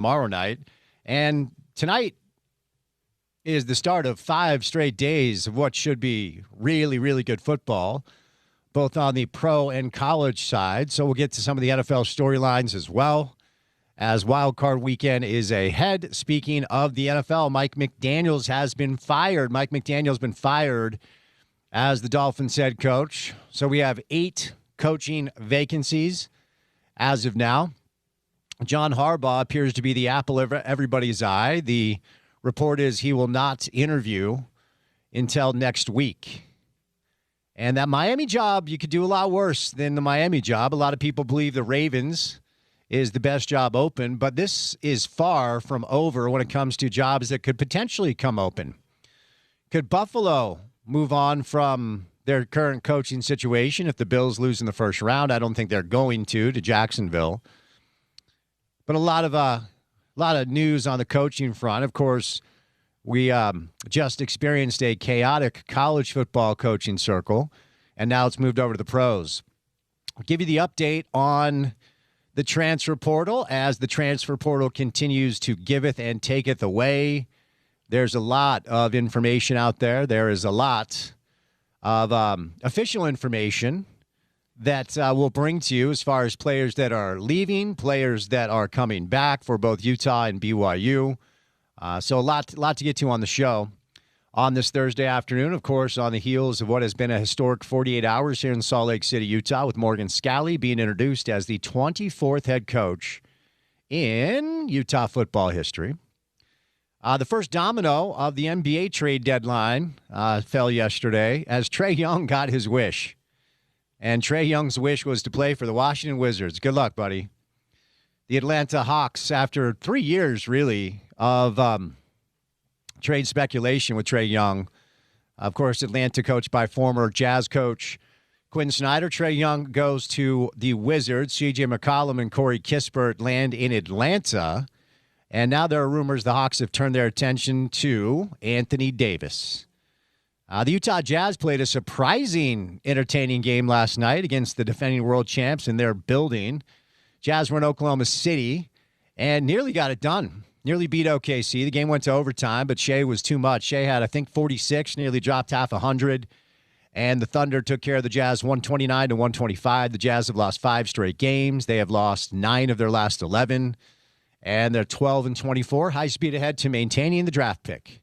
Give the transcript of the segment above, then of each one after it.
tomorrow night. And tonight is the start of 5 straight days of what should be really, really good football, both on the pro and college side. So we'll get to some of the NFL storylines as well, as Wild Card Weekend is ahead. Speaking of the NFL, Mike McDaniels has been fired. Mike McDaniels has been fired as the Dolphins head coach. So we have 8 coaching vacancies as of now. John Harbaugh appears to be the apple of everybody's eye. The report is he will not interview until next week. And that Miami job, you could do a lot worse than the Miami job. A lot of people believe the Ravens is the best job open, but this is far from over when it comes to jobs that could potentially come open. Could Buffalo move on from their current coaching situation if the Bills lose in the first round? I don't think they're going to Jacksonville. But a lot of news on the coaching front. Of course, we just experienced a chaotic college football coaching circle, and now it's moved over to the pros. I'll give you the update on the transfer portal as the transfer portal continues to giveth and taketh away. There's a lot of information out there. There is a lot of official information that we'll bring to you as far as players that are leaving, players that are coming back for both Utah and BYU. So a lot to get to on the show on this Thursday afternoon, of course, on the heels of what has been a historic 48 hours here in Salt Lake City, Utah, with Morgan Scalley being introduced as the 24th head coach in Utah football history. The first domino of the NBA trade deadline fell yesterday as Trae Young got his wish. And Trae Young's wish was to play for the Washington Wizards. Good luck, buddy. The Atlanta Hawks, after 3 years, really, of trade speculation with Trae Young. Of course, Atlanta coached by former Jazz coach Quinn Snyder. Trae Young goes to the Wizards. C.J. McCollum and Corey Kispert land in Atlanta. And now there are rumors the Hawks have turned their attention to Anthony Davis. The Utah Jazz played a surprising, entertaining game last night against the defending world champs in their building. Jazz were in Oklahoma City and nearly got it done. Nearly beat OKC. The game went to overtime, but Shea was too much. Shea had, I think, 46, nearly dropped half 100. And the Thunder took care of the Jazz 129 to 125. The Jazz have lost 5 straight games. They have lost 9 of their last 11. And they're 12 and 24, high speed ahead to maintaining the draft pick,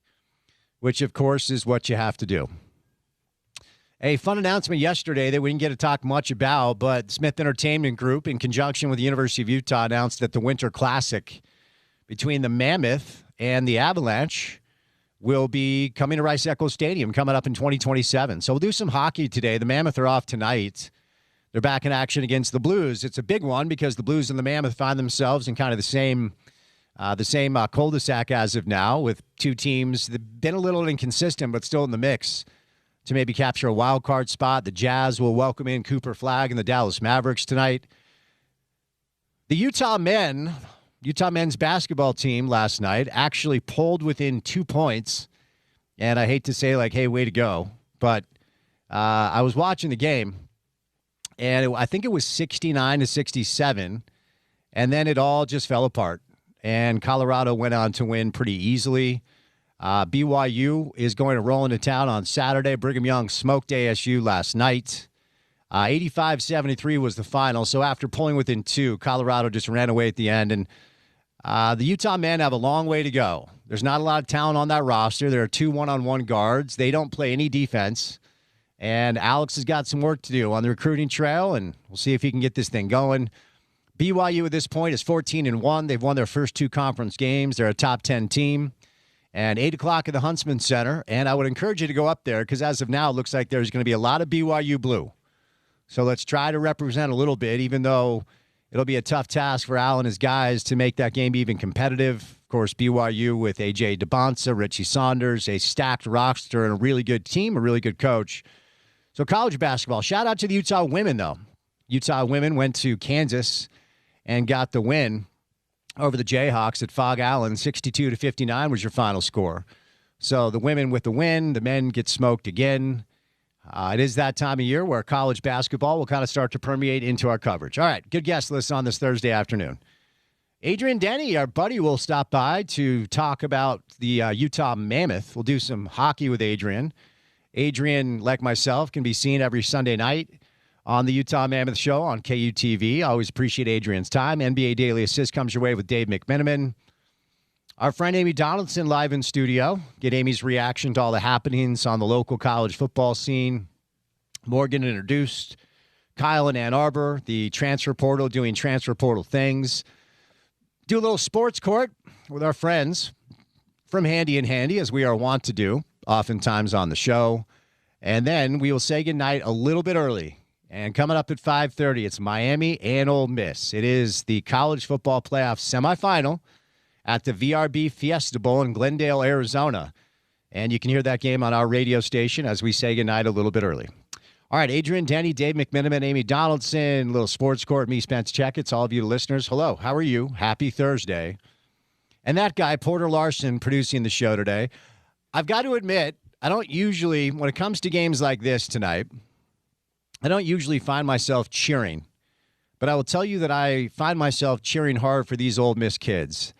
which, of course, is what you have to do. A fun announcement yesterday that we didn't get to talk much about, but Smith Entertainment Group, in conjunction with the University of Utah, announced that the Winter Classic between the Mammoth and the Avalanche will be coming to Rice-Eccles Stadium coming up in 2027. So we'll do some hockey today. The Mammoth are off tonight. They're back in action against the Blues. It's a big one because the Blues and the Mammoth find themselves in kind of the same cul-de-sac as of now, with two teams that have been a little inconsistent but still in the mix to maybe capture a wild card spot. The Jazz will welcome in Cooper Flagg and the Dallas Mavericks tonight. The Utah men's basketball team last night actually pulled within 2 points. And I hate to say, like, hey, way to go. But I was watching the game, and I think it was 69 to 67. And then it all just fell apart. And Colorado went on to win pretty easily. BYU is going to roll into town on Saturday. Brigham Young smoked ASU last night. 85-73 was the final. So after pulling within 2, Colorado just ran away at the end. And the Utah men have a long way to go. There's not a lot of talent on that roster. There are 2 one-on-one guards. They don't play any defense. And Alex has got some work to do on the recruiting trail, and we'll see if he can get this thing going. BYU at this point is 14-1. They've won their first 2 conference games. They're a top 10 team. And 8 o'clock at the Huntsman Center. And I would encourage you to go up there because as of now, it looks like there's going to be a lot of BYU blue. So let's try to represent a little bit, even though it'll be a tough task for Al and his guys to make that game even competitive. Of course, BYU with A.J. DeBonsa, Richie Saunders, a stacked roster, and a really good team, a really good coach. So college basketball. Shout out to the Utah women, though. Utah women went to Kansas and got the win over the Jayhawks at Fog Allen. 62-59 was your final score. So the women with the win, the men get smoked again. It is that time of year where college basketball will kind of start to permeate into our coverage. All right, good guest list on this Thursday afternoon. Adrian Denny, our buddy, will stop by to talk about the Utah Mammoth. We'll do some hockey with Adrian. Adrian, like myself, can be seen every Sunday night on the Utah Mammoth Show on KUTV. I always appreciate Adrian's time. NBA Daily Assist comes your way with Dave McMenamin. Our friend Amy Donaldson live in studio. Get Amy's reaction to all the happenings on the local college football scene. Morgan introduced. Kyle in Ann Arbor, the transfer portal, doing transfer portal things. Do a little sports court with our friends from Handy and Handy, as we are wont to do, oftentimes on the show. And then we will say goodnight a little bit early. And coming up at 5:30, it's Miami and Ole Miss. It is the college football playoff semifinal at the VRB Fiesta Bowl in Glendale, Arizona. And you can hear that game on our radio station as we say goodnight a little bit early. All right, Adrian Denny, Dave McMenamin, Amy Donaldson, little sports court, me, Spence Checketts, all of you listeners. Hello, how are you? Happy Thursday. And that guy, Porter Larson, producing the show today. I've got to admit, I don't usually, when it comes to games like this tonight, I don't usually find myself cheering. But I will tell you that I find myself cheering hard for these Ole Miss kids.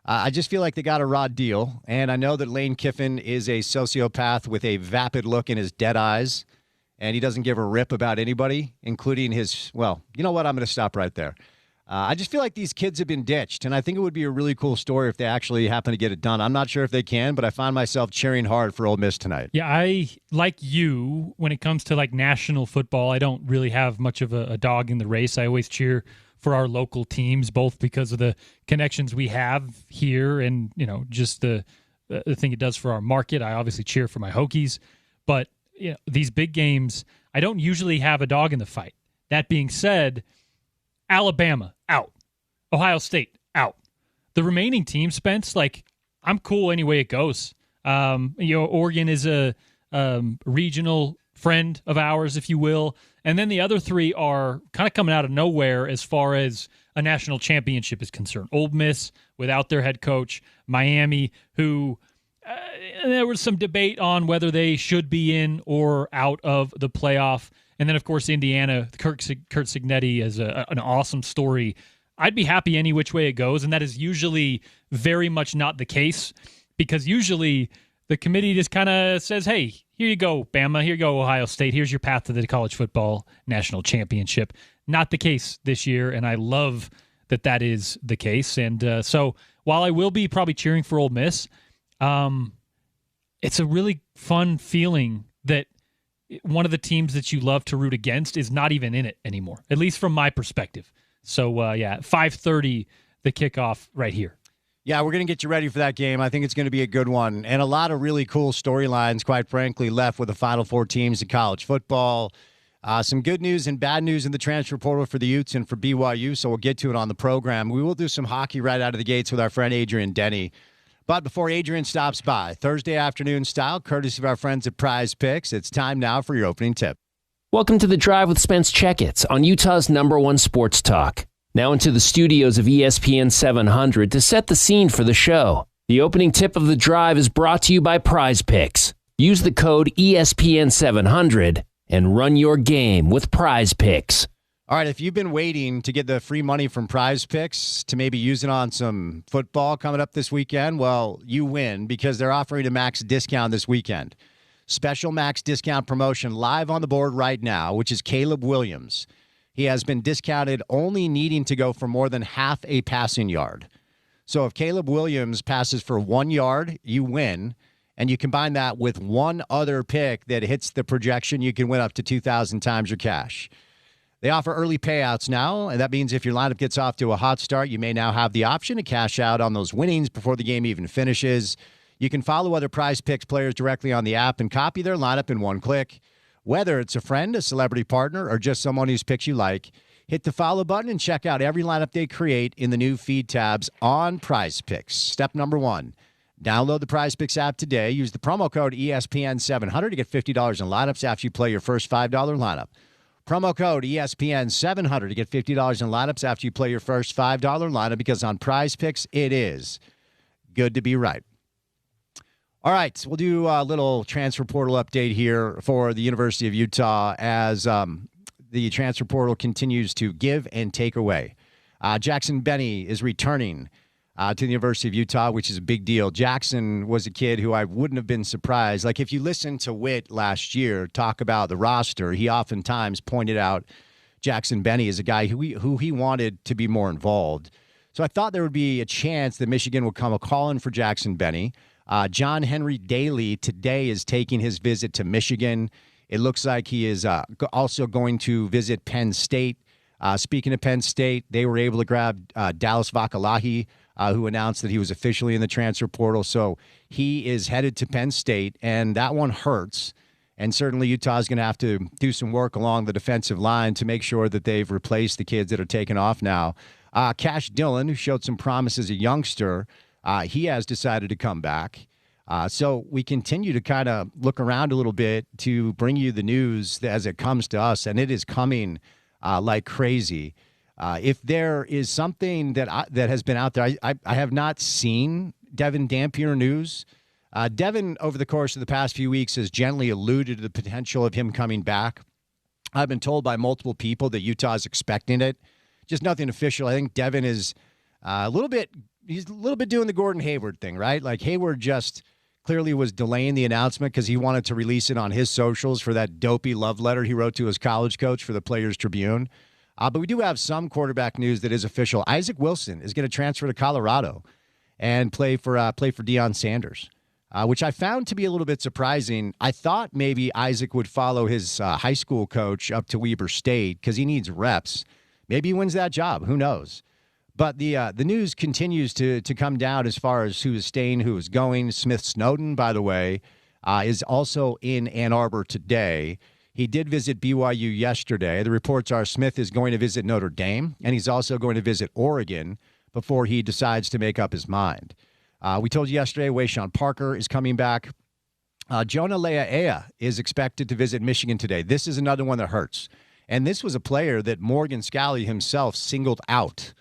I just feel like they got a raw deal. And I know that Lane Kiffin is a sociopath with a vapid look in his dead eyes. And he doesn't give a rip about anybody, including his, well, you know what? I'm going to stop right there. I just feel like these kids have been ditched, and I think it would be a really cool story if they actually happen to get it done. I'm not sure if they can, but I find myself cheering hard for Ole Miss tonight. Yeah, I, like you, when it comes to like national football, I don't really have much of a dog in the race. I always cheer for our local teams, both because of the connections we have here and, you know, just the thing it does for our market. I obviously cheer for my Hokies, but you know, these big games, I don't usually have a dog in the fight. That being said, Alabama, out. Ohio State, out. The remaining teams, Spence, like, I'm cool any way it goes. Oregon is a regional friend of ours, if you will. And then the other three are kind of coming out of nowhere as far as a national championship is concerned. Ole Miss, without their head coach. Miami, who... there was some debate on whether they should be in or out of the playoff. And then, of course, Indiana, Kurt Cignetti is an awesome story. I'd be happy any which way it goes, and that is usually very much not the case because usually the committee just kind of says, hey, here you go, Bama, here you go, Ohio State, here's your path to the college football national championship. Not the case this year, and I love that is the case. And so while I will be probably cheering for Ole Miss, it's a really fun feeling that one of the teams that you love to root against is not even in it anymore, at least from my perspective. So, 5:30, the kickoff right here. Yeah, we're going to get you ready for that game. I think it's going to be a good one. And a lot of really cool storylines, quite frankly, left with the Final Four teams in college football. Some good news and bad news in the transfer portal for the Utes and for BYU, so we'll get to it on the program. We will do some hockey right out of the gates with our friend Adrian Denny. But before Adrian stops by, Thursday afternoon style, courtesy of our friends at Prize Picks, it's time now for your opening tip. Welcome to The Drive with Spence Checketts on Utah's #1 sports talk. Now into the studios of ESPN 700 to set the scene for the show. The opening tip of The Drive is brought to you by Prize Picks. Use the code ESPN 700 and run your game with Prize Picks. All right, if you've been waiting to get the free money from Prize Picks to maybe use it on some football coming up this weekend, well, you win because they're offering a max discount this weekend. Special max discount promotion live on the board right now, which is Caleb Williams. He has been discounted only needing to go for more than half a passing yard. So if Caleb Williams passes for 1 yard, you win. And you combine that with one other pick that hits the projection, you can win up to 2,000 times your cash. They offer early payouts now, and that means if your lineup gets off to a hot start, you may now have the option to cash out on those winnings before the game even finishes. You can follow other Prize Picks players directly on the app and copy their lineup in one click. Whether it's a friend, a celebrity partner, or just someone whose picks you like, hit the follow button and check out every lineup they create in the new feed tabs on Prize Picks. Step number 1, download the Prize Picks app today. Use the promo code ESPN700 to get $50 in lineups after you play your first $5 lineup. Promo code ESPN700 to get $50 in lineups after you play your first $5 lineup, because on Prize Picks, it is good to be right. All right, we'll do a little transfer portal update here for the University of Utah as the transfer portal continues to give and take away. Jackson Benny is returning to the University of Utah, which is a big deal. Jackson was a kid who I wouldn't have been surprised. Like, if you listen to Witt last year talk about the roster, he oftentimes pointed out Jackson Benny as a guy who he wanted to be more involved. So I thought there would be a chance that Michigan would come a call-in for Jackson Benny. John Henry Daly today is taking his visit to Michigan. It looks like he is also going to visit Penn State. Speaking of Penn State, they were able to grab Dallas Vakalahi, who announced that he was officially in the transfer portal. So he is headed to Penn State, and that one hurts. And certainly Utah is going to have to do some work along the defensive line to make sure that they've replaced the kids that are taking off now. Cash Dillon, who showed some promise as a youngster, he has decided to come back. So we continue to kind of look around a little bit to bring you the news as it comes to us, and it is coming like crazy. If there is something that has been out there, I have not seen Devin Dampier news. Devin, over the course of the past few weeks, has gently alluded to the potential of him coming back. I've been told by multiple people that Utah is expecting it. Just nothing official. I think Devin is he's a little bit doing the Gordon Hayward thing, right? Like, Hayward just clearly was delaying the announcement because he wanted to release it on his socials for that dopey love letter he wrote to his college coach for the Players Tribune. But we do have some quarterback news that is official. Isaac Wilson is going to transfer to Colorado and play for Deion Sanders, which I found to be a little bit surprising. I thought maybe Isaac would follow his high school coach up to Weber State because he needs reps. Maybe he wins that job. Who knows? But the news continues to come down as far as who is staying, who is going. Smith Snowden, by the way, is also in Ann Arbor today. He did visit BYU yesterday. The reports are Smith is going to visit Notre Dame, and he's also going to visit Oregon before he decides to make up his mind. We told you yesterday, Wayshawn Parker is coming back. Jonah Lea'ea is expected to visit Michigan today. This is another one that hurts. And this was a player that Morgan Scalley himself singled out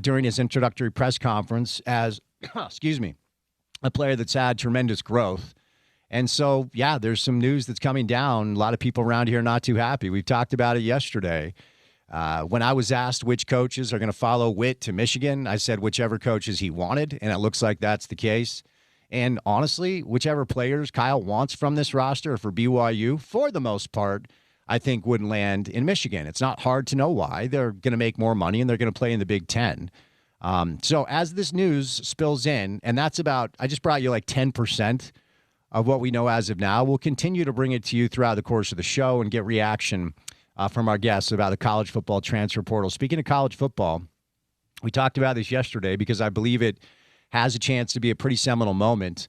during his introductory press conference as, a player that's had tremendous growth. And so, yeah, there's some news that's coming down. A lot of people around here are not too happy. We've talked about it yesterday. When I was asked which coaches are going to follow Witt to Michigan, I said whichever coaches he wanted, and it looks like that's the case. And honestly, whichever players Kyle wants from this roster for BYU, for the most part, I think would land in Michigan. It's not hard to know why. They're going to make more money, and they're going to play in the Big Ten. So as this news spills in, and that's about, I just brought you like 10% of what we know as of now. We'll continue to bring it to you throughout the course of the show and get reaction from our guests about the college football transfer portal. Speaking of college football, we talked about this yesterday because I believe it has a chance to be a pretty seminal moment.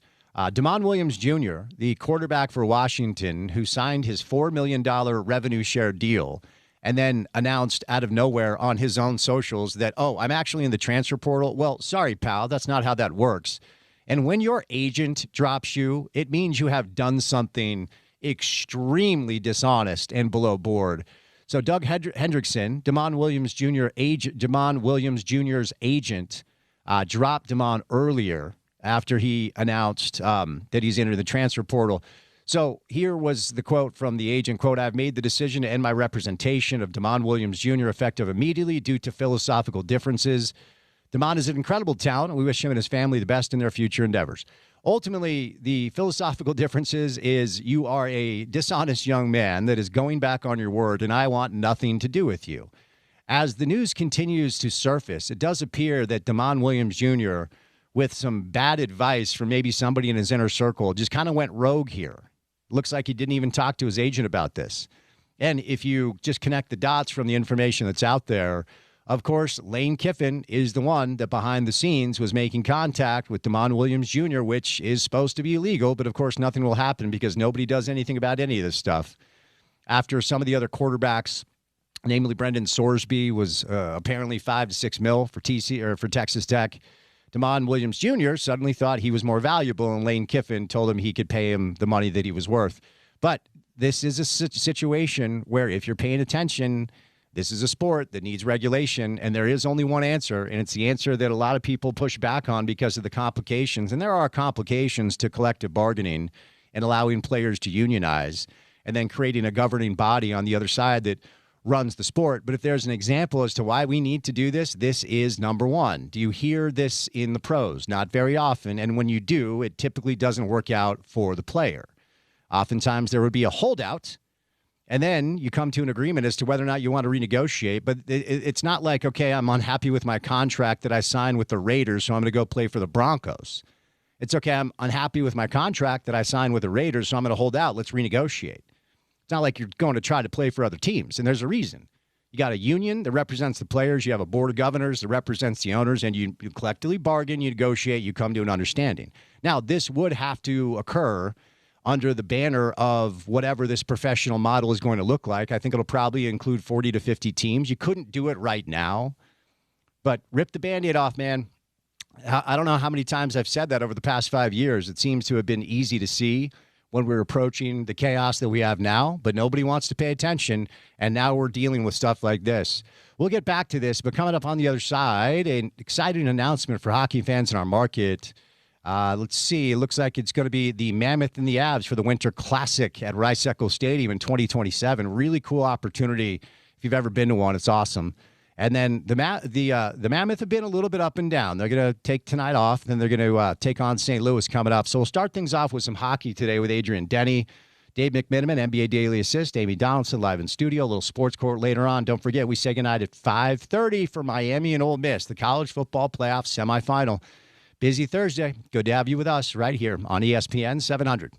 Damon Williams Jr., the quarterback for Washington, who signed his $4 million revenue share deal and then announced out of nowhere on his own socials that, oh, I'm actually in the transfer portal. Well, sorry, pal, that's not how that works. And when your agent drops you, it means you have done something extremely dishonest and below board. So Doug Hendrickson, Damon Williams Jr.'s agent, dropped Damon earlier after he announced that he's entered the transfer portal. So here was the quote from the agent, quote, "I've made the decision to end my representation of Damon Williams Jr. effective immediately due to philosophical differences. Damon is an incredible talent, and we wish him and his family the best in their future endeavors." Ultimately, the philosophical differences is you are a dishonest young man that is going back on your word, and I want nothing to do with you. As the news continues to surface, it does appear that Damon Williams Jr., with some bad advice from maybe somebody in his inner circle, just kind of went rogue here. Looks like he didn't even talk to his agent about this. And if you just connect the dots from the information that's out there, of course, Lane Kiffin is the one that behind the scenes was making contact with Damon Williams Jr., which is supposed to be illegal, but of course nothing will happen because nobody does anything about any of this stuff. After some of the other quarterbacks, namely Brendan Sorsby, was apparently $5 to $6 million for Texas Tech, Damon Williams Jr. suddenly thought he was more valuable, and Lane Kiffin told him he could pay him the money that he was worth. But this is a situation where if you're paying attention, this is a sport that needs regulation, and there is only one answer, and it's the answer that a lot of people push back on because of the complications. And there are complications to collective bargaining and allowing players to unionize, and then creating a governing body on the other side that runs the sport. But if there's an example as to why we need to do this, this is number one. Do you hear this in the pros? Not very often. And when you do, it typically doesn't work out for the player. Oftentimes there would be a holdout, and then you come to an agreement as to whether or not you want to renegotiate. But it's not like, okay, I'm unhappy with my contract that I signed with the Raiders, so I'm going to go play for the Broncos. It's okay, I'm unhappy with my contract that I signed with the Raiders, so I'm going to hold out. Let's renegotiate. It's not like you're going to try to play for other teams, and there's a reason. You got a union that represents the players. You have a board of governors that represents the owners, and you collectively bargain, you negotiate, you come to an understanding. Now, this would have to occur under the banner of whatever this professional model is going to look like. I think it'll probably include 40 to 50 teams. You couldn't do it right now, but rip the Band-Aid off, man. I don't know how many times I've said that over the past 5 years. It seems to have been easy to see when we're approaching the chaos that we have now, but nobody wants to pay attention, and now we're dealing with stuff like this. We'll get back to this, but coming up on the other side, an exciting announcement for hockey fans in our market. Let's see. It looks like it's going to be the Mammoth and the Avs for the Winter Classic at Rice-Eccles Stadium in 2027. Really cool opportunity. If you've ever been to one, it's awesome. And then the Mammoth have been a little bit up and down. They're going to take tonight off, then they're going to take on St. Louis coming up. So we'll start things off with some hockey today with Adrian Denny, Dave McMiniman, NBA Daily Assist, Amy Donaldson live in studio, a little sports court later on. Don't forget, we say goodnight at 5:30 for Miami and Ole Miss, the college football playoff semifinal. Busy Thursday. Good to have you with us right here on ESPN 700.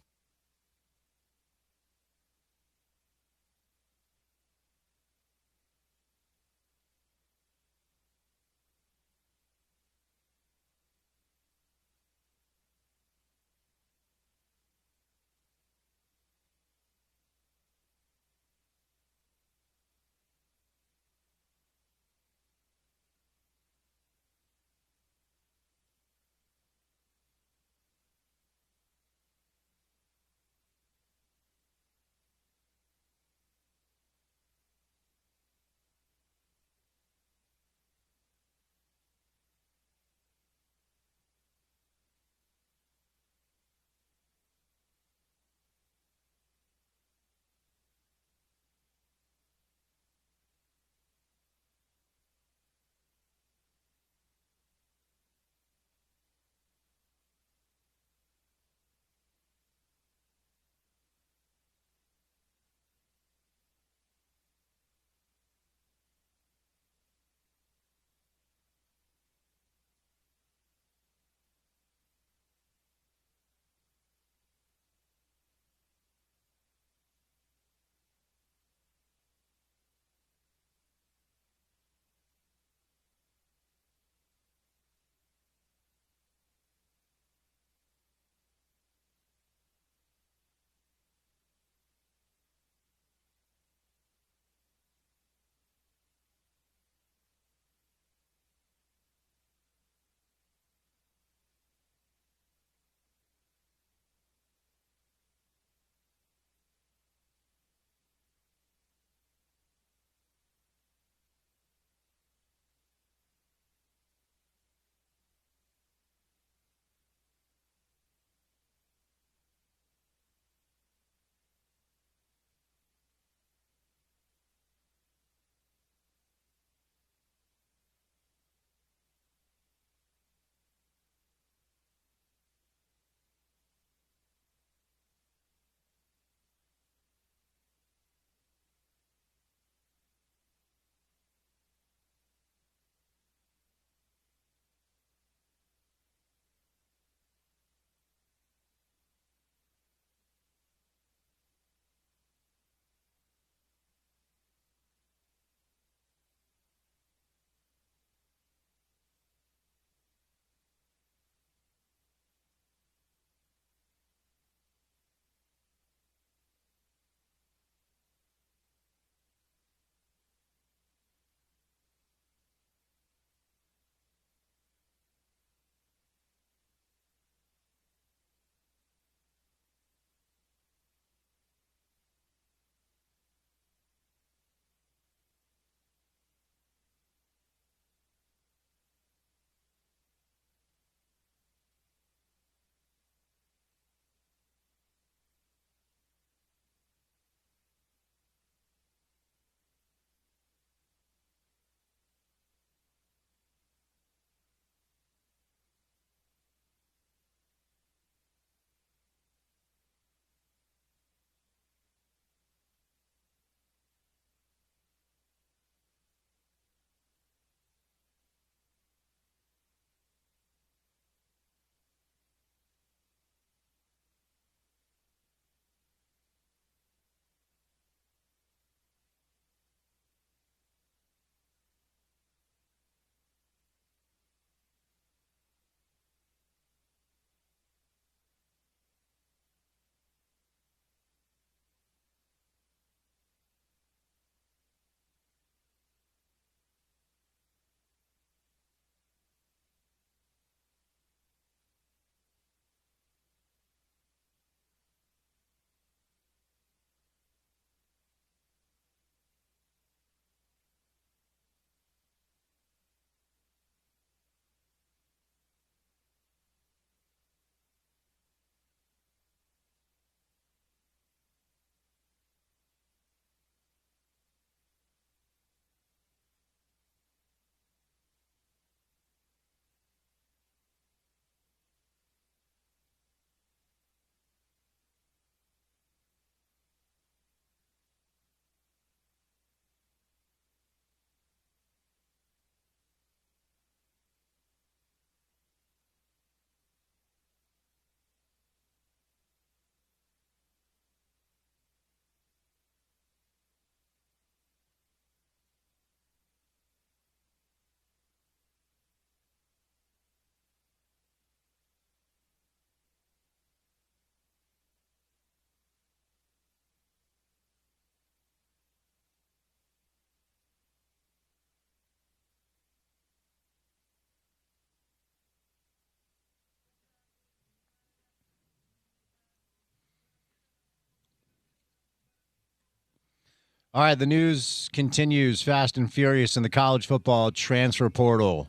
All right, the news continues fast and furious in the college football transfer portal.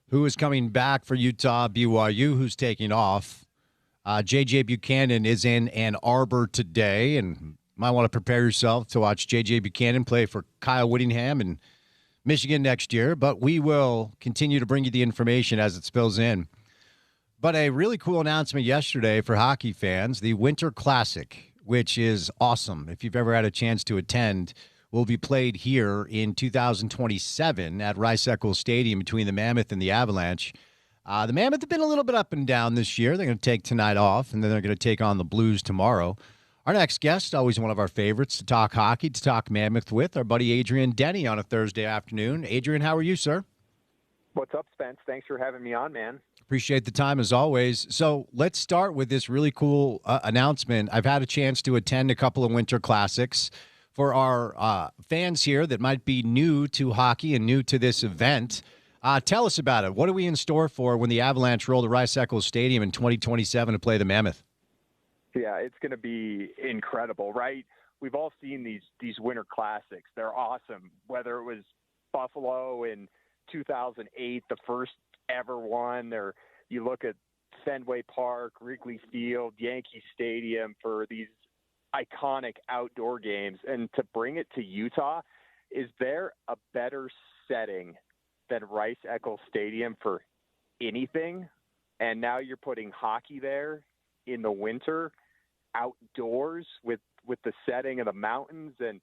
Who is coming back for Utah? BYU, who's taking off? J.J. Buchanan is in Ann Arbor today, and might want to prepare yourself to watch J.J. Buchanan play for Kyle Whittingham in Michigan next year. But we will continue to bring you the information as it spills in. But a really cool announcement yesterday for hockey fans, the Winter Classic, which is awesome. If you've ever had a chance to attend, will be played here in 2027 at Rice-Eccles Stadium between the Mammoth and the Avalanche. The Mammoth have been a little bit up and down this year. They're going to take tonight off, and then they're going to take on the Blues tomorrow. Our next guest, always one of our favorites to talk hockey, to talk Mammoth with, our buddy Adrian Denny on a Thursday afternoon. Adrian, how are you, sir? What's up, Spence? Thanks for having me on, man. Appreciate the time as always. So let's start with this really cool announcement. I've had a chance to attend a couple of Winter Classics. For our fans here that might be new to hockey and new to this event, tell us about it. What are we in store for when the Avalanche roll to Rice-Eccles Stadium in 2027 to play the Mammoth? Yeah, it's going to be incredible, right? We've all seen these Winter Classics. They're awesome. Whether it was Buffalo in 2008, the first ever one, or you look at Fenway Park, Wrigley Field, Yankee Stadium for these iconic outdoor games. And to bring it to Utah, is there a better setting than Rice-Eccles Stadium for anything? And now you're putting hockey there in the winter, outdoors with the setting of the mountains, and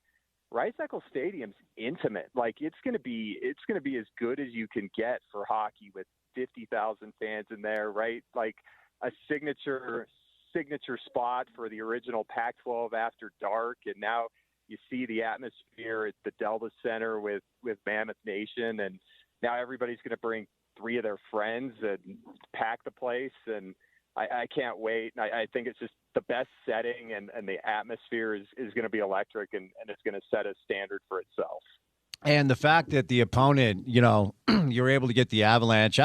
Rice-Eccles Stadium's intimate. Like it's going to be as good as you can get for hockey with 50,000 fans in there, right? Like a signature spot for the original Pac-12 After Dark, and now you see the atmosphere at the Delta Center with Mammoth Nation, and now everybody's going to bring 3 of their friends and pack the place, and I can't wait. I think it's just the best setting, and the atmosphere is going to be electric, and it's going to set a standard for itself. And the fact that the opponent, you're able to get the Avalanche,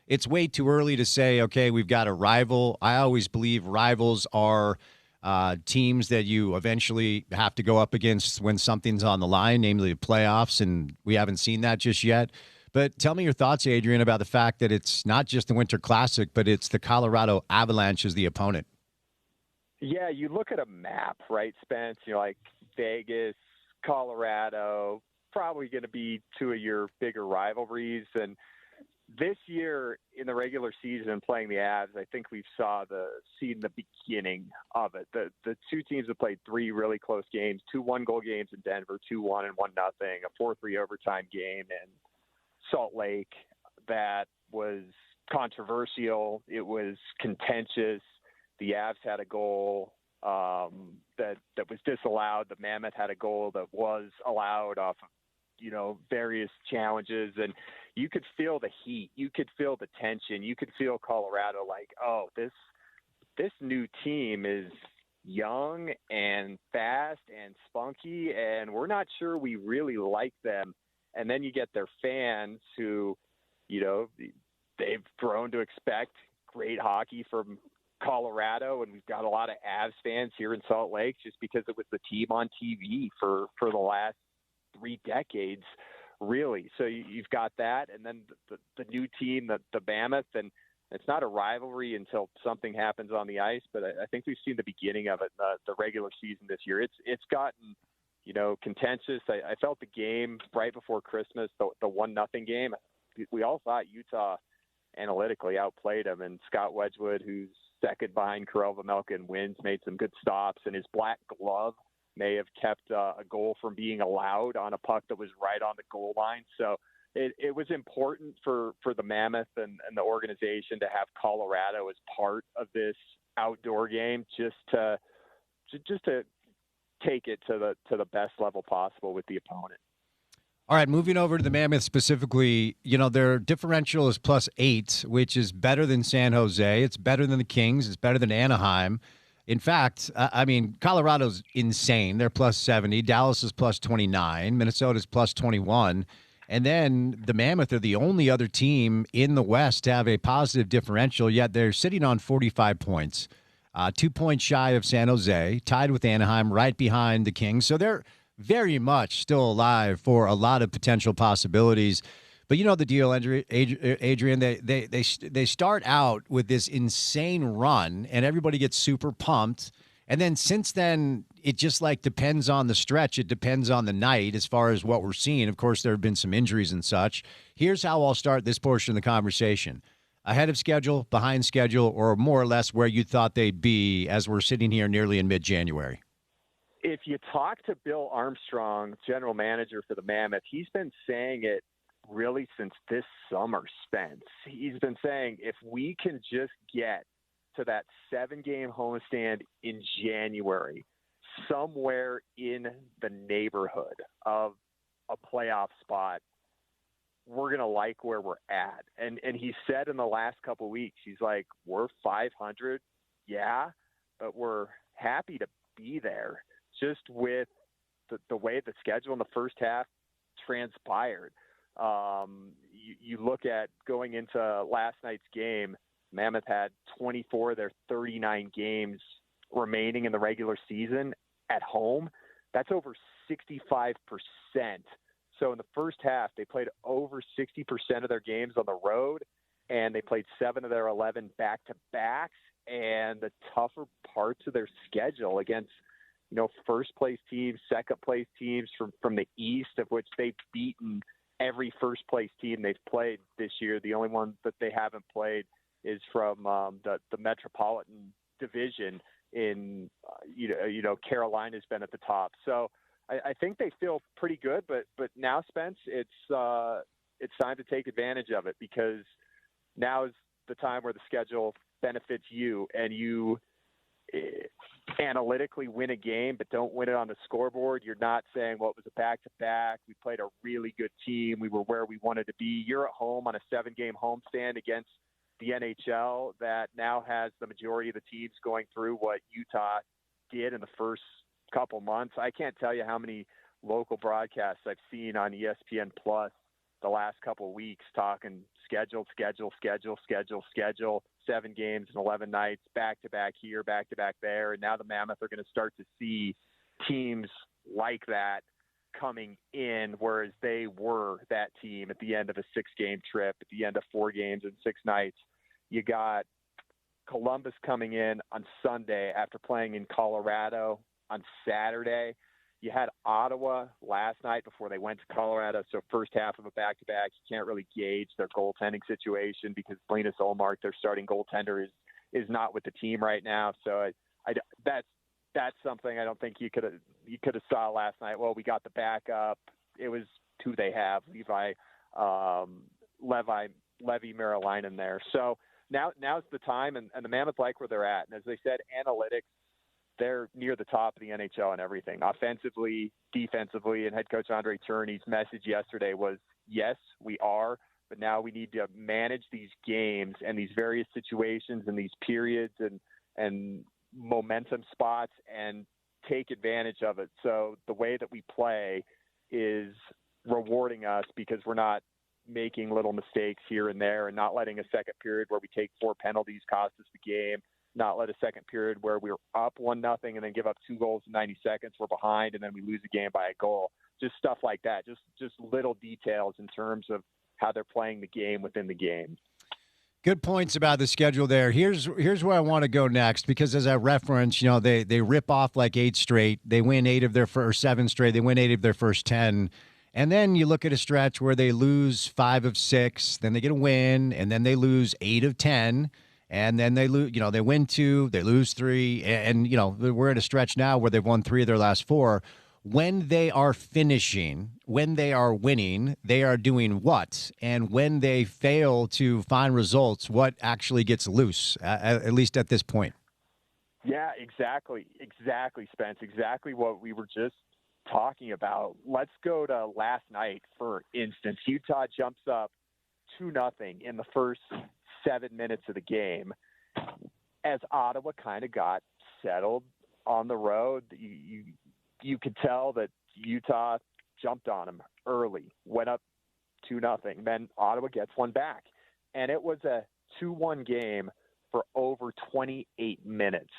it's way too early to say, okay, we've got a rival. I always believe rivals are teams that you eventually have to go up against when something's on the line, namely the playoffs, and we haven't seen that just yet. But tell me your thoughts, Adrian, about the fact that it's not just the Winter Classic, but it's the Colorado Avalanche as the opponent. Yeah, you look at a map, right, Spence? Like Vegas, Colorado, probably going to be 2 of your bigger rivalries. And this year in the regular season playing the Avs, I think we've seen the beginning of it. The 2 teams have played 3 really close games, 2 one-goal games in Denver, 2-1 and 1-0, a 4-3 overtime game in Salt Lake that was controversial. It was contentious. The Avs had a goal that was disallowed. The Mammoth had a goal that was allowed off of, various challenges. And you could feel the heat. You could feel the tension. You could feel Colorado like, oh, this new team is young and fast and spunky, and we're not sure we really like them. And then you get their fans who, they've grown to expect great hockey from Colorado, and we've got a lot of Avs fans here in Salt Lake just because it was the team on TV for the last 3 decades, really. So you've got that, and then the new team, the Mammoth, and it's not a rivalry until something happens on the ice, but I think we've seen the beginning of it the regular season this year. It's gotten contentious. I felt the game right before Christmas, the 1-0 game. We all thought Utah analytically outplayed them, and Scott Wedgwood, who's second behind Karel Vejmelka in wins, made some good stops, and his black glove may have kept a goal from being allowed on a puck that was right on the goal line. So it was important for the Mammoth and the organization to have Colorado as part of this outdoor game, just to take it to the best level possible with the opponent. All right, moving over to the Mammoth specifically, their differential is +8, which is better than San Jose. It's better than the Kings. It's better than Anaheim. In fact, Colorado's insane. They're +70. Dallas is +29. Minnesota's +21. And then the Mammoth are the only other team in the West to have a positive differential, yet they're sitting on 45 points. 2 points shy of San Jose, tied with Anaheim, right behind the Kings. So they're very much still alive for a lot of potential possibilities. But you know the deal, Adrian. They start out with this insane run, and everybody gets super pumped. And then since then, it just like depends on the stretch. It depends on the night as far as what we're seeing. Of course, there have been some injuries and such. Here's how I'll start this portion of the conversation: ahead of schedule, behind schedule, or more or less where you thought they'd be as we're sitting here nearly in mid-January. If you talk to Bill Armstrong, general manager for the Mammoth, he's been saying it really since this summer, Spence. He's been saying if we can just get to that 7-game homestand in January, somewhere in the neighborhood of a playoff spot, we're going to like where we're at. And he said in the last couple of weeks, he's like, we're 500, yeah, but we're happy to be there just with the way the schedule in the first half transpired. You look at going into last night's game, Mammoth had 24 of their 39 games remaining in the regular season at home. That's over 65%. So in the first half, they played over 60% of their games on the road, and they played 7 of their 11 back-to-backs. And the tougher parts of their schedule against, first place teams, second place teams from the East, of which they've beaten every first place team they've played this year. The only one that they haven't played is from the Metropolitan Division in, Carolina's been at the top. So I think they feel pretty good, but now, Spence, it's time to take advantage of it, because now is the time where the schedule benefits you, and you analytically win a game but don't win it on the scoreboard. You're not saying, well, it was a back-to-back. We played a really good team. We were where we wanted to be. You're at home on a 7-game homestand against the NHL that now has the majority of the teams going through what Utah did in the first couple months. I can't tell you how many local broadcasts I've seen on ESPN Plus the last couple of weeks talking schedule, 7 games and 11 nights, back-to-back here, back-to-back there. And now the Mammoth are going to start to see teams like that coming in, whereas they were that team at the end of a 6-game trip, at the end of 4 games and 6 nights. You got Columbus coming in on Sunday after playing in Colorado on Saturday. You had Ottawa last night before they went to Colorado, so first half of a back-to-back. You can't really gauge their goaltending situation because Linus Ullmark, their starting goaltender, is not with the team right now. So that's something I don't think you could have saw last night. Well, we got the backup. It was who they have, Levi Marilainen there. So now's the time, and the Mammoth like where they're at. And as they said, analytics, they're near the top of the NHL and everything, offensively, defensively. And head coach Andre Tourigny's message yesterday was, yes, we are, but now we need to manage these games and these various situations and these periods and momentum spots and take advantage of it. So the way that we play is rewarding us because we're not making little mistakes here and there and not letting a second period where we take 4 penalties cost us the game. Not let a second period where we're up 1-0 and then give up 2 goals in 90 seconds. We're behind and then we lose the game by a goal. Just stuff like that. Just little details in terms of how they're playing the game within the game. Good points about the schedule there. Here's where I want to go next, because as I referenced, they rip off like 8 straight. They win 8 of their first 7 straight. They win 8 of their first 10. And then you look at a stretch where they lose 5 of 6, then they get a win, and then they lose 8 of 10. And then they lose, they win 2, they lose 3. And, we're at a stretch now where they've won 3 of their last 4. When they are finishing, when they are winning, they are doing what? And when they fail to find results, what actually gets loose, at least at this point? Yeah, exactly, Spence. Exactly what we were just talking about. Let's go to last night, for instance. Utah jumps up 2-0 in the first 7 minutes of the game as Ottawa kind of got settled on the road. You could tell that Utah jumped on them early, went up 2-0. Then Ottawa gets one back. And it was a 2-1 game for over 28 minutes.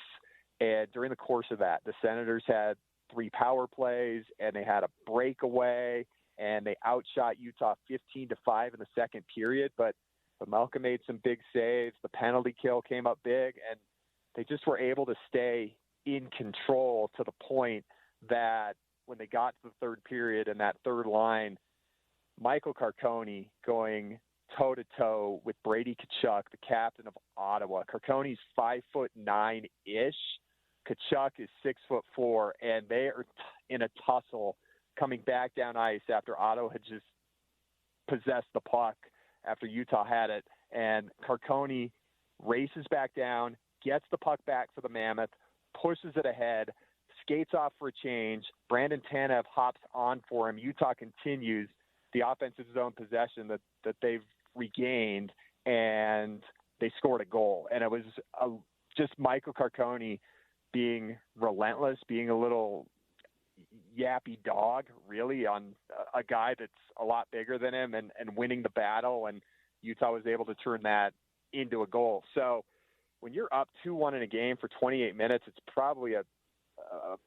And during the course of that, the Senators had 3 power plays, and they had a breakaway, and they outshot Utah 15-5 in the second period. But Malcolm made some big saves. The penalty kill came up big, and they just were able to stay in control to the point that when they got to the third period and that third line, Michael Carcone going toe-to-toe with Brady Tkachuk, the captain of Ottawa. Carcone's 5'9"-ish. Tkachuk is 6'4", and they are in a tussle coming back down ice after Ottawa had just possessed the puck after Utah had it. And Carcone races back down, gets the puck back for the Mammoth, pushes it ahead, skates off for a change. Brandon Tanev hops on for him. Utah continues the offensive zone possession that they've regained, and they scored a goal. And it was just Michael Carcone being relentless, being a little yappy dog, really, on a guy that's a lot bigger than him, and winning the battle. And Utah was able to turn that into a goal. So when you're up 2-1 in a game for 28 minutes, it's probably a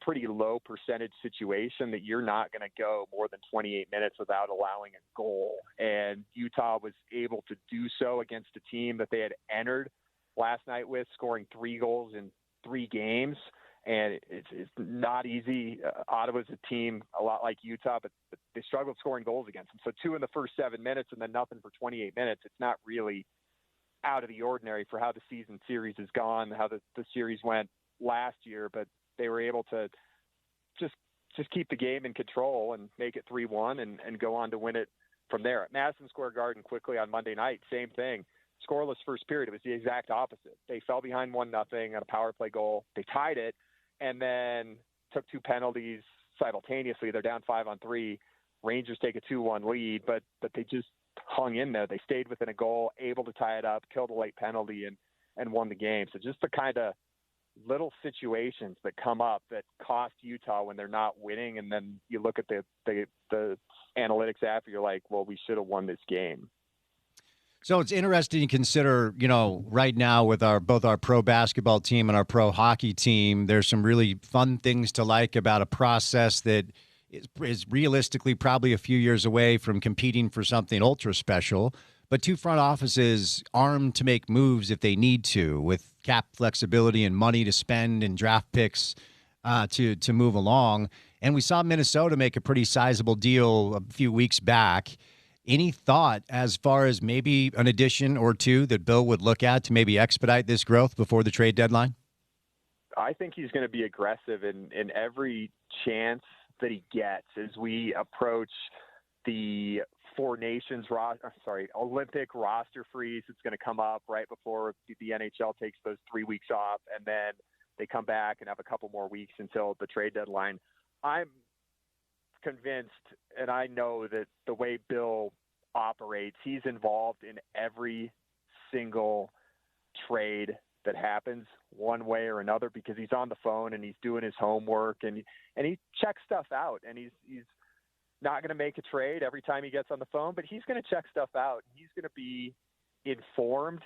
pretty low percentage situation that you're not going to go more than 28 minutes without allowing a goal. And Utah was able to do so against a team that they had entered last night with, scoring 3 goals in 3 games. And it's not easy. Ottawa's a team a lot like Utah, but they struggled scoring goals against them. So 2 in the first 7 minutes and then nothing for 28 minutes. It's not really out of the ordinary for how the season series has gone, how the series went last year, but they were able to just keep the game in control and make it 3-1 and go on to win it from there. At Madison Square Garden quickly on Monday night, same thing. Scoreless first period. It was the exact opposite. They fell behind 1-0 on a power play goal. They tied it and then took 2 penalties simultaneously. They're down 5-on-3. Rangers take a 2-1 lead, but they just hung in there. They stayed within a goal, able to tie it up, killed a late penalty, and won the game. So just the kind of little situations that come up that cost Utah when they're not winning, and then you look at the analytics after, you're like, well, we should have won this game. So it's interesting to consider, right now with both our pro basketball team and our pro hockey team, there's some really fun things to like about a process that is realistically probably a few years away from competing for something ultra special, but 2 front offices armed to make moves if they need to, with cap flexibility and money to spend and draft picks to move along. And we saw Minnesota make a pretty sizable deal a few weeks back. Any thought as far as maybe an addition or 2 that Bill would look at to maybe expedite this growth before the trade deadline? I think he's going to be aggressive in every chance that he gets as we approach the Olympic roster freeze. It's going to come up right before the NHL takes those 3 weeks off, and then they come back and have a couple more weeks until the trade deadline. I'm convinced, and I know that the way Bill operates, he's involved in every single trade that happens one way or another, because he's on the phone and he's doing his homework and he checks stuff out, and he's not going to make a trade every time he gets on the phone, but he's going to check stuff out. He's going to be informed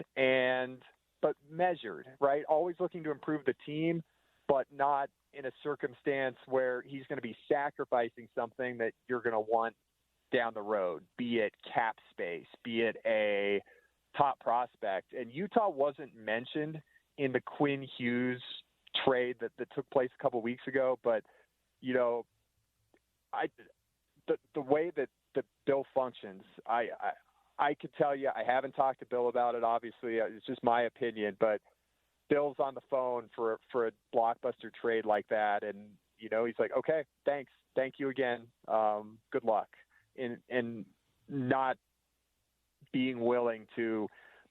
but measured, right? Always looking to improve the team, but not in a circumstance where he's going to be sacrificing something that you're going to want down the road, be it cap space, be it a top prospect. And Utah wasn't mentioned in the Quinn Hughes trade that took place a couple weeks ago, but the way that Bill functions, I could tell you, I haven't talked to Bill about it, obviously. It's just my opinion, but Bill's on the phone for a blockbuster trade like that, and he's like, okay, thanks, thank you again, good luck, and not being willing to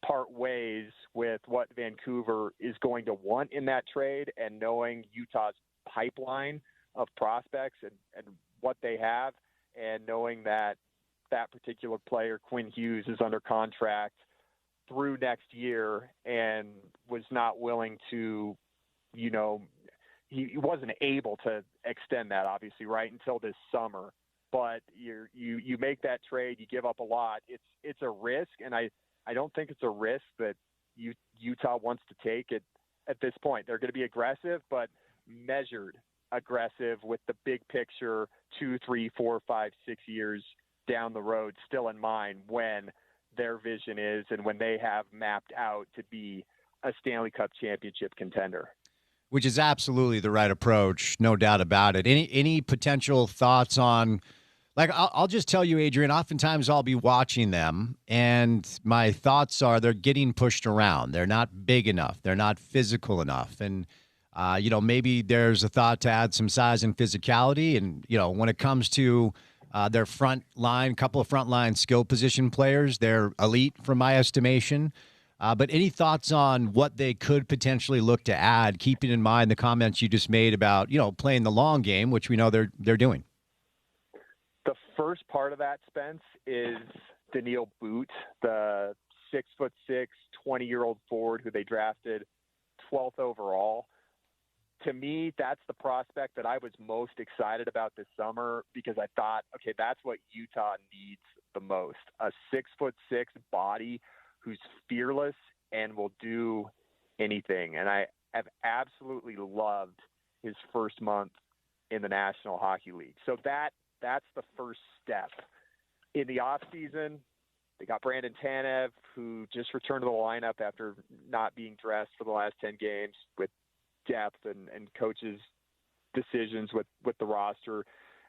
part ways with what Vancouver is going to want in that trade, and knowing Utah's pipeline of prospects and what they have, and knowing that particular player, Quinn Hughes, is under contract through next year and was not willing to, he wasn't able to extend that, obviously, right, until this summer. But you make that trade, you give up a lot. It's a risk, and I don't think it's a risk that Utah wants to take at this point. They're going to be aggressive, but measured aggressive with the big picture 2, 3, 4, 5, 6 years down the road still in mind when their vision is and when they have mapped out to be a Stanley Cup championship contender. Which is absolutely the right approach, no doubt about it. Any potential thoughts on, like, I'll just tell you, Adrian, oftentimes I'll be watching them, and my thoughts are they're getting pushed around. They're not big enough. They're not physical enough. And, maybe there's a thought to add some size and physicality. And, when it comes to their front line, couple of front line skill position players, they're elite from my estimation. But any thoughts on what they could potentially look to add, keeping in mind the comments you just made about, playing the long game, which we know they're doing? The first part of that, Spence, is Daniil Boot, the 6'6", 20-year-old forward who they drafted 12th overall. To me, that's the prospect that I was most excited about this summer because I thought, okay, that's what Utah needs the most. A 6'6" body who's fearless and will do anything. And I have absolutely loved his first month in the National Hockey League. So that's the first step. In the offseason, they got Brandon Tanev, who just returned to the lineup after not being dressed for the last 10 games with depth and coaches' decisions with the roster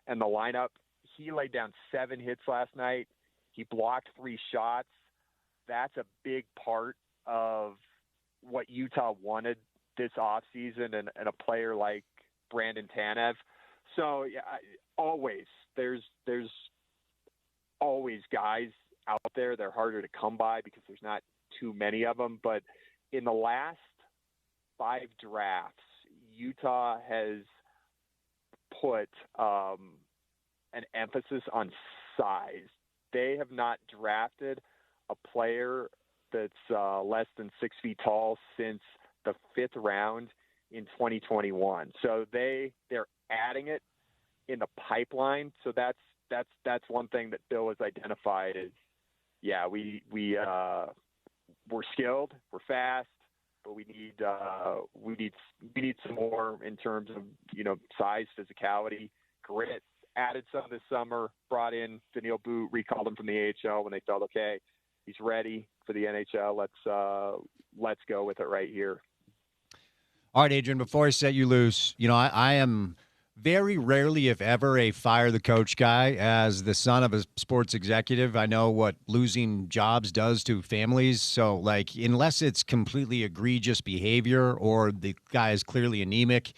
and the lineup. He laid down 7 hits last night. He blocked 3 shots. That's a big part of what Utah wanted this offseason and a player like Brandon Tanev. So yeah, always there's always guys out there. They're harder to come by because there's not too many of them. But in the last 5 drafts, Utah has put an emphasis on size. They have not drafted a player that's less than 6 feet tall since the 5th round in 2021. So they're adding it in the pipeline. So that's one thing that Bill has identified is, yeah, we're skilled, we're fast, but we need some more in terms of size, physicality, grit. Added some this summer, brought in Daniil Boot, recalled him from the AHL when they felt okay, he's ready for the NHL. Let's go with it right here. All right, Adrian, before I set you loose, I am very rarely, if ever, a fire the coach guy. As the son of a sports executive, I know what losing jobs does to families. So, unless it's completely egregious behavior or the guy is clearly anemic,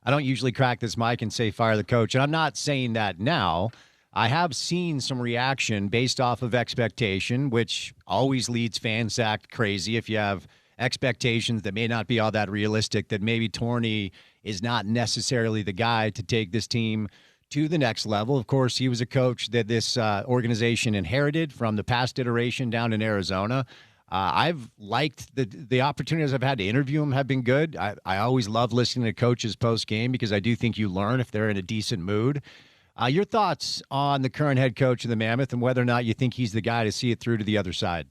I don't usually crack this mic and say fire the coach. And I'm not saying that now. I have seen some reaction based off of expectation, which always leads fans to act crazy if you have expectations that may not be all that realistic, that maybe Torney is not necessarily the guy to take this team to the next level. Of course, he was a coach that this organization inherited from the past iteration down in Arizona. I've liked the opportunities I've had to interview him have been good. I always love listening to coaches post-game because I do think you learn if they're in a decent mood. Your thoughts on the current head coach of the Mammoth and whether or not you think he's the guy to see it through to the other side?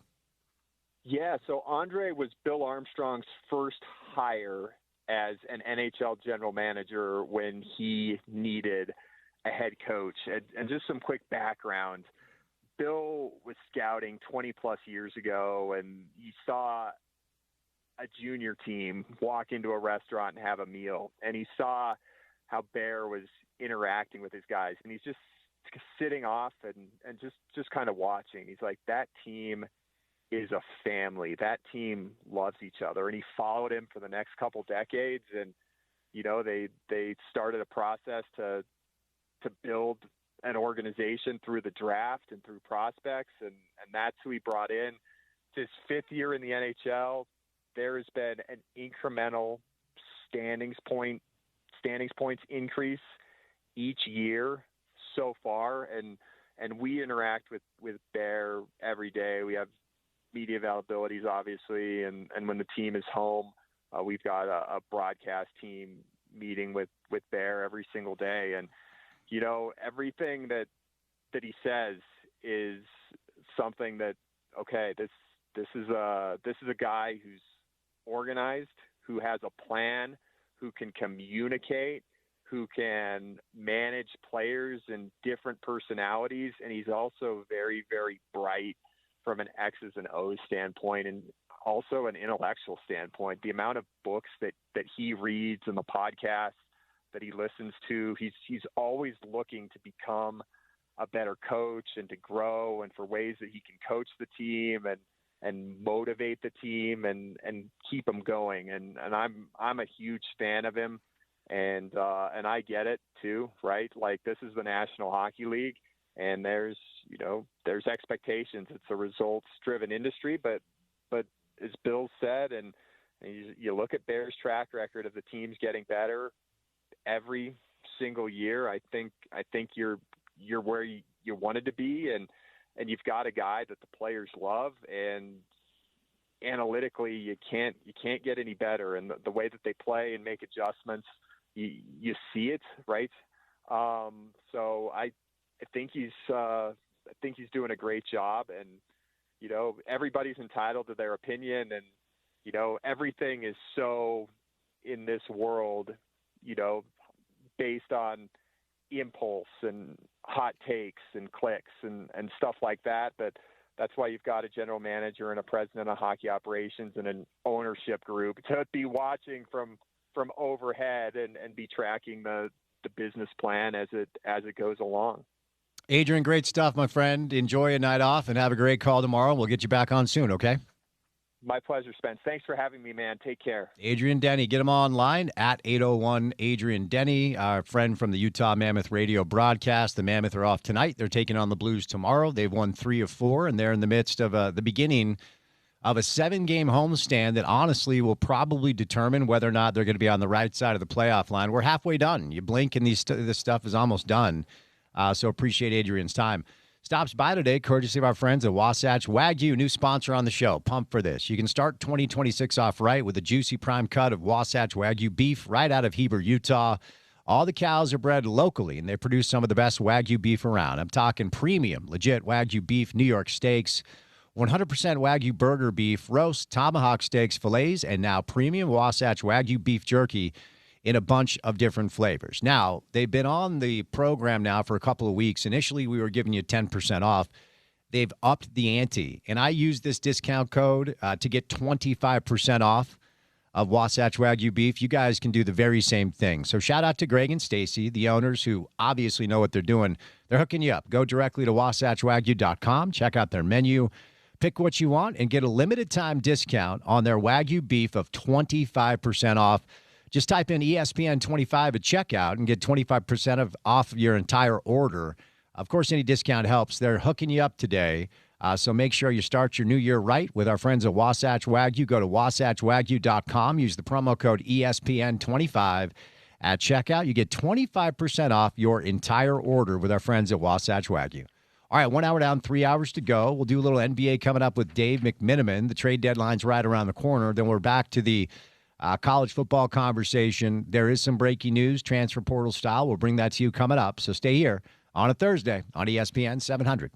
Yeah, so Andre was Bill Armstrong's first hire as an NHL general manager when he needed a head coach. And just some quick background. Bill was scouting 20-plus years ago, and he saw a junior team walk into a restaurant and have a meal. And he saw how Bear was interacting with his guys. And he's just sitting off and just kind of watching. He's like, that team is a family. That team loves each other. And he followed him for the next couple decades. And, they started a process to build an organization through the draft and through prospects. And that's who he brought in. His 5th year in the NHL, there has been an incremental standings points increase each year so far. And we interact with Bear every day. We have media availabilities, obviously. And when the team is home, we've got a broadcast team meeting with Bear every single day. And, everything that he says is something that, okay, this is a guy who's organized, who has a plan, who can communicate, who can manage players and different personalities, and he's also very, very bright from an X's and O's standpoint, and also an intellectual standpoint. The amount of books that he reads and the podcasts that he listens to, he's always looking to become a better coach and to grow, and for ways that he can coach the team and motivate the team and keep them going. And I'm a huge fan of him. And I get it too, right? Like, this is the National Hockey League, and there's expectations. It's a results-driven industry, but as Bill said, and you look at Bears' track record of the teams getting better every single year. I think you're where you wanted to be, and you've got a guy that the players love, and analytically you can't get any better. And the way that they play and make adjustments, you see it, right? So I think he's doing a great job, and everybody's entitled to their opinion, and everything is so in this world, based on impulse and hot takes and clicks and stuff like that. But that's why you've got a general manager and a president of hockey operations and an ownership group to be watching from overhead and be tracking the business plan as it goes along. Adrian, great stuff, my friend. Enjoy a night off and have a great call tomorrow. We'll get you back on soon, okay? My pleasure, Spence. Thanks for having me, man. Take care. Adrian Denny. Get him online at 801 Adrian Denny, our friend from the Utah Mammoth radio broadcast. The Mammoth are off tonight. They're taking on the Blues tomorrow. They've won 3 of 4, and they're in the midst of the beginning of a 7-game homestand that honestly will probably determine whether or not they're going to be on the right side of the playoff line. We're halfway done. You blink and this stuff is almost done. So appreciate Adrian's time. Stops by today, courtesy of our friends at Wasatch Wagyu, new sponsor on the show. Pumped for this. You can start 2026 off right with a juicy prime cut of Wasatch Wagyu beef right out of Heber, Utah. All the cows are bred locally, and they produce some of the best Wagyu beef around. I'm talking premium, legit Wagyu beef, New York steaks, 100% Wagyu burger beef, roast, tomahawk steaks, fillets, and now premium Wasatch Wagyu beef jerky in a bunch of different flavors. Now, they've been on the program now for a couple of weeks. Initially, we were giving you 10% off. They've upped the ante, and I used this discount code to get 25% off of Wasatch Wagyu beef. You guys can do the very same thing. So shout out to Greg and Stacy, the owners who obviously know what they're doing. They're hooking you up. Go directly to wasatchwagyu.com, check out their menu, pick what you want, and get a limited time discount on their Wagyu beef of 25% off. Just type in ESPN 25 at checkout and get 25% off of your entire order. Of course, any discount helps. They're hooking you up today. So make sure you start your new year right with our friends at Wasatch Wagyu. Go to wasatchwagyu.com. Use the promo code ESPN25 at checkout. You get 25% off your entire order with our friends at Wasatch Wagyu. All right, 1 hour down, 3 hours to go. We'll do a little NBA coming up with Dave McMiniman. The trade deadline's right around the corner. Then we're back to the college football conversation. There is some breaking news, transfer portal style. We'll bring that to you coming up. So stay here on a Thursday on ESPN 700.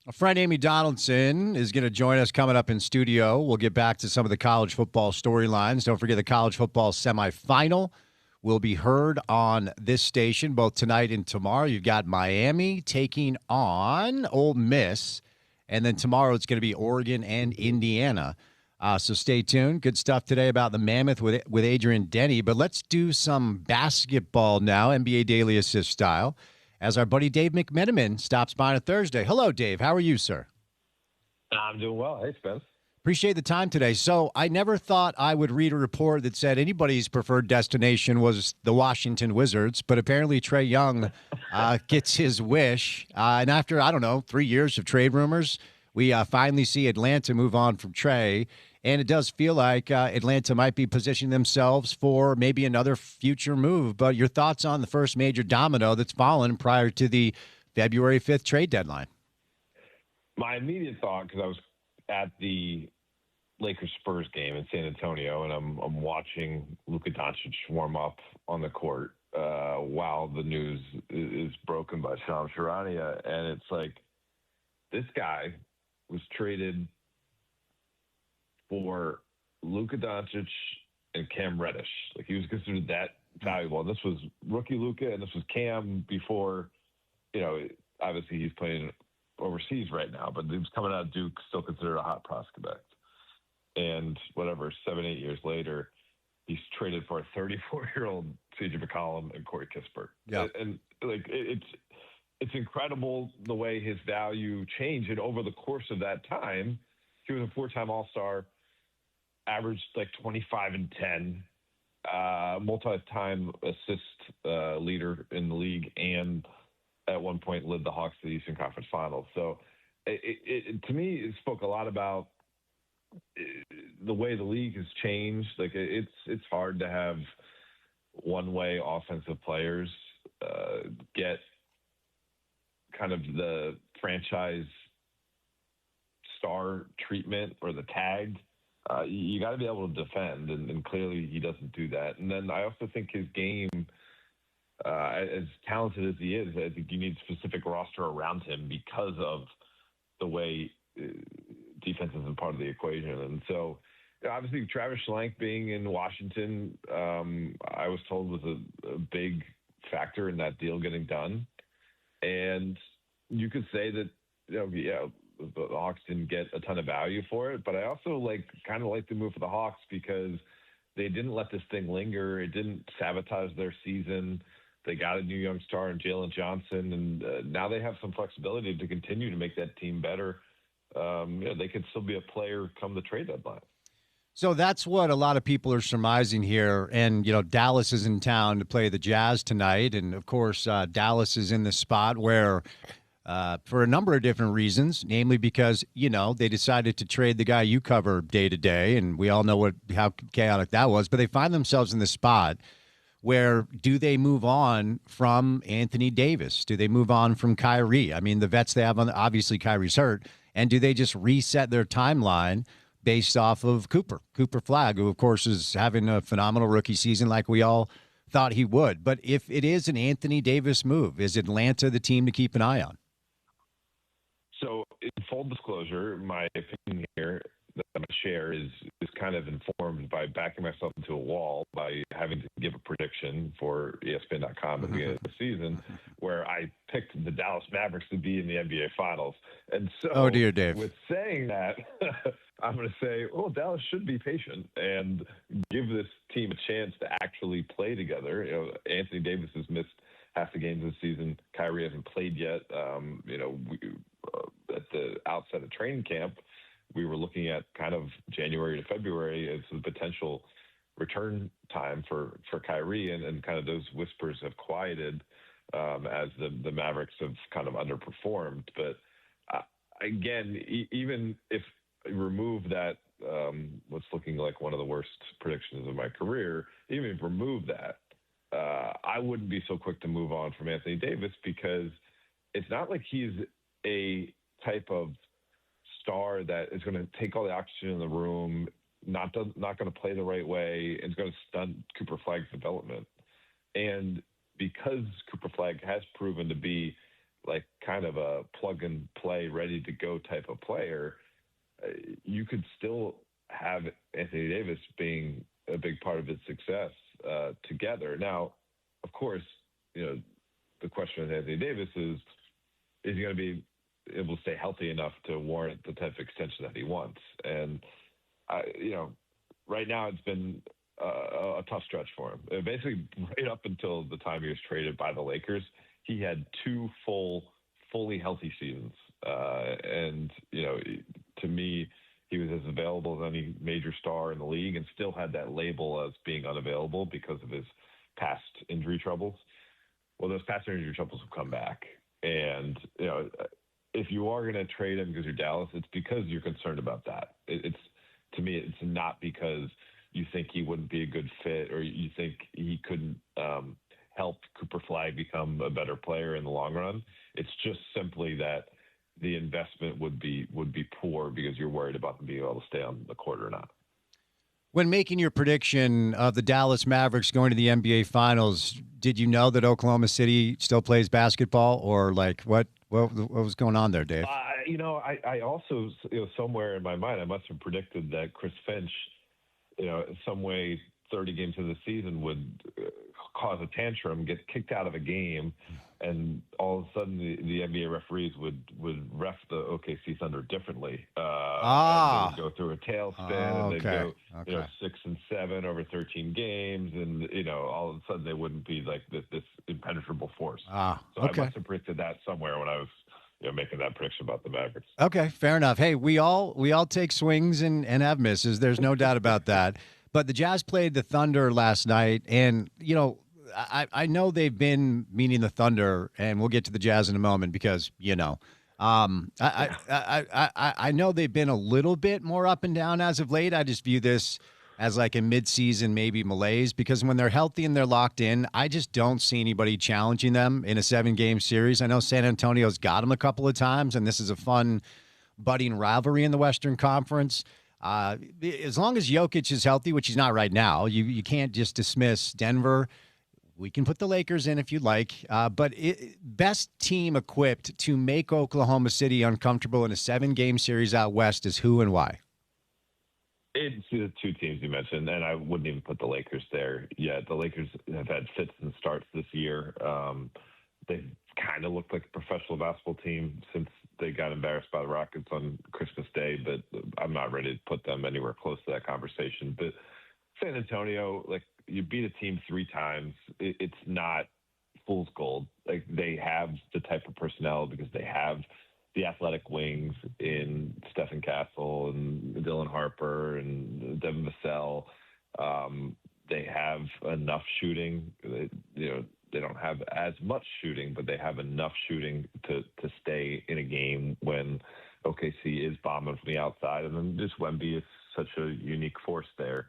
A friend, Amy Donaldson, is going to join us coming up in studio. We'll get back to some of the college football storylines. Don't forget the college football semifinal will be heard on this station both tonight and tomorrow. You've got Miami taking on Ole Miss, and then tomorrow it's going to be Oregon and Indiana. So stay tuned. Good stuff today about the Mammoth with Adrian Denny. But let's do some basketball now, NBA Daily Assist style, as our buddy Dave McMenamin stops by on a Thursday. Hello, Dave. How are you, sir? I'm doing well. Hey, Spence. Appreciate the time today. So I never thought I would read a report that said anybody's preferred destination was the Washington Wizards, but apparently Trae Young gets his wish. And after, 3 years of trade rumors, we finally see Atlanta move on from Trae. And it does feel like Atlanta might be positioning themselves for maybe another future move. But your thoughts on the first major domino that's fallen prior to the February 5th trade deadline? My immediate thought, because I was at the Lakers-Spurs game in San Antonio, and I'm watching Luka Doncic warm up on the court while the news is broken by Shams Charania, and it's like this guy was traded for Luka Doncic and Cam Reddish. Like, he was considered that valuable. And this was rookie Luka, and this was Cam before, obviously he's playing overseas right now, but he was coming out of Duke, still considered a hot prospect. And 7-8 years later, he's traded for a 34-year-old CJ McCollum and Corey Kispert. Yeah. And it's incredible the way his value changed. And over the course of that time, he was a 4-time All-Star, averaged like 25 and 10, multi-time assist leader in the league, and at one point led the Hawks to the Eastern Conference Finals. So to me, it spoke a lot about the way the league has changed. Like, it's hard to have one-way offensive players get kind of the franchise star treatment or the tag. You got to be able to defend, and clearly he doesn't do that. And then I also think his game, as talented as he is, I think you need a specific roster around him because of the way defense isn't part of the equation. And so, obviously, Travis Schlenk being in Washington, I was told was a big factor in that deal getting done. And you could say that, the Hawks didn't get a ton of value for it, but I also kind of like the move for the Hawks because they didn't let this thing linger. It didn't sabotage their season. They got a new young star in Jalen Johnson, and now they have some flexibility to continue to make that team better. They could still be a player come the trade deadline. So that's what a lot of people are surmising here. And, Dallas is in town to play the Jazz tonight. And, of course, Dallas is in the spot where for a number of different reasons, namely because, they decided to trade the guy you cover day to day. And we all know how chaotic that was. But they find themselves in the spot where do they move on from Anthony Davis? Do they move on from Kyrie? I mean, the vets they have obviously Kyrie's hurt. And do they just reset their timeline based off of Cooper Flagg, who, of course, is having a phenomenal rookie season like we all thought he would? But if it is an Anthony Davis move, is Atlanta the team to keep an eye on? So, in full disclosure, my opinion here that I'm going to share is kind of informed by backing myself into a wall by having to give a prediction for ESPN.com at the beginning of the season where I picked the Dallas Mavericks to be in the NBA Finals. And so, oh dear, Dave. With saying that, I'm going to say, Dallas should be patient and give this team a chance to actually play together. Anthony Davis has missed half the games this season. Kyrie hasn't played yet. At the outset of training camp, we were looking at kind of January to February as the potential return time for Kyrie, and kind of those whispers have quieted as the Mavericks have kind of underperformed. But again, even if you remove that, what's looking like one of the worst predictions of my career, even if you remove that, I wouldn't be so quick to move on from Anthony Davis because it's not like he's a type of star that is going to take all the oxygen in the room, not going to play the right way, and is going to stunt Cooper Flagg's development. And because Cooper Flagg has proven to be like kind of a plug and play, ready to go type of player, you could still have Anthony Davis being a big part of his success together. Now, of course, the question with Anthony Davis is he going to be able to stay healthy enough to warrant the type of extension that he wants? And, right now it's been a tough stretch for him. Basically, right up until the time he was traded by the Lakers, he had two fully healthy seasons. And, to me, he was as available as any major star in the league and still had that label as being unavailable because of his past injury troubles. Well, those past injury troubles have come back. And, if you are going to trade him because you're Dallas, it's because you're concerned about that. To me, it's not because you think he wouldn't be a good fit or you think he couldn't help Cooper Flagg become a better player in the long run. It's just simply that the investment would be poor because you're worried about them being able to stay on the court or not. When making your prediction of the Dallas Mavericks going to the NBA Finals, did you know that Oklahoma City still plays basketball, or like what was going on there, Dave? I also, somewhere in my mind, I must have predicted that Chris Finch, some way 30 games of the season would cause a tantrum, get kicked out of a game, and all of a sudden the NBA referees would ref the OKC Thunder differently. And they would go through a tailspin, and they'd go 6 and 7 over 13 games, and all of a sudden they wouldn't be like this impenetrable force. I must have predicted that somewhere when I was making that prediction about the Mavericks. Okay, fair enough. Hey, we all take swings and have misses. There's no doubt about that. But the Jazz played the Thunder last night, and I know they've been, meaning the Thunder, and we'll get to the Jazz in a moment because I know they've been a little bit more up and down as of late. I just view this as like a midseason maybe malaise because when they're healthy and they're locked in, I just don't see anybody challenging them in a 7-game series. I know San Antonio's got them a couple of times, and this is a fun budding rivalry in the Western Conference. As long as Jokic is healthy, which he's not right now, you can't just dismiss Denver. We can put the Lakers in if you'd like, but best team equipped to make Oklahoma City uncomfortable in a 7-game series out west is who and why? It's the two teams you mentioned, and I wouldn't even put the Lakers there yet. The Lakers have had fits and starts this year. They've kind of looked like a professional basketball team since they got embarrassed by the Rockets on Christmas Day, but I'm not ready to put them anywhere close to that conversation. But San Antonio, like, you beat a team 3 times. It's not fool's gold. Like, they have the type of personnel because they have the athletic wings in Stephen Castle and Dylan Harper and Devin Vassell. They have enough shooting. They don't have as much shooting, but they have enough shooting to stay in a game when OKC is bombing from the outside. And then just Wemby is such a unique force there.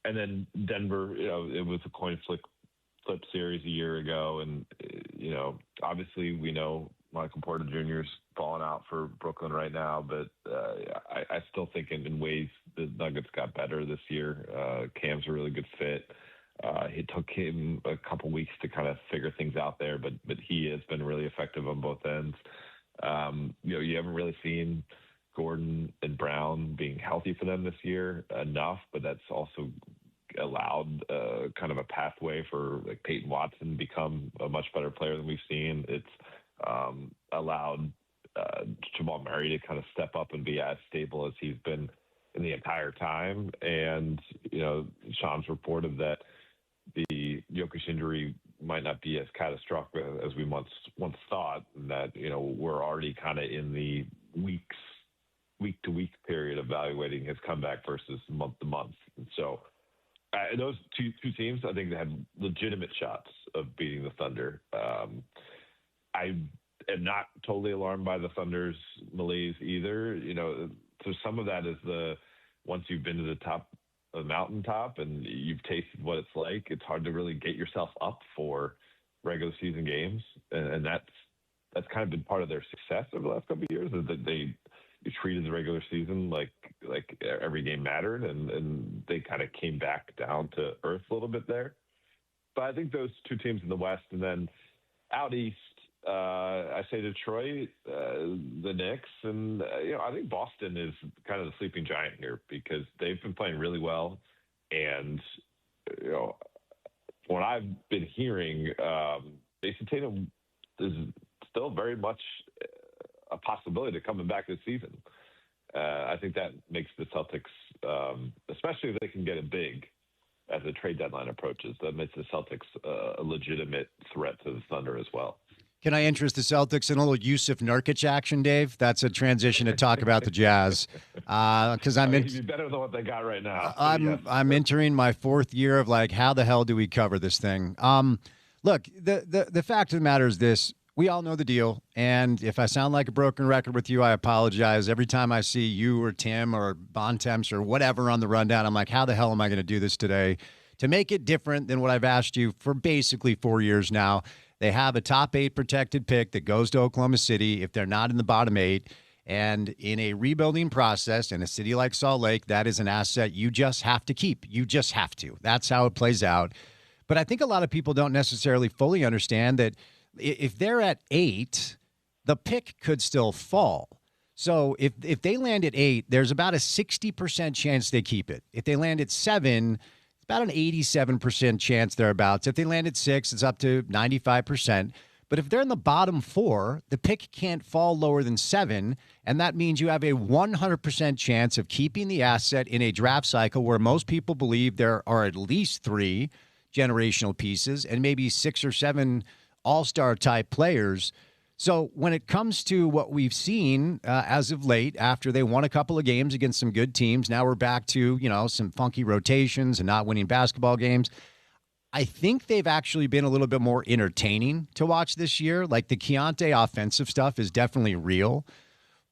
And then Denver, it was a coin flip series a year ago. And, obviously we know Michael Porter Jr. is falling out for Brooklyn right now, but I still think in ways the Nuggets got better this year. Cam's a really good fit. It took him a couple weeks to kind of figure things out there, but he has been really effective on both ends. You haven't really seen Gordon and Brown being healthy for them this year enough, but that's also allowed kind of a pathway for like Peyton Watson to become a much better player than we've seen. It's allowed Jamal Murray to kind of step up and be as stable as he's been in the entire time. And, Sean's reported that the Jokic injury might not be as catastrophic as we once thought, and that, we're already kind of in the week-to-week period evaluating his comeback versus month-to-month. And so those two teams, I think they had legitimate shots of beating the Thunder. I am not totally alarmed by the Thunder's malaise either. So some of that is once you've been to the top of the mountaintop and you've tasted what it's like, it's hard to really get yourself up for regular season games. And that's kind of been part of their success over the last couple of years, is that they treated the regular season like every game mattered, and they kind of came back down to earth a little bit there. But I think those two teams in the West, and then out east, I say Detroit, the Knicks, and I think Boston is kind of the sleeping giant here because they've been playing really well, and what I've been hearing, Jason Tatum is still very much a possibility of coming back this season. I think that makes the Celtics, especially if they can get it big as the trade deadline approaches, that makes the Celtics a legitimate threat to the Thunder as well. Can I interest the Celtics in a little Yusuf Nurkic action, Dave? That's a transition to talk about the Jazz. Because It'd be better than what they got right now. I'm entering my fourth year of how the hell do we cover this thing? Look, the fact of the matter is this. We all know the deal, and if I sound like a broken record with you, I apologize. Every time I see you or Tim or Bontemps or whatever on the rundown, I'm like, how the hell am I going to do this today? To make it different than what I've asked you for basically 4 years now, they have a top 8 protected pick that goes to Oklahoma City if they're not in the bottom 8. And in a rebuilding process in a city like Salt Lake, that is an asset you just have to keep. You just have to. That's how it plays out. But I think a lot of people don't necessarily fully understand that if they're at 8, the pick could still fall. So if they land at 8, there's about a 60% chance they keep it. If they land at 7, it's about an 87% chance thereabouts. If they land at 6, it's up to 95%. But if they're in the bottom 4, the pick can't fall lower than 7, and that means you have a 100% chance of keeping the asset in a draft cycle where most people believe there are at least 3 generational pieces and maybe 6 or 7 all-star type players. So when it comes to what we've seen as of late, after they won a couple of games against some good teams, now we're back to, some funky rotations and not winning basketball games. I think they've actually been a little bit more entertaining to watch this year. Like the Keontae offensive stuff is definitely real.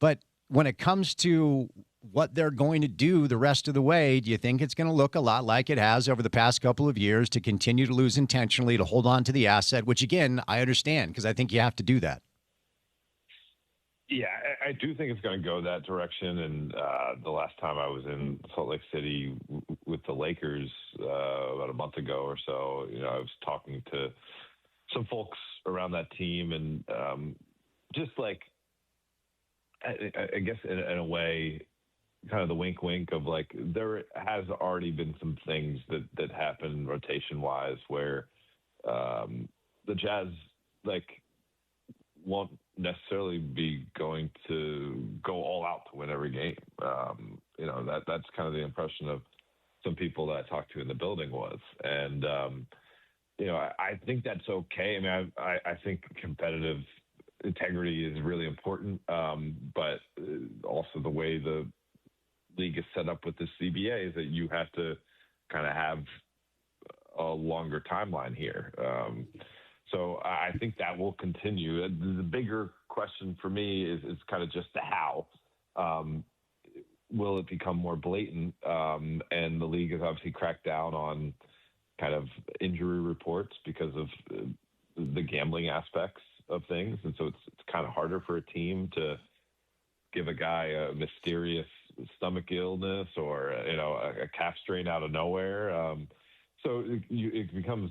But when it comes to what they're going to do the rest of the way, do you think it's going to look a lot like it has over the past couple of years to continue to lose intentionally, to hold on to the asset, which, again, I understand because I think you have to do that. Yeah, I do think it's going to go that direction. And the last time I was in Salt Lake City with the Lakers about a month ago or so, I was talking to some folks around that team and just I guess in a way, kind of the wink wink of there has already been some things that happen rotation wise where the Jazz won't necessarily be going to go all out to win every game. That's kind of the impression of some people that I talked to in the building was. And, I think that's okay. I mean, I think competitive integrity is really important. But also the way the league is set up with the CBA is that you have to kind of have a longer timeline here. So I think that will continue. The bigger question for me is kind of just the how. Will it become more blatant? And the league has obviously cracked down on kind of injury reports because of the gambling aspects of things. And so it's kind of harder for a team to give a guy a mysterious stomach illness or, a calf strain out of nowhere. So it becomes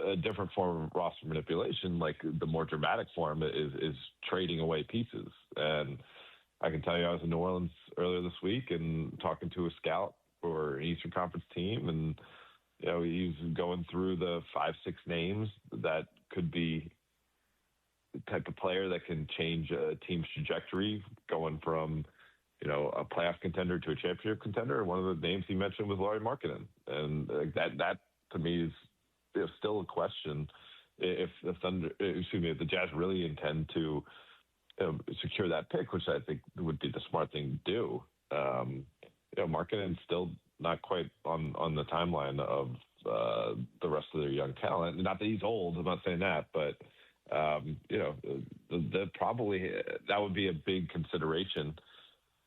a different form of roster manipulation. Like the more dramatic form is trading away pieces. And I can tell you, I was in New Orleans earlier this week and talking to a scout for an Eastern Conference team. And, he's going through the 5-6 names that could be the type of player that can change a team's trajectory going from, a playoff contender to a championship contender. One of the names he mentioned was Lauri Markkanen. And that to me is still a question if the Jazz really intend to secure that pick, which I think would be the smart thing to do. Markkanen's still not quite on the timeline of the rest of their young talent. Not that he's old, I'm not saying that, but that would be a big consideration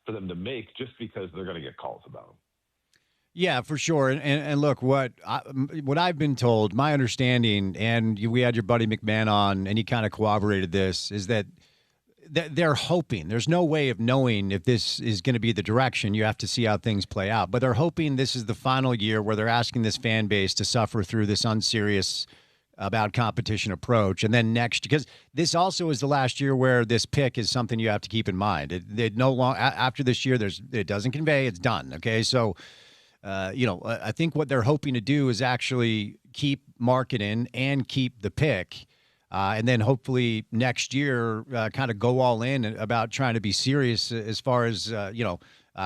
for them to make just because they're going to get calls about him. Yeah, for sure. And look, what I've been told, my understanding, and we had your buddy McMahon on, and he kind of corroborated this, is that they're hoping. There's no way of knowing if this is going to be the direction. You have to see how things play out. But they're hoping this is the final year where they're asking this fan base to suffer through this unserious about competition approach. And then next, because this also is the last year where this pick is something you have to keep in mind. It no longer, after this year, it doesn't convey, it's done. Okay. So, I think what they're hoping to do is actually keep marketing and keep the pick. And then hopefully next year, kind of go all in about trying to be serious as far as,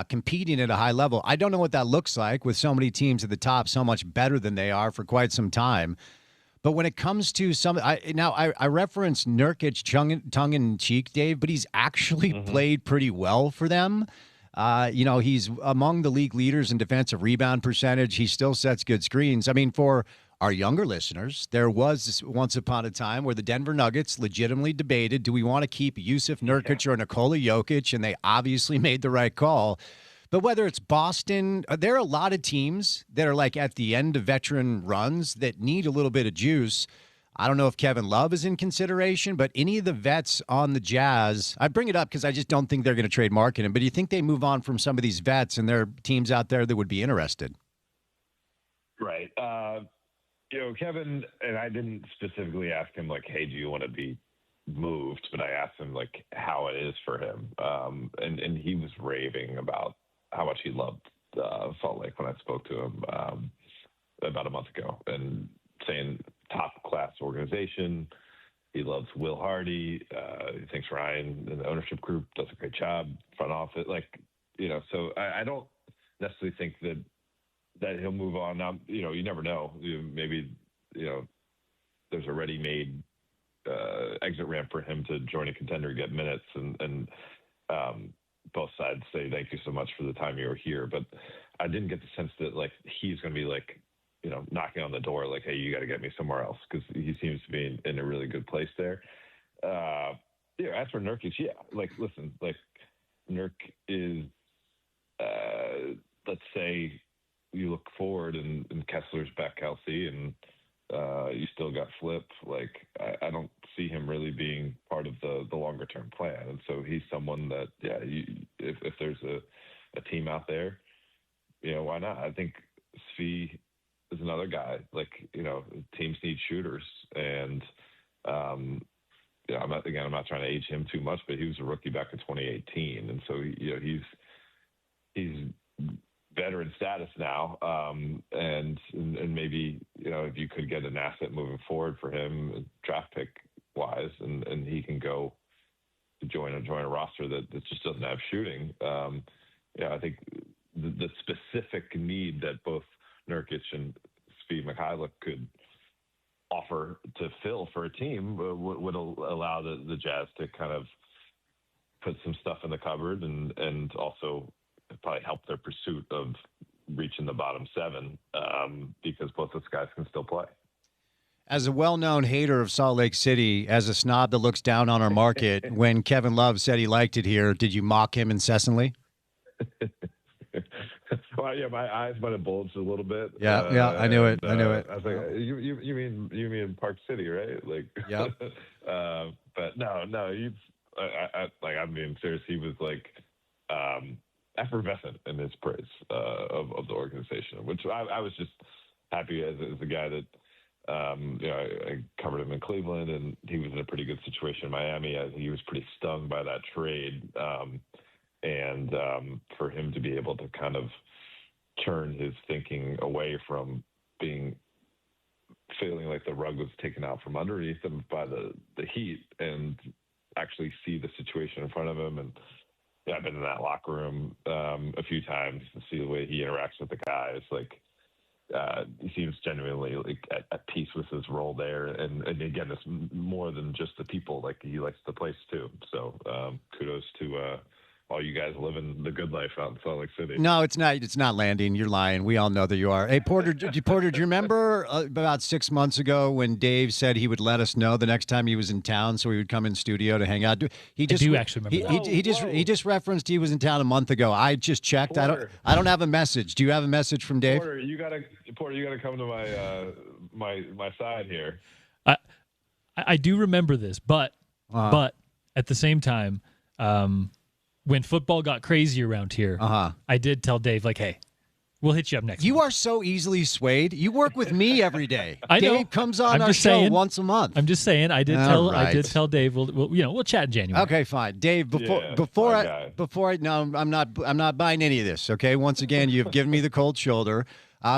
competing at a high level. I don't know what that looks like with so many teams at the top, so much better than they are for quite some time. But when it comes to I reference Nurkic tongue in cheek, Dave, but he's actually played pretty well for them. He's among the league leaders in defensive rebound percentage. He still sets good screens. I mean, for our younger listeners, there was once upon a time where the Denver Nuggets legitimately debated, do we want to keep Yusuf Nurkic or Nikola Jokic? And they obviously made the right call. But whether it's Boston, there are a lot of teams that are like at the end of veteran runs that need a little bit of juice. I don't know if Kevin Love is in consideration, but any of the vets on the Jazz, I bring it up because I just don't think they're going to trade market him. But do you think they move on from some of these vets and there are teams out there that would be interested? Right. Kevin, and I didn't specifically ask him, like, hey, do you want to be moved? But I asked him, like, how it is for him. And he was raving about how much he loved Salt Lake when I spoke to him about a month ago, and saying top-class organization. He loves Will Hardy. He thinks Ryan and the ownership group does a great job, front office. So I don't necessarily think that he'll move on. Now, you never know. Maybe, there's a ready-made exit ramp for him to join a contender, get minutes, and both sides say thank you so much for the time you were here. But I didn't get the sense that, like, he's going to be, like, knocking on the door, like, hey, you got to get me somewhere else, because he seems to be in a really good place there. As for Nurkic, listen, Nurk is, let's say, you look forward and Kessler's back healthy and you still got Flip. Like, I don't see him really being part of the longer term plan. And so he's someone that, if there's a team out there, why not? I think Svi is another guy. Like, teams need shooters, and I'm not trying to age him too much, but he was a rookie back in 2018, and so he's veteran status now, and maybe if you could get an asset moving forward for him, draft pick wise, and he can go to join a roster that just doesn't have shooting. I think the specific need that both Nurkic and Svi Mikhailuk could offer to fill for a team would allow the Jazz to kind of put some stuff in the cupboard and also probably help their pursuit of reaching the bottom seven, because both those guys can still play. As a well-known hater of Salt Lake City, as a snob that looks down on our market, when Kevin Love said he liked it here, did you mock him incessantly? Well, my eyes might have bulged a little bit. Yeah, I knew it. I knew it. I was like, you mean Park City, right? Like, yeah. But no, I'm being serious. He was like effervescent in his praise of the organization, which I was just happy as a guy that I covered him in Cleveland, and he was in a pretty good situation in Miami. I think he was pretty stung by that trade. And for him to be able to kind of turn his thinking away from feeling like the rug was taken out from underneath him by the Heat, and actually see the situation in front of him. And I've been in that locker room a few times to see the way he interacts with the guys. Like, he seems genuinely like at peace with his role there. And again, it's more than just the people. Like, he likes the place too. So kudos to all you guys living the good life out in Salt Lake City. No, it's not. It's not Landing. You're lying. We all know that you are. Hey, Porter, do you remember about 6 months ago when Dave said he would let us know the next time he was in town, so he would come in studio to hang out? I do actually remember that. He just referenced he was in town a month ago. I just checked. Porter. I don't have a message. Do you have a message from Dave? Porter, you gotta come to my side here. I do remember this, but at the same time, when football got crazy around here, I did tell Dave, like, hey, We'll hit you up next You month. are so easily swayed. You work with me every day. I know. Dave comes on I'm our just show saying. once a month. I'm just saying. I did tell Dave we'll chat in January. Okay, fine. Dave, before I'm not buying any of this, okay? Once again, you've given me the cold shoulder.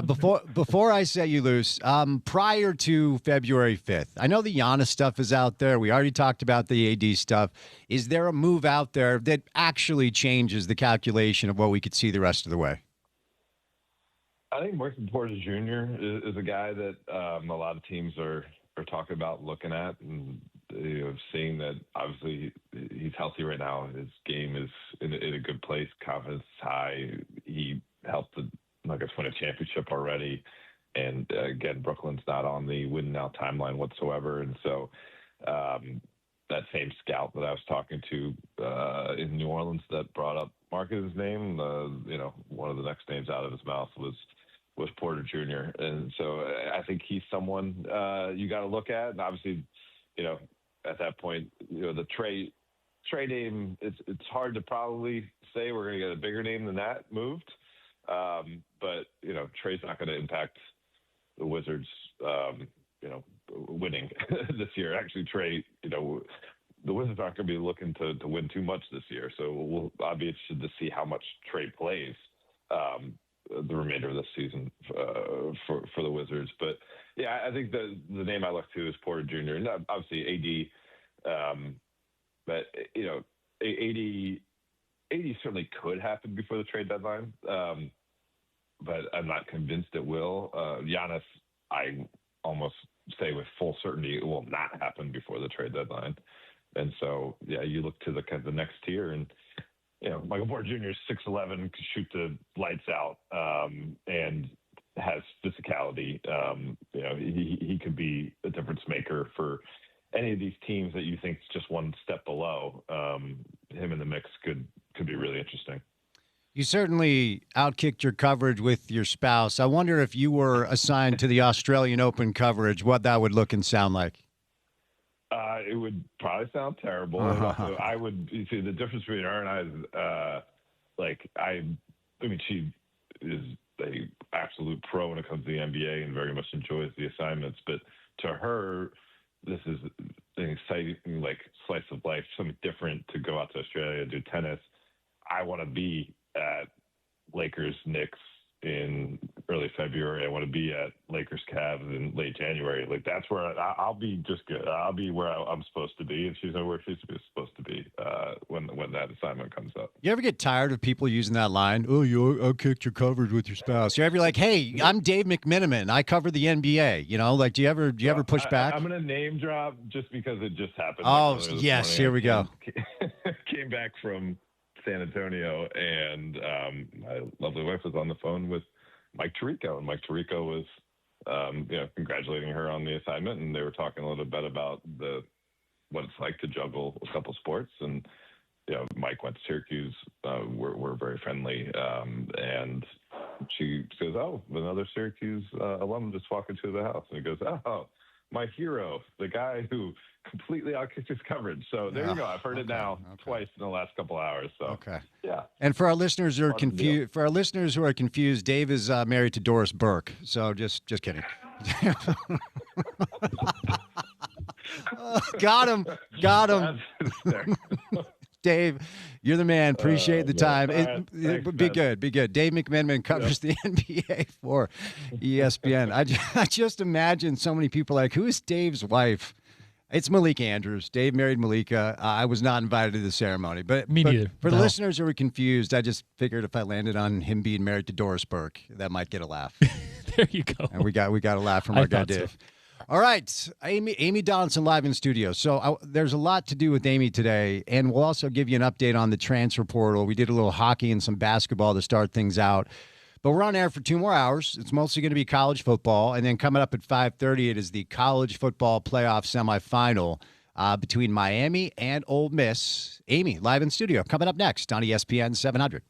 Before I set you loose, prior to February 5th, I know the Giannis stuff is out there. We already talked about the AD stuff. Is there a move out there that actually changes the calculation of what we could see the rest of the way? I think Marcus Porter Jr. is a guy that a lot of teams are talking about looking at, and seeing that obviously he's healthy right now. His game is in a good place. Confidence is high. He helped the Nuggets win a championship already, and again, Brooklyn's not on the win now timeline whatsoever, and so that same scout that I was talking to in New Orleans that brought up Marcus' name, one of the next names out of his mouth was Porter Jr. And so I think he's someone you got to look at. And obviously, at that point, the Trey name, it's hard to probably say we're going to get a bigger name than that moved. But Trey's not going to impact the Wizards, winning this year. Actually, Trey, the Wizards aren't going to be looking to win too much this year. So I'll be interested to see how much Trey plays the remainder of the season for the Wizards. But yeah, I think the name I look to is Porter Jr. and obviously AD. But AD certainly could happen before the trade deadline. But I'm not convinced it will. Giannis, I almost say with full certainty it will not happen before the trade deadline. And so, yeah, you look to the next tier, and Michael Porter Jr. is 6'11", can shoot the lights out, and has physicality. He could be a difference maker for any of these teams that you think is just one step below. Him in the mix could be really interesting. You certainly outkicked your coverage with your spouse. I wonder if you were assigned to the Australian Open coverage, what that would look and sound like. It would probably sound terrible. I would see the difference between her and I is, she is a absolute pro when it comes to the NBA and very much enjoys the assignments. But to her, this is an exciting slice of life, something different to go out to Australia and do tennis. I want to be at Lakers Knicks in early February. I want to be at Lakers Cavs in late January. That's where I'll be just good. I'll be where I'm supposed to be, and she's where she's supposed to be when that assignment comes up. You ever get tired of people using that line? Oh, you outkicked your coverage with your spouse. You ever be like, hey, I'm Dave McMenamin. I cover the NBA. Do you ever push back? I'm going to name drop just because it just happened. Oh, yes. Here we go. Came back from San Antonio, and my lovely wife was on the phone with Mike Tirico, and Mike Tirico was congratulating her on the assignment, and they were talking a little bit about what it's like to juggle a couple sports. And Mike went to Syracuse. We're very friendly, and she says, "Oh, another Syracuse alum just walking to the house," and he goes, "Oh, my hero, the guy who completely outkicked his coverage." So there you go. I've heard it now twice in the last couple hours. So yeah. And for our listeners who are confused, Dave is married to Doris Burke. So just kidding. Got him. Dave, you're the man. Appreciate the time. Thanks, be good. Dave McMenamin covers the NBA for ESPN. I just imagine so many people who is Dave's wife? It's Malika Andrews. Dave married Malika. I was not invited to the ceremony. But me neither. For the listeners who are confused, I just figured if I landed on him being married to Doris Burke, that might get a laugh. There you go. And we got a laugh from our guy Dave. So. All right, Amy Donaldson live in studio. So there's a lot to do with Amy today, and we'll also give you an update on the transfer portal. We did a little hockey and some basketball to start things out. But we're on air for 2 more hours. It's mostly going to be college football. And then coming up at 5:30, it is the college football playoff semifinal between Miami and Ole Miss. Amy, live in studio, coming up next on ESPN 700.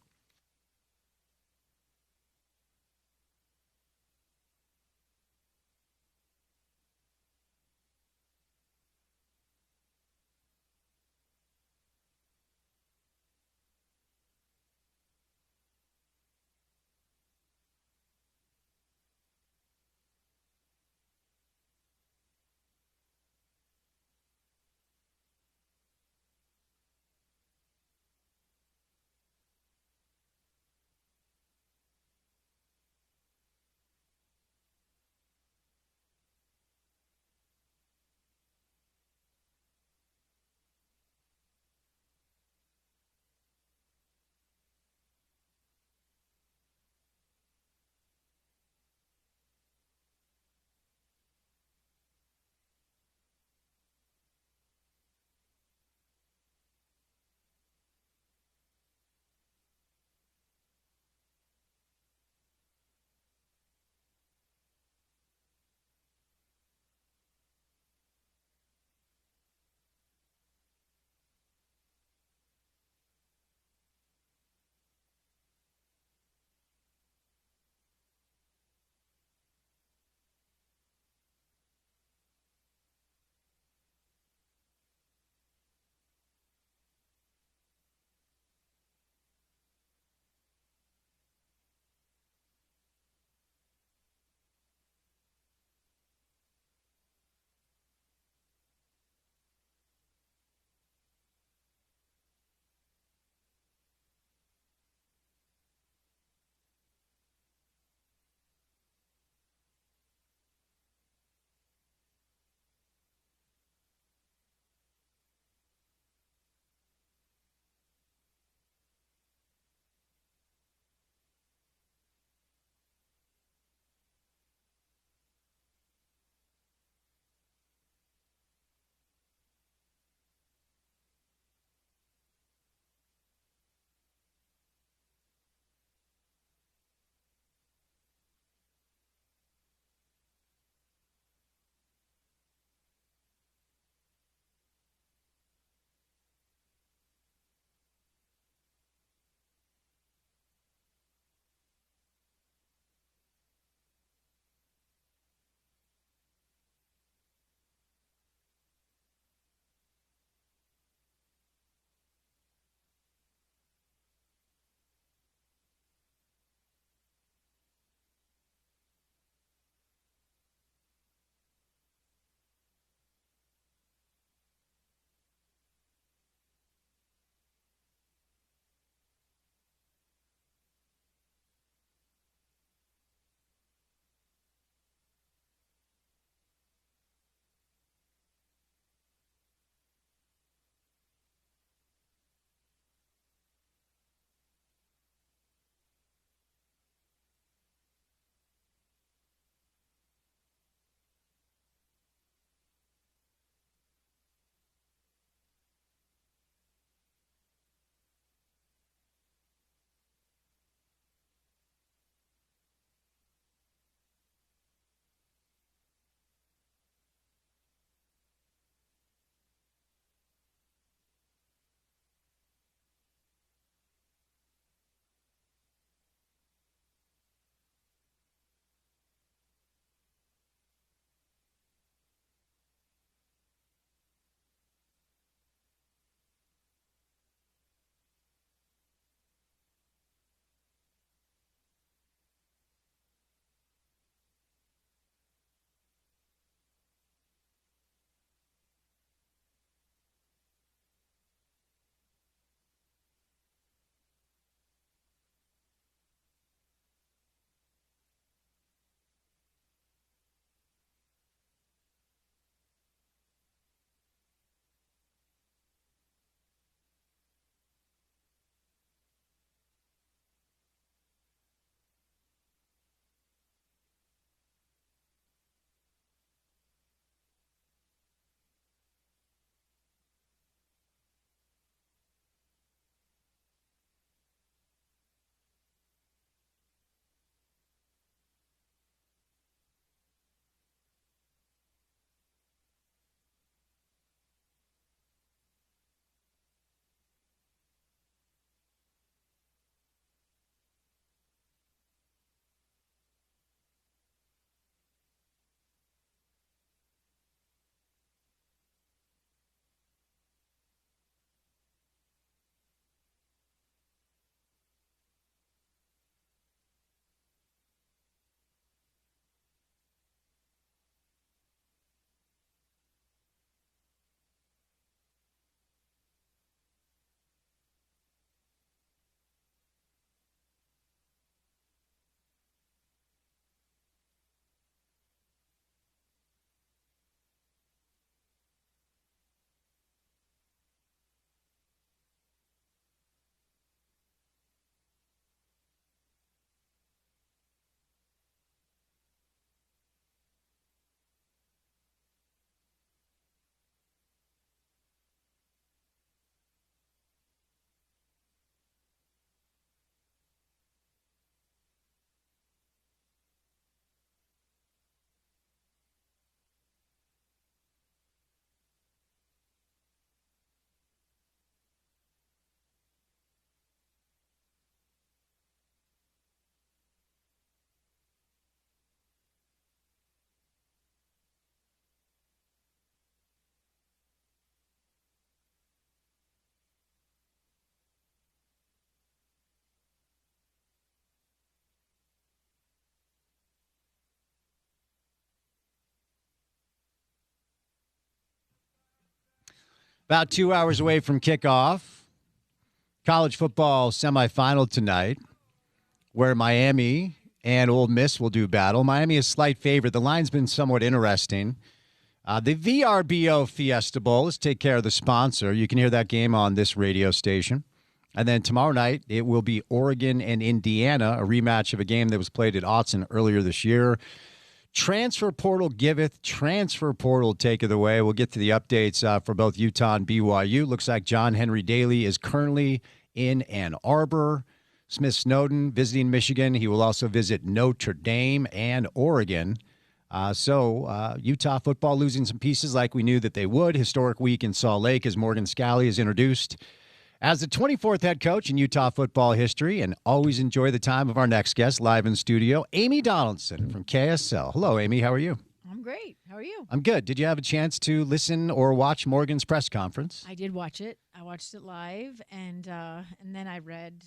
About 2 hours away from kickoff. College football semifinal tonight, where Miami and Ole Miss will do battle. Miami is slight favorite. The line's been somewhat interesting. The VRBO Fiesta Bowl. Let's take care of the sponsor. You can hear that game on this radio station. And then tomorrow night, it will be Oregon and Indiana, a rematch of a game that was played at Autzen earlier this year. Transfer portal giveth, transfer portal taketh away. We'll get to the updates for both Utah and BYU. Looks like John Henry Daly is currently in Ann Arbor. Smith Snowden visiting Michigan. He will also visit Notre Dame and Oregon. So Utah football losing some pieces like we knew that they would. Historic week in Salt Lake as Morgan Scalley is introduced as the 24th head coach in Utah football history. And always enjoy the time of our next guest live in studio, Amy Donaldson from KSL. Hello, Amy. How are you? I'm great. How are you? I'm good. Did you have a chance to listen or watch Morgan's press conference? I did watch it. I watched it live, and then I read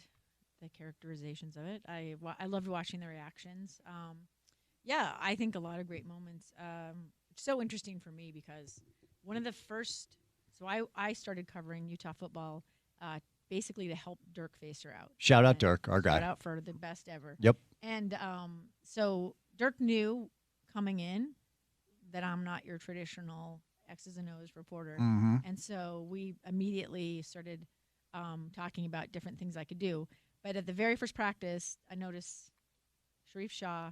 the characterizations of it. I loved watching the reactions. Yeah, I think a lot of great moments. So interesting for me because one of the first – so I started covering Utah football basically to help Dirk Facer out. Shout out Dirk, our guy. Shout out for the best ever. Yep. And so Dirk knew coming in that I'm not your traditional X's and O's reporter. Mm-hmm. And so we immediately started talking about different things I could do. But at the very first practice, I noticed Sharif Shah,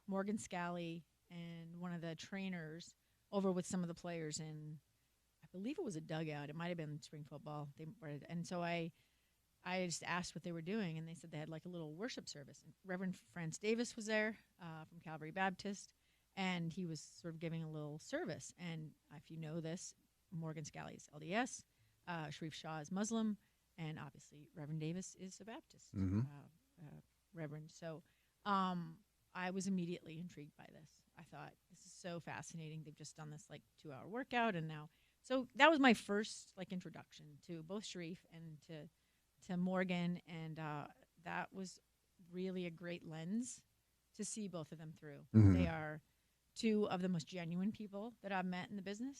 Morgan Scalley, and one of the trainers over with some of the players in, I believe it was a dugout. It might have been spring football. And so I just asked what they were doing, and they said they had like a little worship service. And Reverend Franz Davis was there from Calvary Baptist, and he was sort of giving a little service. And if you know this, Morgan Scalley's LDS, Sharif Shah is Muslim, and obviously Reverend Davis is a Baptist reverend. So I was immediately intrigued by this. I thought, this is so fascinating. They've just done this like 2-hour workout, and now. So that was my first like introduction to both Sharif and to Morgan, and that was really a great lens to see both of them through. Mm-hmm. They are two of the most genuine people that I've met in the business.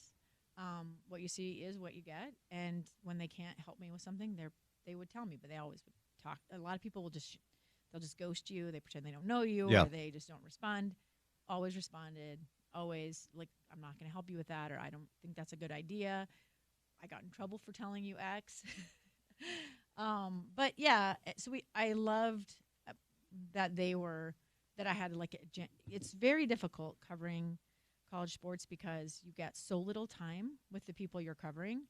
What you see is what you get, and when they can't help me with something, they would tell me, but they always would talk. A lot of people will they'll just ghost you. They pretend they don't know you, or they just don't respond. Always responded. Always like, I'm not going to help you with that, or I don't think that's a good idea. I got in trouble for telling you X. But yeah, so I loved that I had like it's very difficult covering college sports because you get so little time with the people you're covering.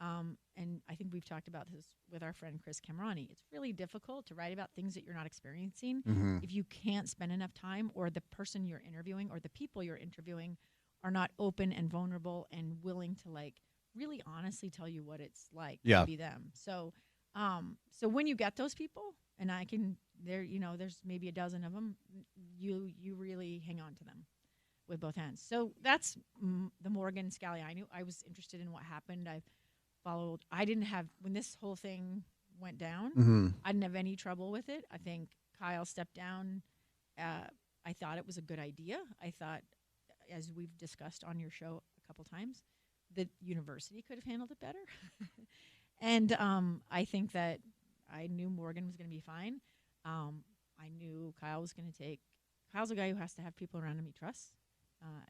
And I think we've talked about this with our friend Chris Camerani. It's really difficult to write about things that you're not experiencing if you can't spend enough time, or the person you're interviewing or the people you're interviewing are not open and vulnerable and willing to like really honestly tell you what it's like to be them. So so when you get those people, and there's maybe a dozen of them, you really hang on to them with both hands. So that's the Morgan Scalley. I knew I was interested in what happened. I followed. I didn't have, when this whole thing went down, I didn't have any trouble with it. I think Kyle stepped down. I thought it was a good idea. I thought, as we've discussed on your show a couple times, the university could have handled it better. And I think that I knew Morgan was going to be fine. I knew Kyle was going to Kyle's a guy who has to have people around him he trusts.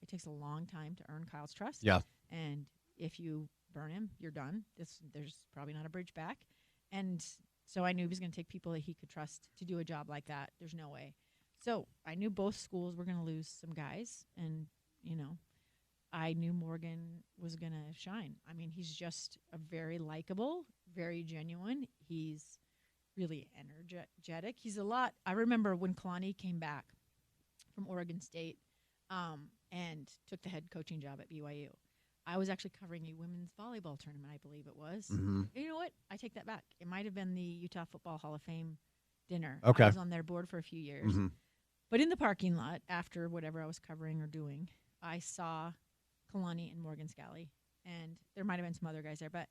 It takes a long time to earn Kyle's trust. Yeah. And if you burn him, you're done. There's probably not a bridge back. And so I knew he was going to take people that he could trust to do a job like that. There's no way. So I knew both schools were going to lose some guys. And, I knew Morgan was going to shine. I mean, he's just a very likable, very genuine. He's really energetic. He's a lot. I remember when Kalani came back from Oregon State and took the head coaching job at BYU. I was actually covering a women's volleyball tournament, I believe it was. Mm-hmm. You know what? I take that back. It might have been the Utah Football Hall of Fame dinner. Okay. I was on their board for a few years. Mm-hmm. But in the parking lot, after whatever I was covering or doing, I saw Kalani and Morgan Scalley. And there might have been some other guys there, but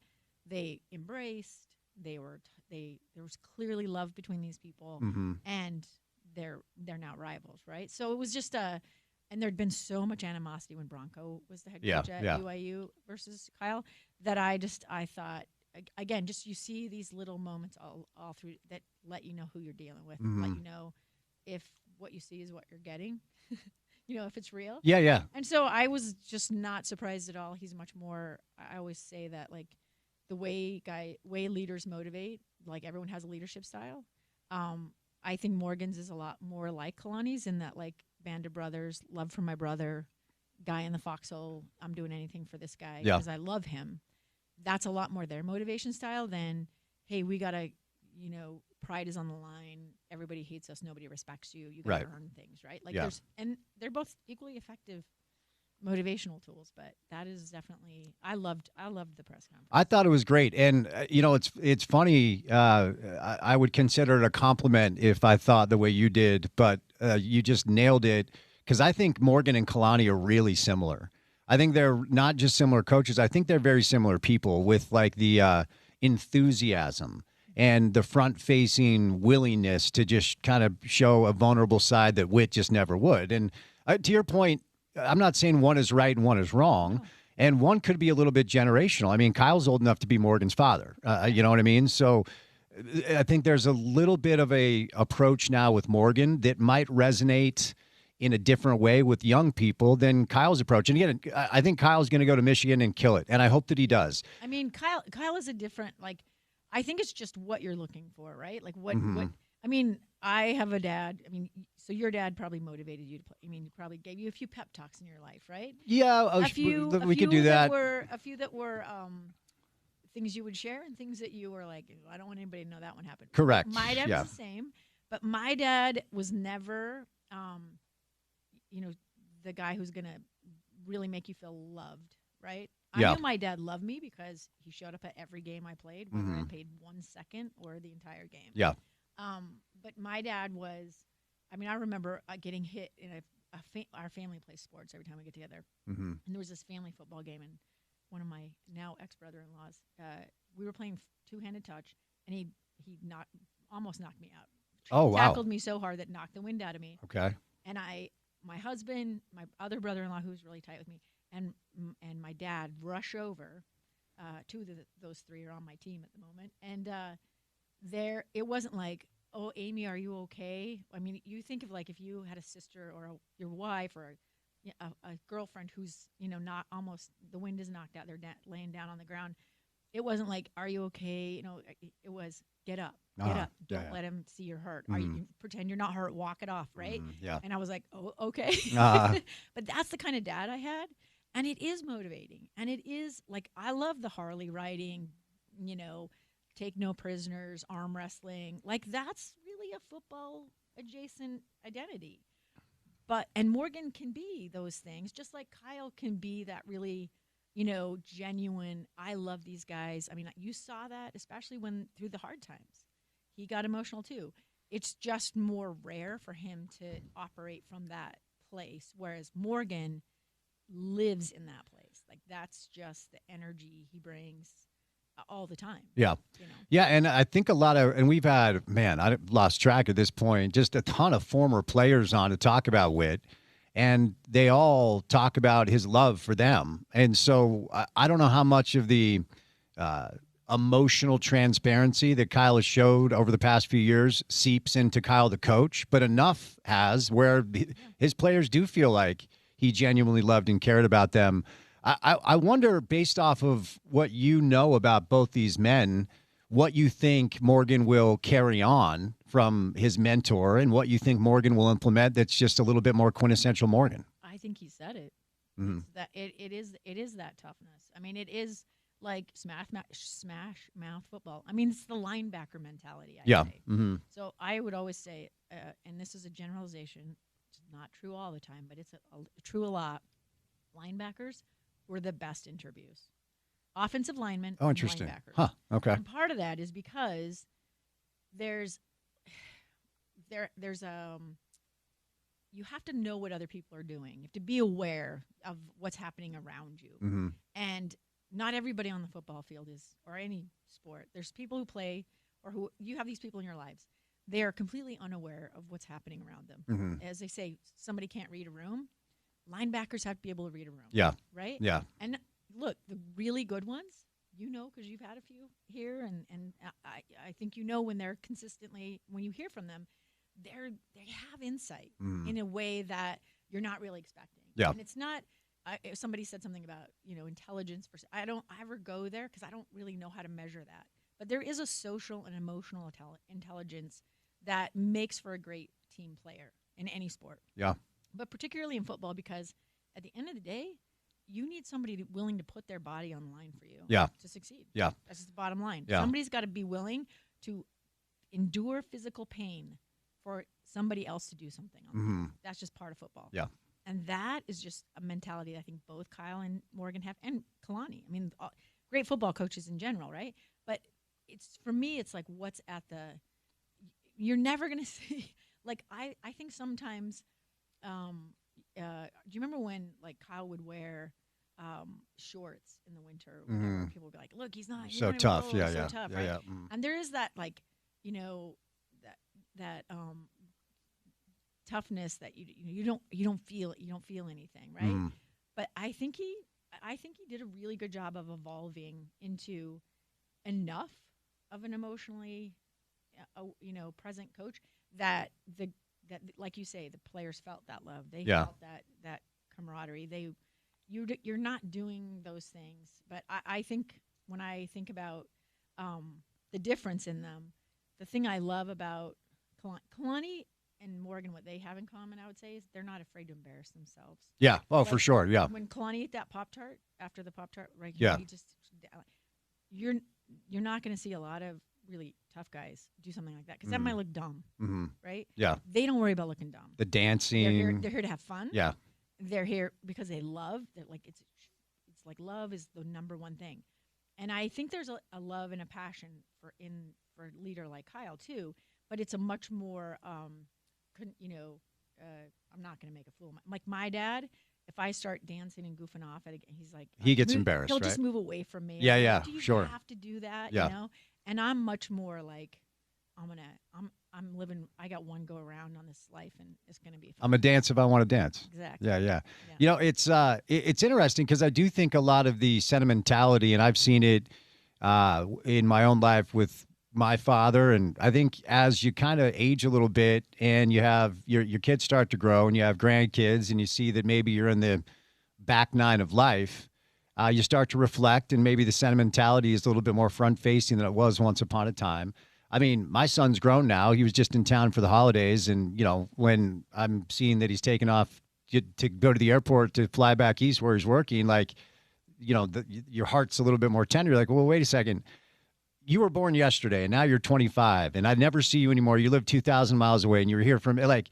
they embraced. There was clearly love between these people. Mm-hmm. And they're now rivals, right? So it was just and there'd been so much animosity when Bronco was the head Yeah, coach at yeah. BYU versus Kyle that I thought, again, just you see these little moments all through that let you know who you're dealing with, let you know if what you see is what you're getting, if it's real. Yeah, yeah. And so I was just not surprised at all. He's much more, I always say that, like, the way leaders motivate, like, everyone has a leadership style. I think Morgan's is a lot more like Kalani's in that, like, band of brothers, love for my brother, guy in the foxhole, I'm doing anything for this guy Yeah. because I love him. That's a lot more their motivation style than, hey, we got to, pride is on the line. Everybody hates us. Nobody respects you. You got to earn things, right? Like, and they're both equally effective motivational tools, but that is definitely, I loved the press conference. I thought it was great. And, it's funny. I would consider it a compliment if I thought the way you did, but you just nailed it. Because I think Morgan and Kalani are really similar. I think they're not just similar coaches. I think they're very similar people with, like, the enthusiasm and the front-facing willingness to just kind of show a vulnerable side that Witt just never would. And to your point, I'm not saying one is right and one is wrong. No. And one could be a little bit generational. I mean, Kyle's old enough to be Morgan's father. You know what I mean? So I think there's a little bit of a approach now with Morgan that might resonate in a different way with young people than Kyle's approach. And again, I think Kyle's going to go to Michigan and kill it. And I hope that he does. I mean, Kyle is a different, like, I think it's just what you're looking for, right? Like, what I mean, I have a dad. I mean, so your dad probably motivated you to play. I mean, he probably gave you a few pep talks in your life, right? Yeah, we could do that. A few that were things you would share and things that you were like, I don't want anybody to know that one happened. Correct. My dad was the same, but my dad was never, the guy who's going to really make you feel loved, right? I knew my dad loved me because he showed up at every game I played, whether I played 1 second or the entire game. Yeah. But my dad was, I mean, I remember getting hit in our family plays sports every time we get together. Mm-hmm. And there was this family football game, and one of my now ex-brother-in-laws, we were playing two-handed touch, and he almost knocked me out. Oh, wow. Tackled me so hard that knocked the wind out of me. Okay. And my husband, my other brother-in-law, who was really tight with me, and my dad rush over. Two of those three are on my team at the moment, and it wasn't like, oh, Amy, are you okay? I mean, you think of, like, if you had a sister or your wife or a girlfriend who's not, almost the wind is knocked out, they're laying down on the ground. It wasn't like, are you okay? It was, get up. Get up. Don't let him see you're hurt. Are you pretend you're not hurt, walk it off, right? Yeah. And I was like, oh, okay. But that's the kind of dad I had. And it is motivating. And it is, like, I love the Harley riding, take no prisoners, arm wrestling. Like, that's really a football adjacent identity. And Morgan can be those things, just like Kyle can be that really, genuine, I love these guys. I mean, you saw that, especially through the hard times. He got emotional too. It's just more rare for him to operate from that place, whereas Morgan lives in that place. Like, that's just the energy he brings all the time. Yeah. Yeah, and I think and we've had, I lost track at this point, just a ton of former players on to talk about Witt, and they all talk about his love for them. And so I don't know how much of the emotional transparency that Kyle has showed over the past few years seeps into Kyle the coach, but enough has where his players do feel like he genuinely loved and cared about them. I wonder, based off of what you know about both these men, what you think Morgan will carry on from his mentor and what you think Morgan will implement that's just a little bit more quintessential Morgan. I think he said it. Mm-hmm. That it is that toughness. I mean, it is like smash mouth football. I mean, it's the linebacker mentality. I say. Mm-hmm. So I would always say, and this is a generalization, it's not true all the time, but it's true a lot. Linebackers were the best interviews. Offensive linemen. Oh, interesting. Linebackers. Huh. Okay. And part of that is because there's you have to know what other people are doing. You have to be aware of what's happening around you. Mm-hmm. And not everybody on the football field is, or any sport. There's people who play, or who you have these people in your lives. They are completely unaware of what's happening around them. Mm-hmm. As they say, somebody can't read a room. linebackers have to be able to read a room. Yeah. Right? Yeah. And look, the really good ones, because you've had a few here, and I think when they're consistently, when you hear from them, they have insight in a way that you're not really expecting. Yeah. And it's not, somebody said something about, intelligence. I don't ever go there because I don't really know how to measure that. But there is a social and emotional intelligence that makes for a great team player in any sport. Yeah. But particularly in football, because at the end of the day, you need somebody willing to put their body on the line for you to succeed. Yeah. That's just the bottom line. Yeah. Somebody's got to be willing to endure physical pain for somebody else to do something on the field. That's just part of football. Yeah. And that is just a mentality that I think both Kyle and Morgan have, and Kalani. I mean, great football coaches in general, right? But for me, it's like what's at you're never going to see, like, I think sometimes, do you remember when, like, Kyle would wear shorts in the winter? People would be like, look, he's not So tough. Yeah, so yeah. tough, Yeah, right? yeah. And there is that, like, that toughness that you don't feel anything, right? But I think he did a really good job of evolving into enough of an emotionally present coach that like you say, the players felt that love. They felt that camaraderie. You're not doing those things, but I think when I think about the difference in them, the thing I love about Kalani and Morgan, what they have in common, I would say, is they're not afraid to embarrass themselves. Yeah. Oh, Like, for sure. Yeah. When Kalani ate that Pop-Tart, after the Pop-Tart, right? Yeah. You're not going to see a lot of really tough guys do something like that because that might look dumb, right? Yeah. They don't worry about looking dumb. The dancing. They're here to have fun. Yeah. They're here because they love. They're like it's like love is the number one thing, and I think there's a love and a passion for a leader like Kyle too. But it's a much more, I'm not going to make a fool of like my dad. If I start dancing and goofing off, he's like, he gets embarrassed. He'll right? just move away from me. Yeah, like, yeah, do you sure. have to do that? Yeah. And I'm much more like, I'm living. I got one go around on this life, and it's going to be fun. I'm a dance if I want to dance. Exactly. Yeah. It's interesting because I do think a lot of the sentimentality, and I've seen it in my own life with my father, and I think as you kind of age a little bit and you have your kids start to grow and you have grandkids and you see that maybe you're in the back nine of life, you start to reflect, and maybe the sentimentality is a little bit more front-facing than it was once upon a time. I mean, my son's grown now. He was just in town for the holidays, and, when I'm seeing that he's taken off to go to the airport to fly back east where he's working, like, your heart's a little bit more tender. You're like, well, wait a second. You were born yesterday, and now you're 25, and I never see you anymore. You live 2,000 miles away, and you're here from, like,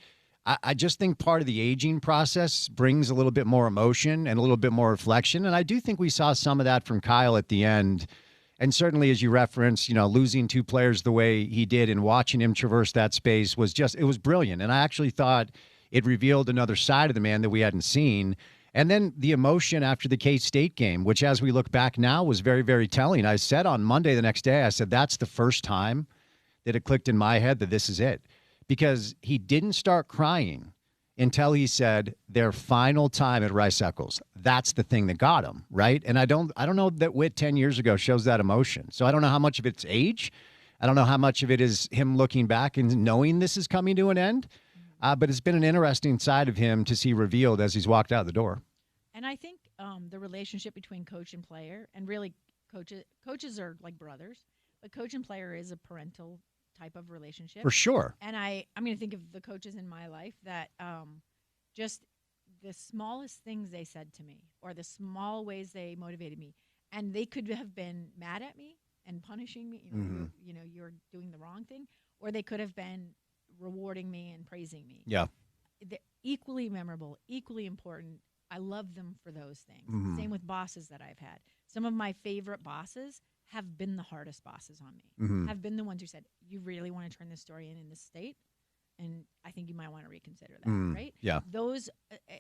I just think part of the aging process brings a little bit more emotion and a little bit more reflection, and I do think we saw some of that from Kyle at the end. And certainly, as you referenced, losing two players the way he did and watching him traverse that space it was brilliant. And I actually thought it revealed another side of the man that we hadn't seen. And then the emotion after the K-State game, which as we look back now was very, very telling. I said on Monday the next day, I said, that's the first time that it clicked in my head that this is it. Because he didn't start crying until he said their final time at Rice-Eccles. That's the thing that got him, right? And I don't know that Witt 10 years ago shows that emotion. So I don't know how much of it's age. I don't know how much of it is him looking back and knowing this is coming to an end. But it's been an interesting side of him to see revealed as he's walked out the door. And I think the relationship between coach and player, and really coaches are like brothers, but coach and player is a parental type of relationship. For sure. And I'm going to think of the coaches in my life that just the smallest things they said to me or the small ways they motivated me, and they could have been mad at me and punishing me, you're doing the wrong thing, or they could have been rewarding me and praising me. Yeah. They're equally memorable, equally important. I love them for those things. Same with bosses that I've had. Some of my favorite bosses have been the hardest bosses on me, have been the ones who said, you really want to turn this story in this state? And I think you might want to reconsider that, right? Yeah. Those,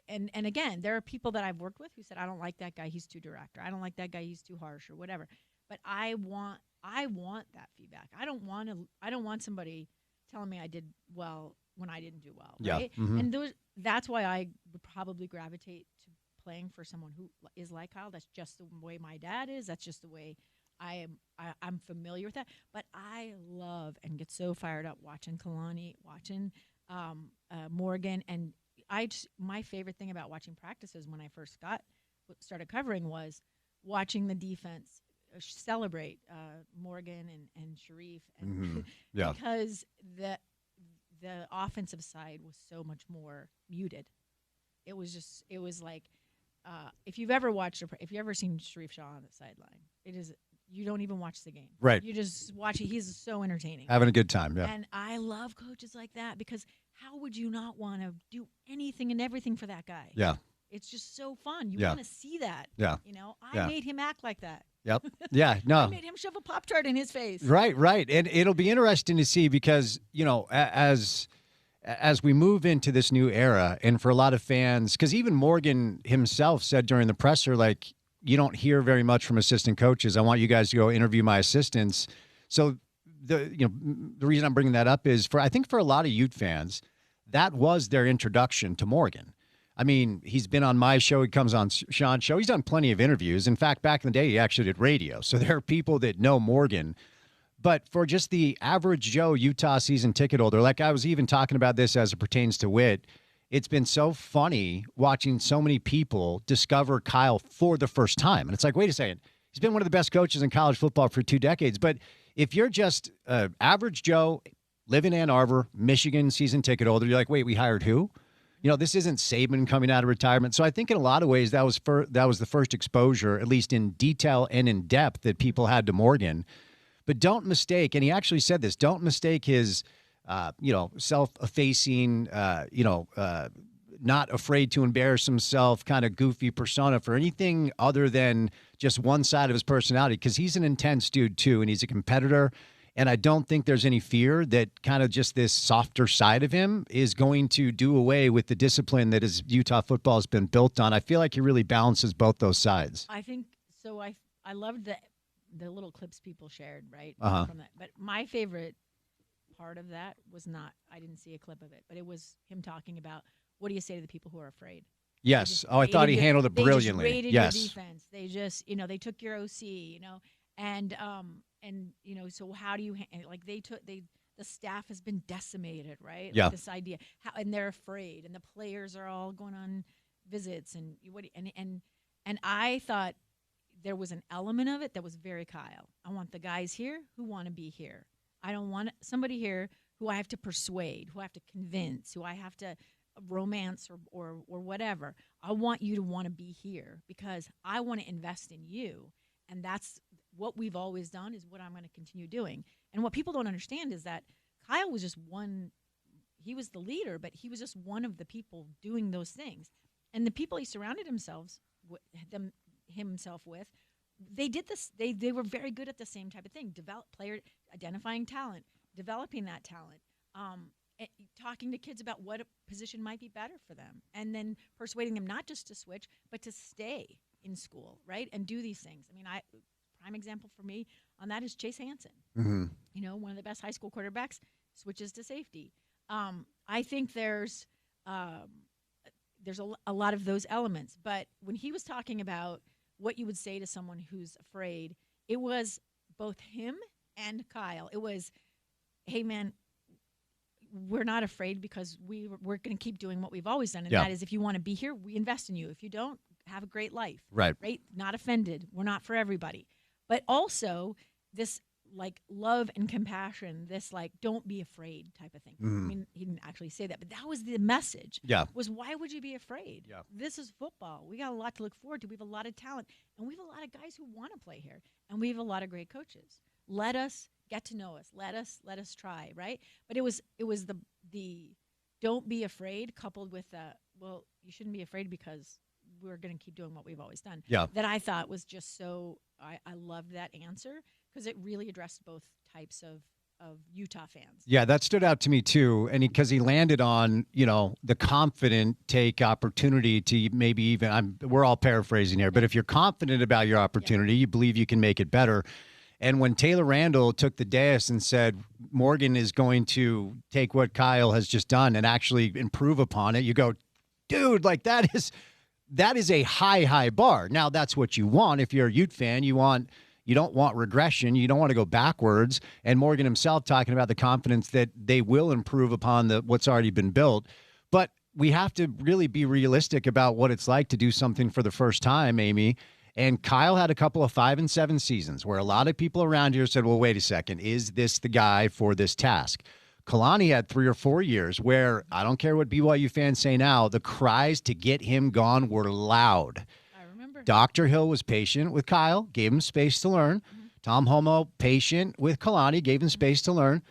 and again, there are people that I've worked with who said, I don't like that guy, he's too direct, or I don't like that guy, he's too harsh, or whatever. But I want that feedback. I don't want somebody telling me I did well when I didn't do well, right? Yeah. And that's why I would probably gravitate to playing for someone who is like Kyle. That's just the way my dad is. That's just the way I am. I'm familiar with that. But I love and get so fired up watching Kalani, watching Morgan, and my favorite thing about watching practices when I first started covering was watching the defense celebrate Morgan and Sharif, and because the offensive side was so much more muted. It was like if you've ever seen Sharif Shaw on the sideline, you don't even watch the game. Right. You just watch it. He's so entertaining. Having a good time, yeah. And I love coaches like that because how would you not want to do anything and everything for that guy? Yeah. It's just so fun. You Yeah. want to see that. Yeah. I made him act like that. Yep. Yeah, no. I made him shove a Pop-Tart in his face. Right. And it'll be interesting to see because, as we move into this new era, and for a lot of fans, because even Morgan himself said during the presser, like, you don't hear very much from assistant coaches. I want you guys to go interview my assistants. So the reason I'm bringing that up is I think for a lot of Ute fans, that was their introduction to Morgan. I mean, he's been on my show. He comes on Sean's show. He's done plenty of interviews. In fact, back in the day, he actually did radio. So there are people that know Morgan. But for just the average Joe Utah season ticket holder, like I was even talking about this as it pertains to Witt, it's been so funny watching so many people discover Kyle for the first time. And it's like, wait a second. He's been one of the best coaches in college football for 2 decades. But if you're just average Joe, live in Ann Arbor, Michigan season ticket holder, you're like, wait, we hired who? This isn't Saban coming out of retirement. So I think in a lot of ways that was the first exposure, at least in detail and in depth, that people had to Morgan. But don't mistake, and he actually said this, don't mistake his, self-effacing, not afraid to embarrass himself, kind of goofy persona for anything other than just one side of his personality, because he's an intense dude too, and he's a competitor. And I don't think there's any fear that kind of just this softer side of him is going to do away with the discipline that his Utah football has been built on. I feel like he really balances both those sides. I think so. I loved the little clips people shared, right? Uh-huh. From that. But my favorite part of that was I didn't see a clip of it, but it was him talking about, what do you say to the people who are afraid? Yes. I thought he handled it brilliantly. They just raided yes. your defense. They just, they took your OC, and so how do you the staff has been decimated, right? Yeah. Like this idea and they're afraid, and the players are all going on visits, and I thought there was an element of it that was very Kyle. I want the guys here who want to be here. I don't want somebody here who I have to persuade, who I have to convince, who I have to romance or whatever. I want you to want to be here because I want to invest in you, and that's what we've always done, is what I'm going to continue doing. And what people don't understand is that Kyle was just one. He was the leader, but he was just one of the people doing those things. And the people he surrounded himself with, they did this. They were very good at the same type of thing: identifying talent, developing that talent, talking to kids about what a position might be better for them, and then persuading them not just to switch, but to stay in school, right, and do these things. I mean, prime example for me on that is Chase Hansen. Mm-hmm. One of the best high school quarterbacks switches to safety. I think there's a lot of those elements. But when he was talking about what you would say to someone who's afraid, it was both him and Kyle. It was, hey, man, we're not afraid because we're going to keep doing what we've always done. And that is, if you want to be here, we invest in you. If you don't, have a great life. Right. Not offended. We're not for everybody. But also this love and compassion, this don't be afraid type of thing. Mm-hmm. I mean, he didn't actually say that, but that was the message. Yeah. Was, why would you be afraid? Yeah. This is football. We got a lot to look forward to. We have a lot of talent, and we have a lot of guys who want to play here, and we have a lot of great coaches. Let us get to know us. Let us try, right? But it was the don't be afraid coupled with well, you shouldn't be afraid because we're going to keep doing what we've always done. Yeah. That I thought was just so, I loved that answer because it really addressed both types of Utah fans. Yeah, that stood out to me too. And because he landed on, the confident take opportunity to maybe even, we're all paraphrasing here, but if you're confident about your opportunity, you believe you can make it better. And when Taylor Randall took the dais and said, Morgan is going to take what Kyle has just done and actually improve upon it, you go, dude, like that is a high bar. Now that's what you want. If you're a Ute fan, you don't want regression. You don't want to go backwards. And Morgan himself talking about the confidence that they will improve upon what's already been built. But we have to really be realistic about what it's like to do something for the first time, Amy. And Kyle had a couple of 5 and 7 seasons where a lot of people around here said, well, wait a second, is this the guy for this task? Kalani had 3 or 4 years where, I don't care what BYU fans say now, the cries to get him gone were loud. I remember. Dr. Hill was patient with Kyle, gave him space to learn. Tom Homo, patient with Kalani, gave him space to learn.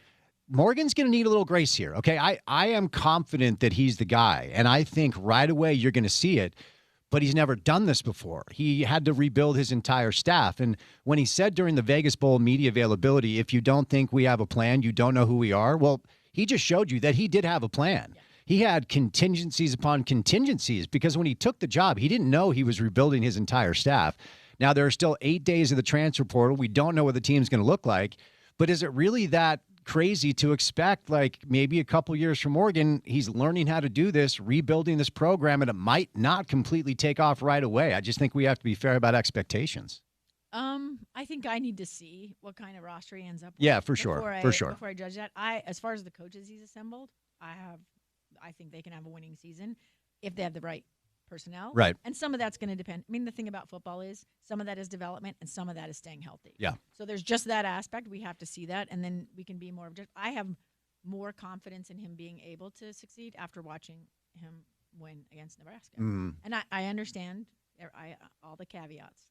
Morgan's going to need a little grace here, okay? I am confident that he's the guy, and I think right away you're going to see it, but he's never done this before. He had to rebuild his entire staff, and when he said during the Vegas Bowl media availability, if you don't think we have a plan, you don't know who we are, well, he just showed you that he did have a plan. Yeah. He had contingencies upon contingencies because when he took the job, he didn't know he was rebuilding his entire staff. Now, there are still 8 days of the transfer portal. We don't know what the team's going to look like, but is it really that crazy to expect, like maybe a couple years from Morgan, he's learning how to do this, rebuilding this program, and it might not completely take off right away? I just think we have to be fair about expectations. I think I need to see what kind of roster he ends up with. Yeah, for sure. Before I judge that, as far as the coaches he's assembled, I think they can have a winning season if they have the right personnel. Right. And some of that's going to depend. I mean, the thing about football is some of that is development and some of that is staying healthy. Yeah. So there's just that aspect. We have to see that, and then we can be more objective. I have more confidence in him being able to succeed after watching him win against Nebraska. And I understand all the caveats,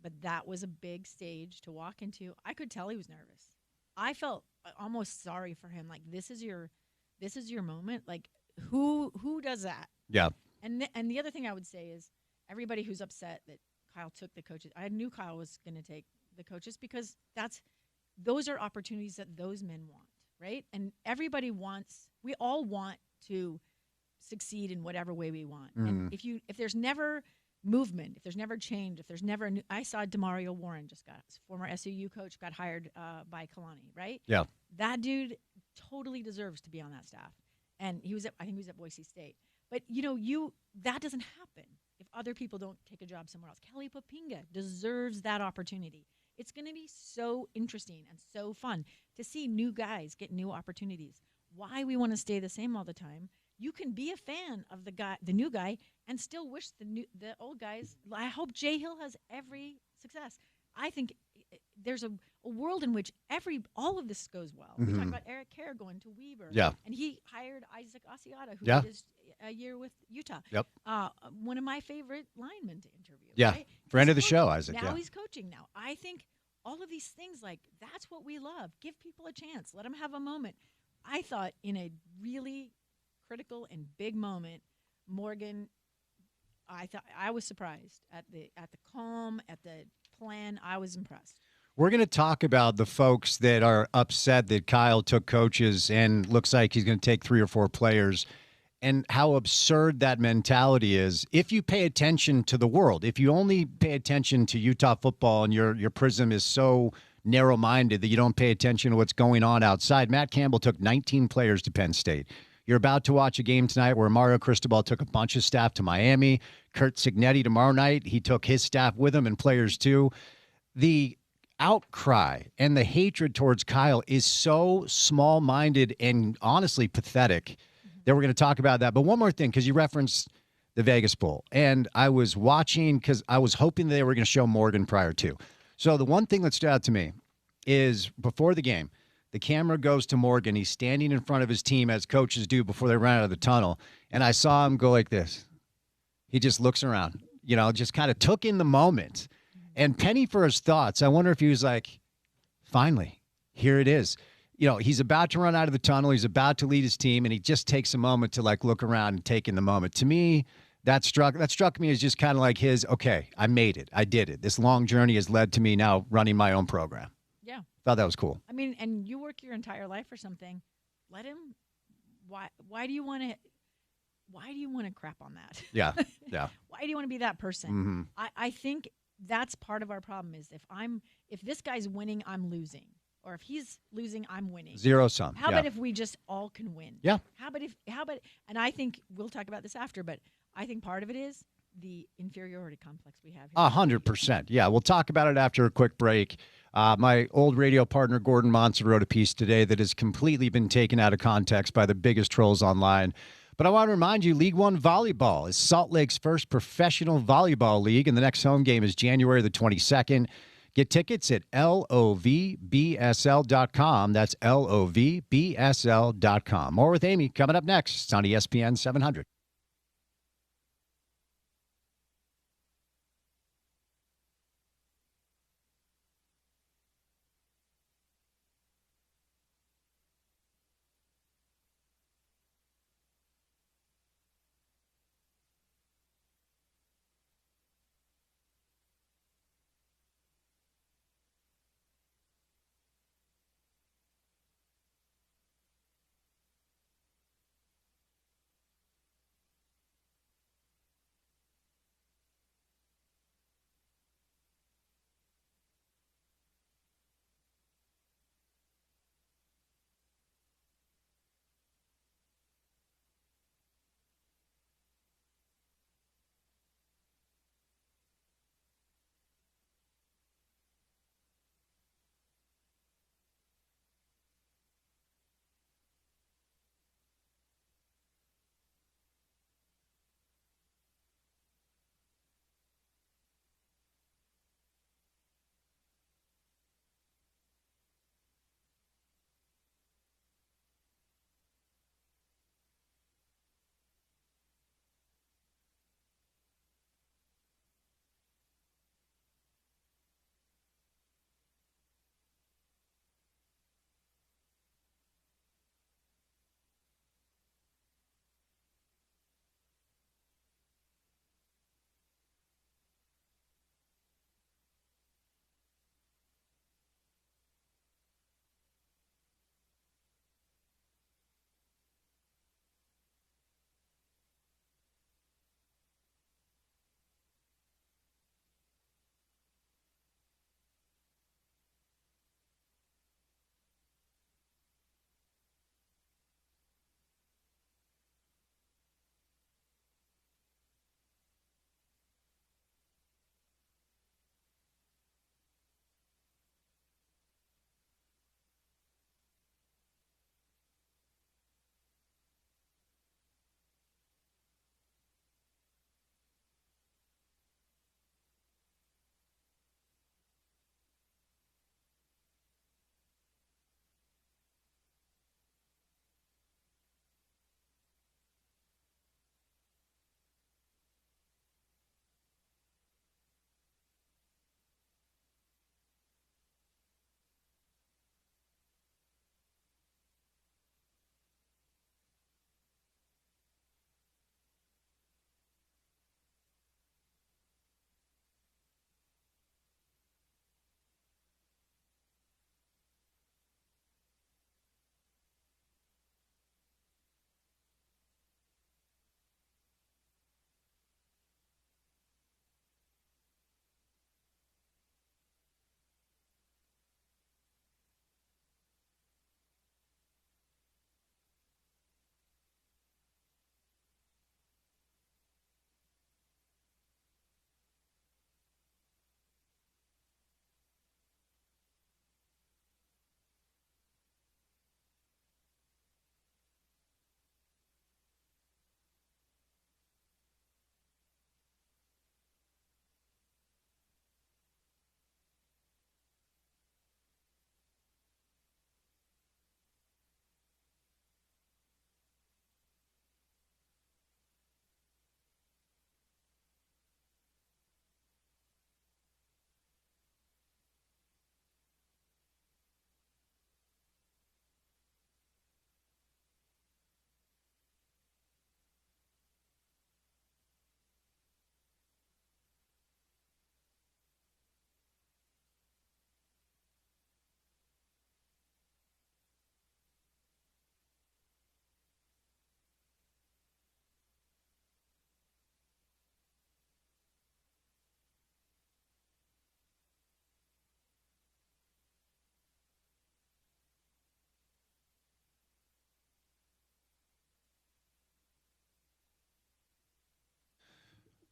but that was a big stage to walk into. I could tell he was nervous. I felt almost sorry for him. Like, this is your moment. Like, who does that? Yeah. And the other thing I would say is everybody who's upset that Kyle took the coaches. I knew Kyle was going to take the coaches because those are opportunities that those men want, right? And we all want to succeed in whatever way we want. And if there's never movement, if there's never change, if there's never I saw Demario Warren former SUU coach, got hired by Kalani, right? Yeah. That dude totally deserves to be on that staff. And I think he was at Boise State. But, that doesn't happen if other people don't take a job somewhere else. Kelly Papinga deserves that opportunity. It's going to be so interesting and so fun to see new guys get new opportunities. Why we want to stay the same all the time. You can be a fan of the new guy, and still wish the old guys. I hope Jay Hill has every success. I think there's a world in which all of this goes well. We talked about Eric Kerr going to Weber. Yeah. And he hired Isaac Asiata, who did his a year with Utah. Yep. One of my favorite linemen to interview. Yeah. Right? Friend of the show, Isaac. Now yeah. he's coaching now. I think all of these things, like, that's what we love. Give people a chance. Let them have a moment. I thought in a really critical and big moment, Morgan, I was surprised at the calm, at the plan. I was impressed. We're going to talk about the folks that are upset that Kyle took coaches and looks like he's going to take 3 or 4 players, and how absurd that mentality is. If you pay attention to the world, if you only pay attention to Utah football and your prism is so narrow-minded that you don't pay attention to what's going on outside. Matt Campbell took 19 players to Penn State. You're about to watch a game tonight where Mario Cristobal took a bunch of staff to Miami. Kurt Cignetti tomorrow night, he took his staff with him and players too. The outcry and the hatred towards Kyle is so small-minded and honestly pathetic that we're going to talk about that. But one more thing, because you referenced the Vegas Bowl, and I was watching because I was hoping they were going to show Morgan prior to. So the one thing that stood out to me is before the game, the camera goes to Morgan. He's standing in front of his team as coaches do before they run out of the tunnel. And I saw him go like this. He just looks around, just kind of took in the moment. And penny for his thoughts, I wonder if he was like, finally, here it is. He's about to run out of the tunnel. He's about to lead his team, and he just takes a moment to look around and take in the moment. To me, that struck me as just kind of like his, okay, I made it. I did it. This long journey has led to me now running my own program. Yeah. Thought that was cool. I mean, and you work your entire life for something. Let him. Why do you want to crap on that? Yeah. Yeah. Why do you want to be that person? Mm-hmm. I think that's part of our problem is if this guy's winning, I'm losing. Or if he's losing, I'm winning. Zero sum. How about if we just all can win? Yeah. How about and I think we'll talk about this after, but I think part of it is the inferiority complex we have here. 100%. Yeah, we'll talk about it after a quick break. My old radio partner, Gordon Monson, wrote a piece today that has completely been taken out of context by the biggest trolls online. But I want to remind you, League One Volleyball is Salt Lake's first professional volleyball league, and the next home game is January the 22nd. Get tickets at lovbsl.com. That's lovbsl.com. More with Amy coming up next. It's on ESPN 700.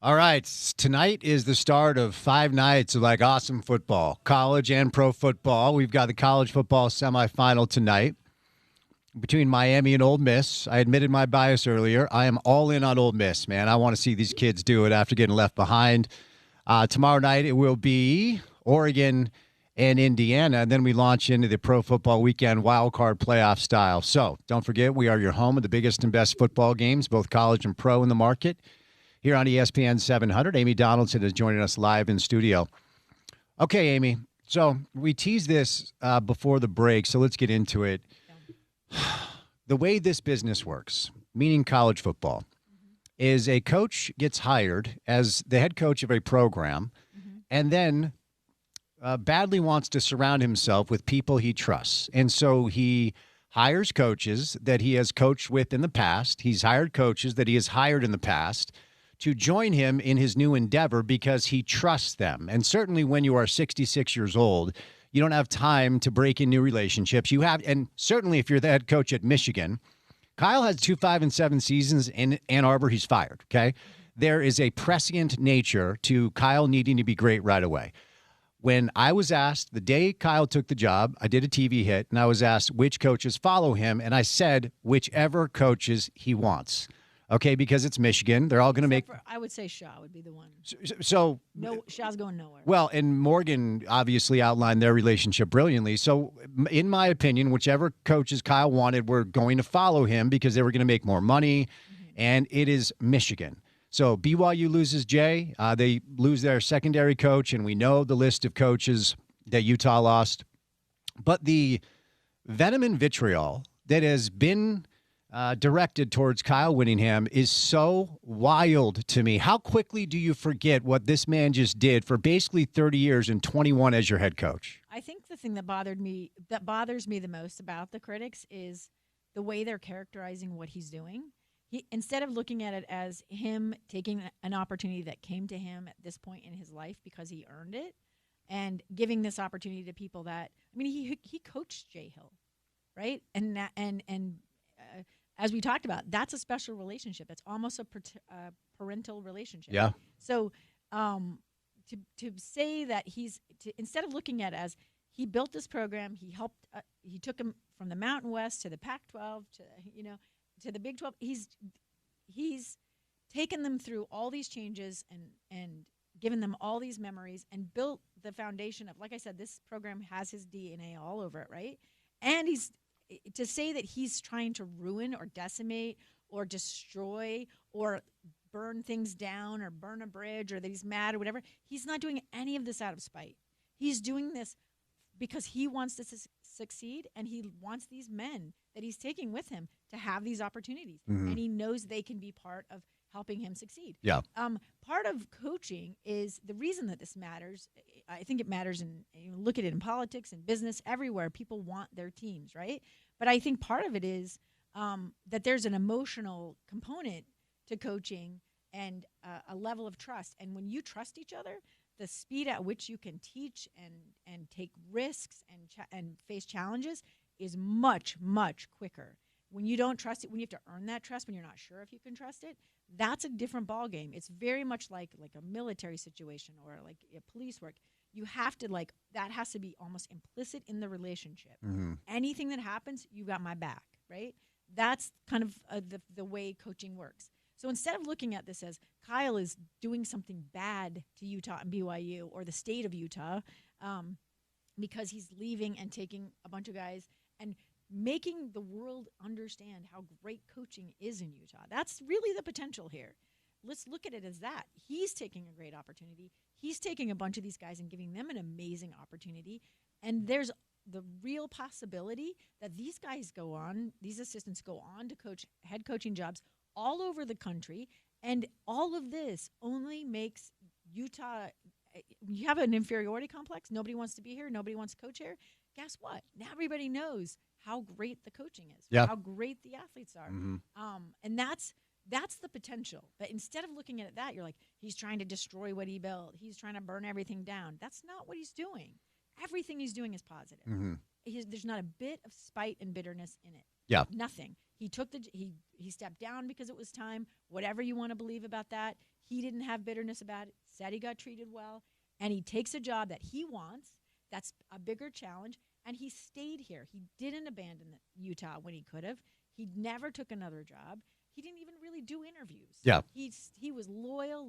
All right. Tonight is the start of 5 nights of like awesome football, college and pro football. We've got the college football semifinal tonight between Miami and Ole Miss. I admitted my bias earlier. I am all in on Ole Miss, man. I want to see these kids do it after getting left behind. Tomorrow night it will be Oregon and Indiana, and then we launch into the pro football weekend wild card playoff style. So don't forget, we are your home of the biggest and best football games, both college and pro in the market. Here on ESPN 700, Amy Donaldson is joining us live in studio. Okay, Amy. So we teased this before the break, so let's get into it. The way this business works, meaning college football, is a coach gets hired as the head coach of a program and then badly wants to surround himself with people he trusts. And so he hires coaches that he has coached with in the past. He's hired coaches that he has hired in the past to join him in his new endeavor because he trusts them. And certainly when you are 66 years old, you don't have time to break in new relationships. You have, and certainly if you're the head coach at Michigan, Kyle has 2 5-7 seasons in Ann Arbor. He's fired. Okay. There is a prescient nature to Kyle needing to be great right away. When I was asked the day Kyle took the job, I did a TV hit and I was asked which coaches follow him. And I said, whichever coaches he wants. Okay, because it's Michigan. They're all going to make. I would say Shaw would be the one. So no, Shaw's going nowhere. Well, and Morgan obviously outlined their relationship brilliantly. So, in my opinion, whichever coaches Kyle wanted were going to follow him because they were going to make more money, and it is Michigan. So BYU loses Jay. They lose their secondary coach, and we know the list of coaches that Utah lost. But the venom and vitriol that has been directed towards Kyle Whittingham is so wild to me. How quickly do you forget what this man just did for basically 30 years and 21 as your head coach? I think the thing that bothers me the most about the critics is the way they're characterizing what he's doing. Instead of looking at it as him taking an opportunity that came to him at this point in his life because he earned it, and giving this opportunity to people that, I mean, he coached Jay Hill, right? And as we talked about, that's a special relationship. It's almost a parental relationship. Yeah. So to say that instead of looking at it as he built this program, he helped, he took him from the Mountain West to the Pac-12 to the Big 12. He's taken them through all these changes and given them all these memories and built the foundation of, like I said, this program has his DNA all over it, right? And to say that he's trying to ruin or decimate or destroy or burn things down or burn a bridge or that he's mad or whatever, he's not doing any of this out of spite. He's doing this because he wants to succeed, and he wants these men that he's taking with him to have these opportunities. And he knows they can be part of helping him succeed. Yeah. Part of coaching is the reason that this matters. I think it matters look at it in politics and business, everywhere. People want their teams, right? But I think part of it is that there's an emotional component to coaching and a level of trust. And when you trust each other, the speed at which you can teach and take risks and face challenges is much, much quicker. When you don't trust it, when you have to earn that trust, when you're not sure if you can trust it, that's a different ballgame. It's very much like a military situation or like a police work. You have to that has to be almost implicit in the relationship. Anything that happens, you got my back, right? That's kind of the way coaching works. So instead of looking at this as Kyle is doing something bad to Utah and BYU or the state of Utah because he's leaving and taking a bunch of guys and making the world understand how great coaching is in Utah. That's really the potential here. Let's look at it as that. He's taking a great opportunity. He's taking a bunch of these guys and giving them an amazing opportunity. And there's the real possibility that these assistants go on to coach head coaching jobs all over the country. And all of this only makes Utah, you have an inferiority complex. Nobody wants to be here. Nobody wants to coach here. Guess what? Now everybody knows how great the coaching is, how great the athletes are. And that's the potential. But instead of looking at it you're like, he's trying to destroy what he built. He's trying to burn everything down. That's not what he's doing. Everything he's doing is positive. There's not a bit of spite and bitterness in it. Yeah. Nothing. He took he stepped down because it was time. Whatever you want to believe about that, He didn't have bitterness about it, said he got treated well, and he takes a job that he wants. That's a bigger challenge, and he stayed here. He didn't abandon Utah when he could have. He never took another job. He didn't even really do interviews. Yeah. He was loyal.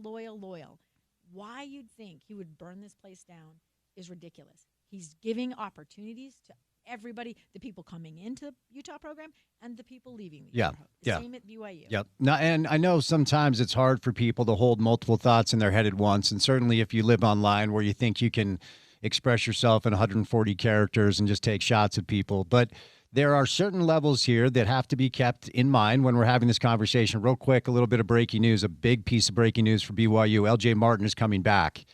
Why you'd think he would burn this place down is ridiculous. He's giving opportunities to everybody, the people coming into the Utah program and the people leaving the Utah program. Same at BYU. Yep. Now, and I know sometimes it's hard for people to hold multiple thoughts in their head at once, and certainly if you live online where you think you can express yourself in 140 characters and just take shots at people. But there are certain levels here that have to be kept in mind when we're having this conversation. Real quick, a little bit of breaking news, a big piece of breaking news for BYU. LJ Martin is coming back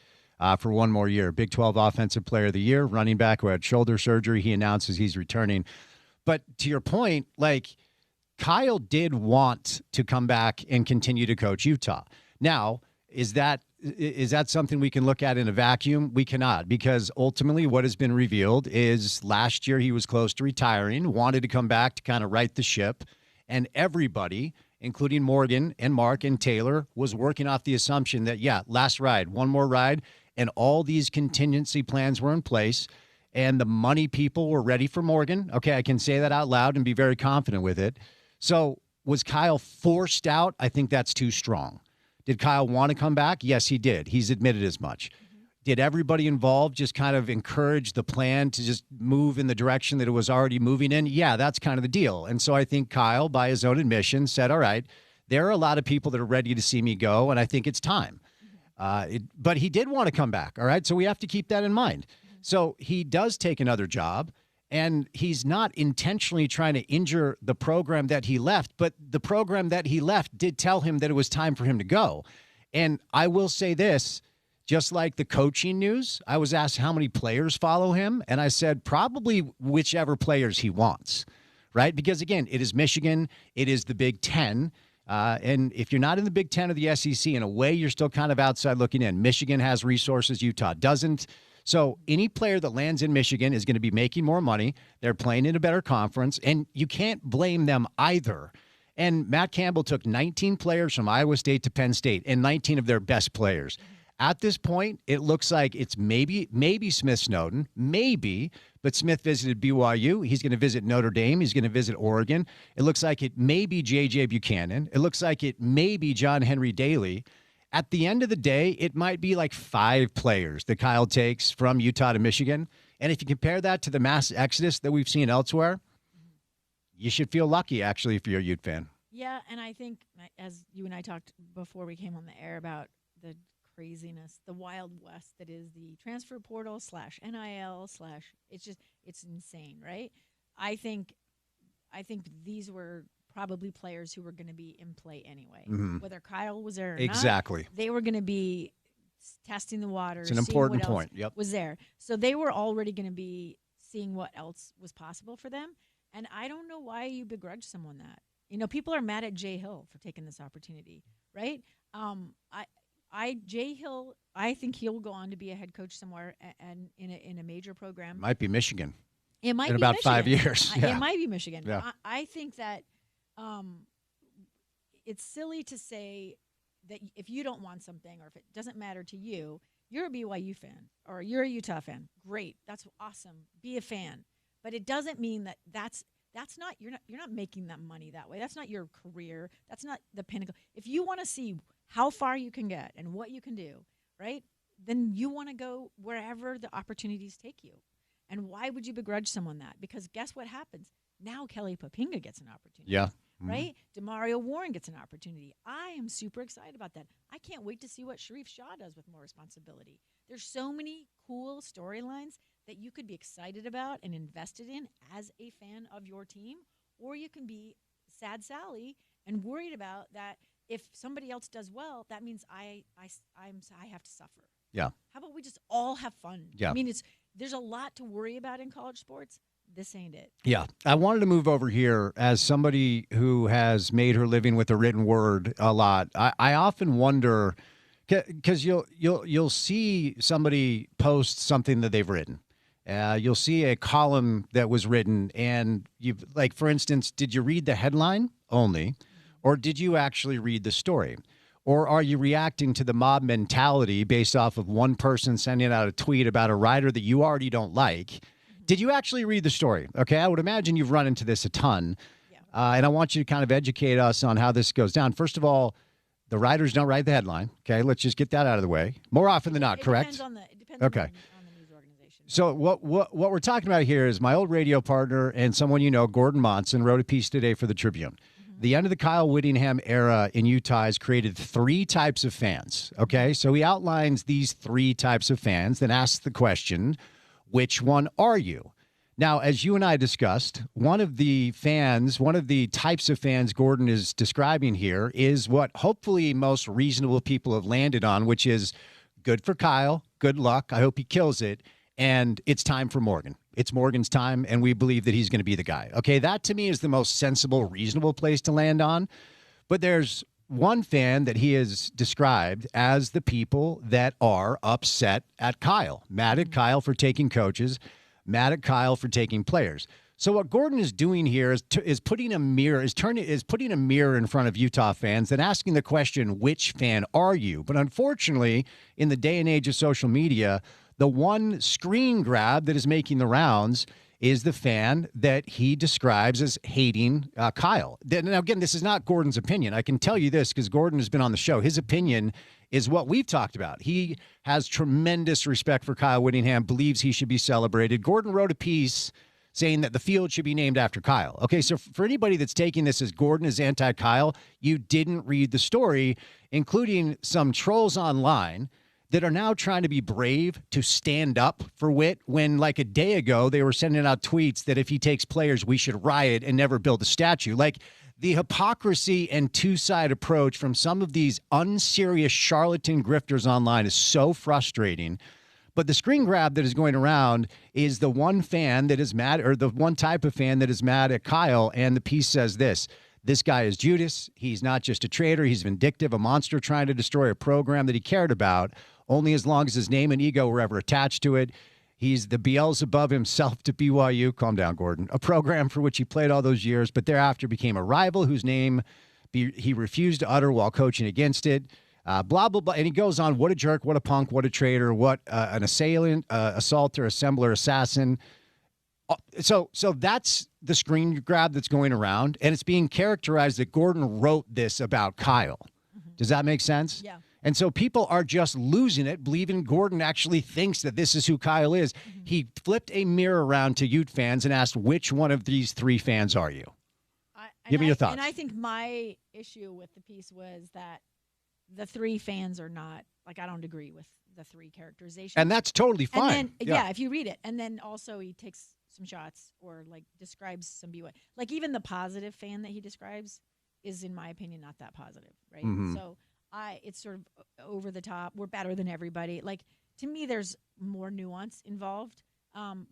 for one more year. Big 12 Offensive Player of the Year, running back who had shoulder surgery. He announces he's returning. But to your point, like, Kyle did want to come back and continue to coach Utah. Now, is that something we can look at in a vacuum? We cannot, because ultimately what has been revealed is last year he was close to retiring, wanted to come back to kind of right the ship, and everybody, including Morgan and Mark and Taylor, was working off the assumption that, last ride, one more ride, and all these contingency plans were in place, and the money people were ready for Morgan. Okay, I can say that out loud and be very confident with it. So was Kyle forced out? I think that's too strong. Did Kyle want to come back? Yes, he did. He's admitted as much. Did everybody involved just kind of encourage the plan to just move in the direction that it was already moving in? Yeah, that's kind of the deal. And so I think Kyle, by his own admission, said, all right, there are a lot of people that are ready to see me go, and I think it's time. But he did want to come back, all right? So we have to keep that in mind. So he does take another job, and he's not intentionally trying to injure the program that he left, but the program that he left did tell him that it was time for him to go. And I will say this, just like the coaching news, I was asked how many players follow him, and I said probably whichever players he wants, right? Because, again, it is Michigan, it is the Big Ten, and if you're not in the Big Ten or the SEC, in a way, you're still kind of outside looking in. Michigan has resources, Utah doesn't. So any player that lands in Michigan is going to be making more money. They're playing in a better conference, and you can't blame them either. And Matt Campbell took 19 players from Iowa State to Penn State, and 19 of their best players. At this point, it looks like it's maybe Smith Snowden, maybe, but Smith visited BYU. He's going to visit Notre Dame. He's going to visit Oregon. It looks like it may be J.J. Buchanan. It looks like it may be John Henry Daly. At the end of the day, it might be like 5 players that Kyle takes from Utah to Michigan. And if you compare that to the mass exodus that we've seen elsewhere, you should feel lucky, actually, if you're a Ute fan. Yeah, and I think, as you and I talked before we came on the air about the craziness, the Wild West that is the transfer portal / NIL / it's insane, right? I think these were probably players who were going to be in play anyway. Mm-hmm. Whether Kyle was there or exactly. not, they were going to be testing the waters. It's an important point. Yep. Was there. So they were already going to be seeing what else was possible for them. And I don't know why you begrudge someone that. You know, people are mad at Jay Hill for taking this opportunity, right? Jay Hill, I think he'll go on to be a head coach somewhere and in a major program. Might be Michigan. It might in be about Michigan. 5 years. It might be Michigan. Yeah. I think that it's silly to say that if you don't want something or if it doesn't matter to you, you're a BYU fan or you're a Utah fan. Great. That's awesome. Be a fan. But it doesn't mean that that's not you're not making that money that way. That's not your career. That's not the pinnacle. If you want to see how far you can get and what you can do, right? Then you want to go wherever the opportunities take you. And why would you begrudge someone that? Because guess what happens? Now Kelly Papinga gets an opportunity. Yeah. Right? DeMario Warren gets an opportunity. I am super excited about that. I can't wait to see what Sharif Shah does with more responsibility. There's so many cool storylines that you could be excited about and invested in as a fan of your team, or you can be sad Sally and worried about that if somebody else does well, that means I have to suffer. Yeah. How about we just all have fun? Yeah. I mean, there's a lot to worry about in college sports. This ain't it. Yeah. I wanted to move over here as somebody who has made her living with the written word a lot. I often wonder, because you'll see somebody post something that they've written. You'll see a column that was written, and for instance, did you read the headline only, or did you actually read the story? Or are you reacting to the mob mentality based off of one person sending out a tweet about a rider that you already don't like? Did you actually read the story? Okay, I would imagine you've run into this a ton. Yeah. And I want you to kind of educate us on how this goes down. First of all, the riders don't write the headline. Okay, let's just get that out of the way. More often than not, correct? It depends Okay. on the news organization. So what we're talking about here is my old radio partner and someone you know, Gordon Monson, wrote a piece today for the Tribune. The end of the Kyle Whittingham era in Utah has created 3 types of fans. Okay, so he outlines these 3 types of fans, then asks the question, which one are you? Now, as you and I discussed, one of the types of fans Gordon is describing here is what hopefully most reasonable people have landed on, which is good for Kyle, good luck, I hope he kills it, and it's time for Morgan. It's Morgan's time, and we believe that he's going to be the guy. Okay, that to me is the most sensible, reasonable place to land on. But there's one fan that he has described as the people that are upset at Kyle, mad at Kyle for taking coaches, mad at Kyle for taking players. So what Gordon is doing here is putting a mirror in front of Utah fans and asking the question, which fan are you? But unfortunately, in the day and age of social media, the one screen grab that is making the rounds is the fan that he describes as hating Kyle. Now, again, this is not Gordon's opinion. I can tell you this because Gordon has been on the show. His opinion is what we've talked about. He has tremendous respect for Kyle Whittingham, believes he should be celebrated. Gordon wrote a piece saying that the field should be named after Kyle. Okay, so for anybody that's taking this as Gordon is anti-Kyle, you didn't read the story, including some trolls online that are now trying to be brave to stand up for Whit when, like a day ago, they were sending out tweets that if he takes players, we should riot and never build a statue. Like, the hypocrisy and two-side approach from some of these unserious charlatan grifters online is so frustrating. But the screen grab that is going around is the one fan that is mad, or the one type of fan that is mad at Kyle, and the piece says this. This guy is Judas. He's not just a traitor. He's vindictive, a monster trying to destroy a program that he cared about, only as long as his name and ego were ever attached to it. He's the Beelzebub himself to BYU. Calm down, Gordon. A program for which he played all those years, but thereafter became a rival whose name he refused to utter while coaching against it. Blah, blah, blah. And he goes on, what a jerk, what a punk, what a traitor, what an assailant, assaulter, assembler, assassin. So that's the screen grab that's going around, and it's being characterized that Gordon wrote this about Kyle. Does that make sense? Yeah. And so people are just losing it, believing Gordon actually thinks that this is who Kyle is. He flipped a mirror around to Ute fans and asked, which one of these 3 fans are you? Give me your thoughts. And I think my issue with the piece was that the 3 fans are not, like, I don't agree with the 3 characterizations. And that's totally fine. And then, yeah, if you read it. And then also he takes some shots or, like, describes some BYU. Like, even the positive fan that he describes is, in my opinion, not that positive, right? So it's sort of over the top. We're better than everybody. Like, to me, there's more nuance involved.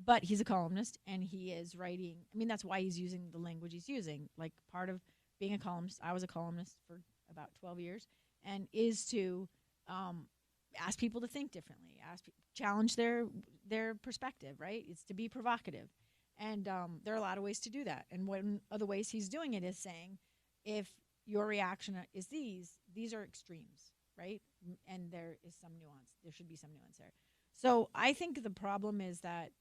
But he's a columnist, and he is writing. I mean, that's why he's using the language he's using. Like, part of being a columnist, I was a columnist for about 12 years, and is to ask people to think differently, challenge their perspective, right? It's to be provocative. And there are a lot of ways to do that. And one of the ways he's doing it is saying, if your reaction is these are extremes, right? And there is some nuance. There should be some nuance there. So I think the problem is that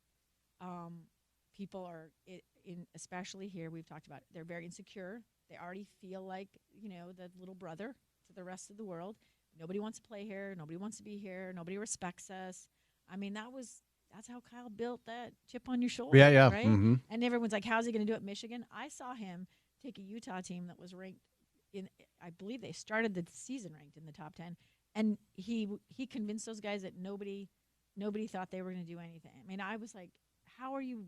people are, especially here, we've talked about it, they're very insecure. They already feel like, the little brother to the rest of the world. Nobody wants to play here. Nobody wants to be here. Nobody respects us. I mean, that's how Kyle built that chip on your shoulder. Yeah. Right? And everyone's like, how's he going to do it at Michigan? I saw him take a Utah team that was ranked I believe they started the season ranked in the top 10, and he convinced those guys that nobody thought they were going to do anything. I mean, I was like, how are you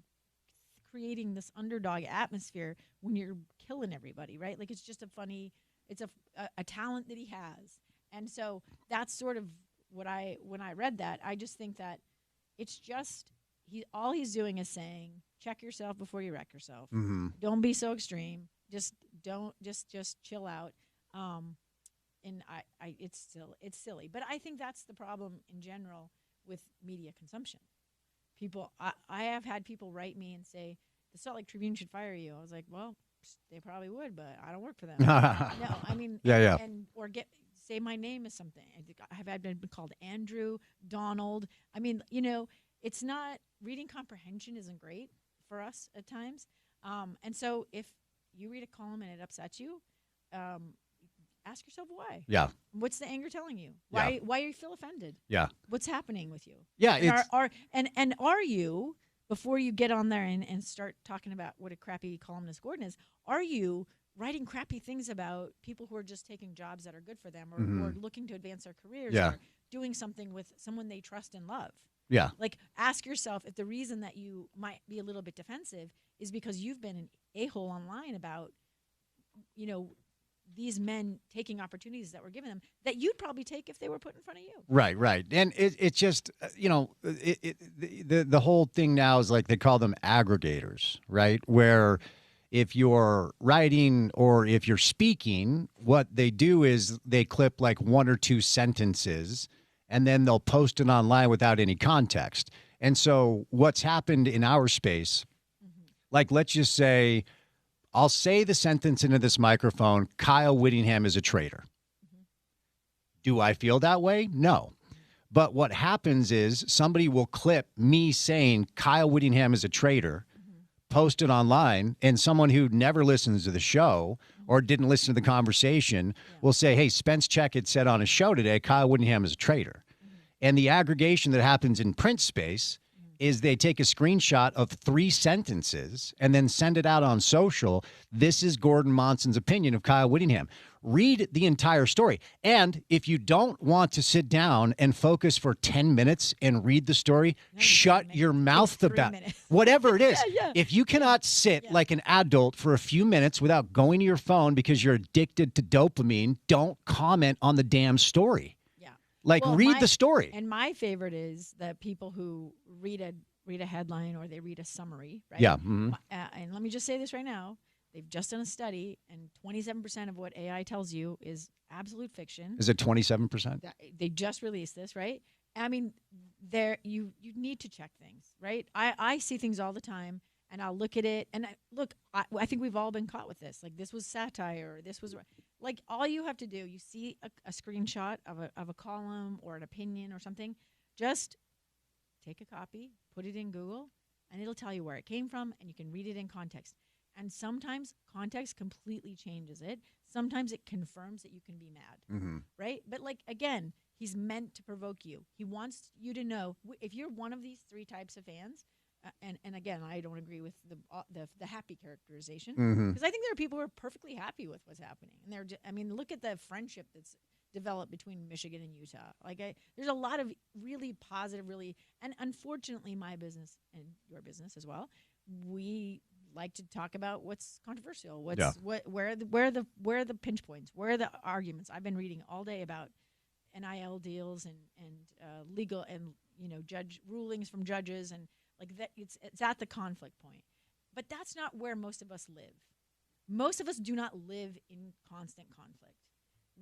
creating this underdog atmosphere when you're killing everybody, right? Like, it's just it's a talent that he has. And so that's sort of when I read that, I just think that it's just all he's doing is saying, check yourself before you wreck yourself. Don't be so extreme. Just chill out. And it's silly. But I think that's the problem in general with media consumption. People, I have had people write me and say, the Salt Lake Tribune should fire you. I was like, well, they probably would, but I don't work for them. No, I mean, yeah. And or get say my name as something. Have I been called Andrew, Donald? I mean, it's not, reading comprehension isn't great for us at times. And so if you read a column and it upsets you, ask yourself why. Yeah. What's the anger telling you? Why you feel offended? Yeah. What's happening with you? Yeah. And are you, before you get on there and start talking about what a crappy columnist Gordon is, are you writing crappy things about people who are just taking jobs that are good for them, or looking to advance their careers, or doing something with someone they trust and love? Yeah. Like, ask yourself if the reason that you might be a little bit defensive is because you've been an a-hole online about, these men taking opportunities that were given them that you'd probably take if they were put in front of you. Right. And it's just, the whole thing now is like they call them aggregators, right? Where if you're writing or if you're speaking, what they do is they clip like one or two sentences and then they'll post it online without any context. And so what's happened in our space, like let's just say, I'll say the sentence into this microphone, Kyle Whittingham is a traitor. Do I feel that way? No. But what happens is somebody will clip me saying Kyle Whittingham is a traitor, post it online, and someone who never listens to the show or didn't listen to the conversation will say, hey, Spence Checketts said on a show today, Kyle Whittingham is a traitor. And the aggregation that happens in print space is they take a screenshot of 3 sentences and then send it out on social. This is Gordon Monson's opinion of Kyle Whittingham. Read the entire story. And if you don't want to sit down and focus for 10 minutes and read the story, shut your mouth about it. Whatever it is. If you cannot sit like an adult for a few minutes without going to your phone because you're addicted to dopamine, don't comment on the damn story. Read the story. And my favorite is the people who read a headline or they read a summary, right? Yeah. And let me just say this right now. They've just done a study, and 27% of what AI tells you is absolute fiction. Is it 27%? They just released this, right? I mean, you need to check things, right? I see things all the time, and I'll look at it. And I think we've all been caught with this. Like, this was satire. This was like, all you have to do, you see a screenshot of a column or an opinion or something, just take a copy, put it in Google, and it'll tell you where it came from, and you can read it in context. And sometimes context completely changes it. Sometimes it confirms that you can be mad, right? But again, he's meant to provoke you. He wants you to know if you're one of these 3 types of fans. And again, I don't agree with the happy characterization, because I think there are people who are perfectly happy with what's happening. And look at the friendship that's developed between Michigan and Utah. There's a lot of really positive, and unfortunately, my business and your business as well, we like to talk about what's controversial, where are the pinch points, where are the arguments. I've been reading all day about NIL deals and legal and judge rulings from judges and. That it's at the conflict point. But that's not where most of us live. Most of us do not live in constant conflict.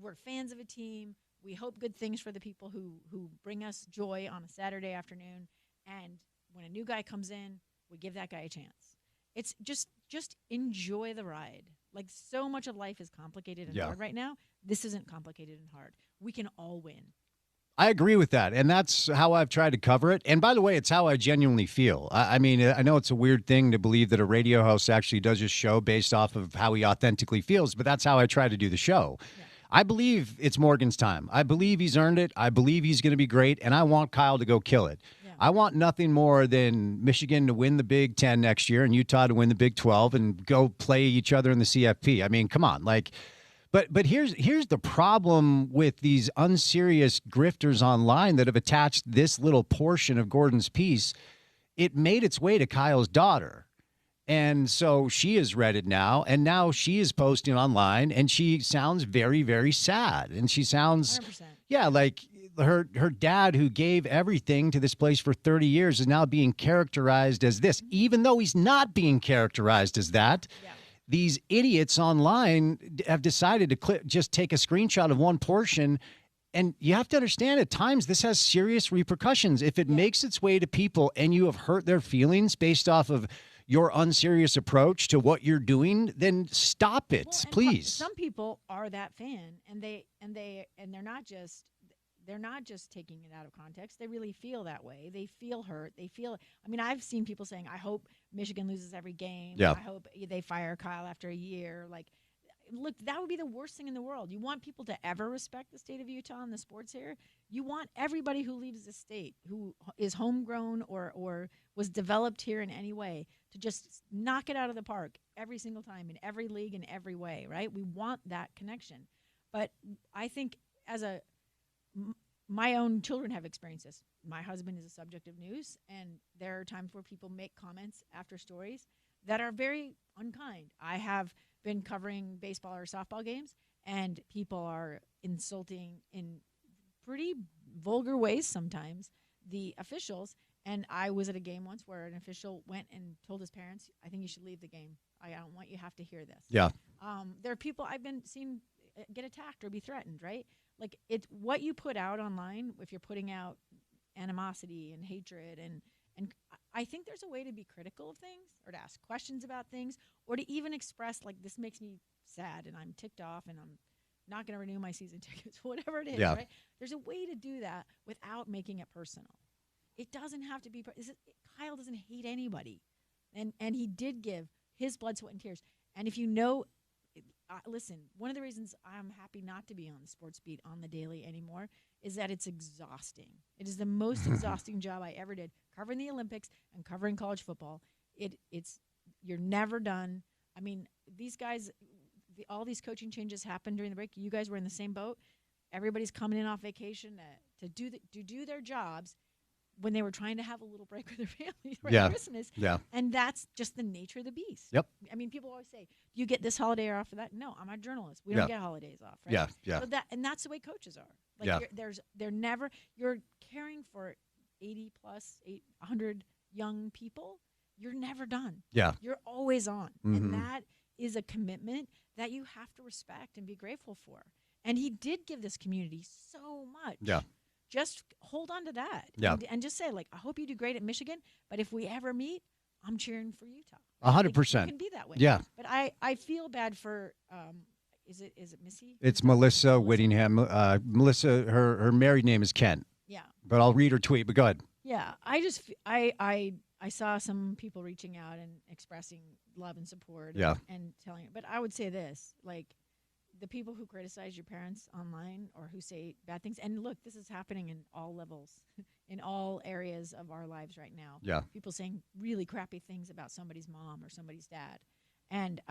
We're fans of a team. We hope good things for the people who bring us joy on a Saturday afternoon. And when a new guy comes in, we give that guy a chance. It's just enjoy the ride. So much of life is complicated and hard right now. This isn't complicated and hard. We can all win. I agree with that, and that's how I've tried to cover it. And by the way, it's how I genuinely feel. I mean, I know it's a weird thing to believe that a radio host actually does his show based off of how he authentically feels, but that's how I try to do the show. Yeah. I believe it's Morgan's time. I believe he's earned it. I believe he's going to be great, and I want Kyle to go kill it. Yeah. I want nothing more than Michigan to win the Big Ten next year and Utah to win the Big 12 and go play each other in the CFP. I mean, come on, But here's the problem with these unserious grifters online that have attached this little portion of Gordon's piece. It made its way to Kyle's daughter. And so she has read it now, and now she is posting online, and she sounds very, very sad. And she sounds, 100%. Like her dad, who gave everything to this place for 30 years, is now being characterized as this, even though he's not being characterized as that. Yeah. These idiots online have decided to just take a screenshot of one portion. And you have to understand, at times, this has serious repercussions. If it makes its way to people and you have hurt their feelings based off of your unserious approach to what you're doing, then stop it, Well, and please. Some people are that fan, and they're not just taking it out of context. They really feel that way. They feel hurt. They feel. I mean, I've seen people saying, "I hope Michigan loses every game. Yeah. I hope they fire Kyle after a year." Like, look, that would be the worst thing in the world. You want people to ever respect the state of Utah and the sports here. You want everybody who leaves the state, who is homegrown or was developed here in any way, to just knock it out of the park every single time in every league in every way, right? We want that connection. But I think my own children have experienced this. My husband is a subject of news, and there are times where people make comments after stories that are very unkind. I have been covering baseball or softball games, and people are insulting in pretty vulgar ways sometimes the officials. And I was at a game once where an official went and told his parents, "I think you should leave the game. I don't want you to have to hear this." Yeah. There are people I've been seen get attacked or be threatened, right? Like, it's what you put out online. If you're putting out animosity and hatred, and I think there's a way to be critical of things, or to ask questions about things, or to even express, like, this makes me sad and I'm ticked off and I'm not going to renew my season tickets, whatever it is, Yeah. right? There's a way to do that without making it personal. It doesn't have to be. Kyle doesn't hate anybody, and he did give his blood, sweat, and tears. And if you know, listen, one of the reasons I'm happy not to be on the sports beat on the daily anymore is that it's exhausting. It is the most exhausting job I ever did, covering the Olympics and covering college football. You're never done. I mean, these guys, all these coaching changes happened during the break. You guys were in the same boat. Everybody's coming in off vacation to do their jobs when they were trying to have a little break with their families around Christmas. Yeah. And that's just the nature of the beast. Yep. I mean, people always say, "Do you get this holiday off for that?" No, I'm a journalist. We don't get holidays off, right? Yeah, yeah. So that's the way coaches are. Like, you're caring for 80 plus 100 young people. You're never done. Yeah. You're always on. Mhm. And that is a commitment that you have to respect and be grateful for. And he did give this community so much. Yeah. Just hold on to that. Yeah. And just say, like, I hope you do great at Michigan, but if we ever meet, I'm cheering for Utah. 100%. It can be that way. Yeah. But I feel bad for is it Missy? It's Melissa Whittingham. Melissa, her married name is Kent. Yeah. But I'll read her tweet. But go ahead. Yeah. I saw some people reaching out and expressing love and support. Yeah. And telling. But I would say this, like, the people who criticize your parents online or who say bad things, and look, this is happening in all levels, in all areas of our lives right now. Yeah. People saying really crappy things about somebody's mom or somebody's dad. And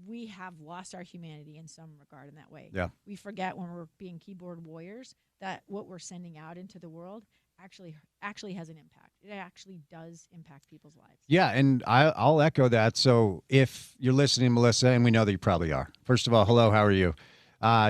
we have lost our humanity in some regard in that way. Yeah. We forget when we're being keyboard warriors that what we're sending out into the world actually has an impact. It actually does impact people's lives. Yeah, and I'll echo that. So if you're listening, Melissa, and we know that you probably are. First of all, hello, how are you?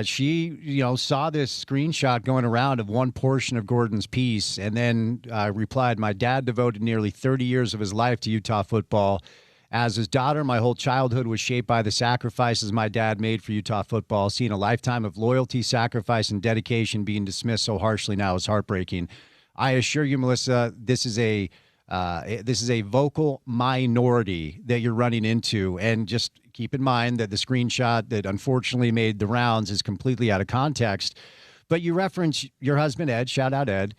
She, saw this screenshot going around of one portion of Gordon's piece, and then replied, "My dad devoted nearly 30 years of his life to Utah football. As his daughter, my whole childhood was shaped by the sacrifices my dad made for Utah football. Seeing a lifetime of loyalty, sacrifice, and dedication being dismissed so harshly now is heartbreaking. I assure you, Melissa, this is a vocal minority that you're running into, and just keep in mind that the screenshot that unfortunately made the rounds is completely out of context. But you reference your husband, Ed. Shout out, Ed.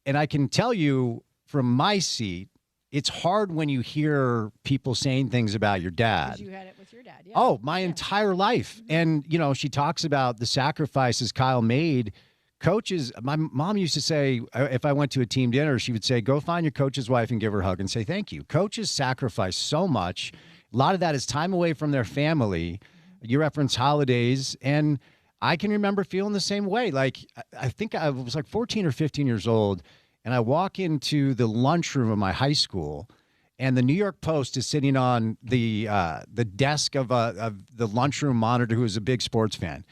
And I can tell you from my seat, it's hard when you hear people saying things about your dad. Because you had it with your dad. Yeah. Oh, my entire life. And, she talks about the sacrifices Kyle made. Coaches, my mom used to say, if I went to a team dinner, she would say, "Go find your coach's wife and give her a hug and say thank you." Coaches sacrifice so much. A lot of that is time away from their family. You reference holidays, and I can remember feeling the same way. Like, I think I was like 14 or 15 years old, and I walk into the lunchroom of my high school, and the New York Post is sitting on the desk of the lunchroom monitor, who is a big sports fan.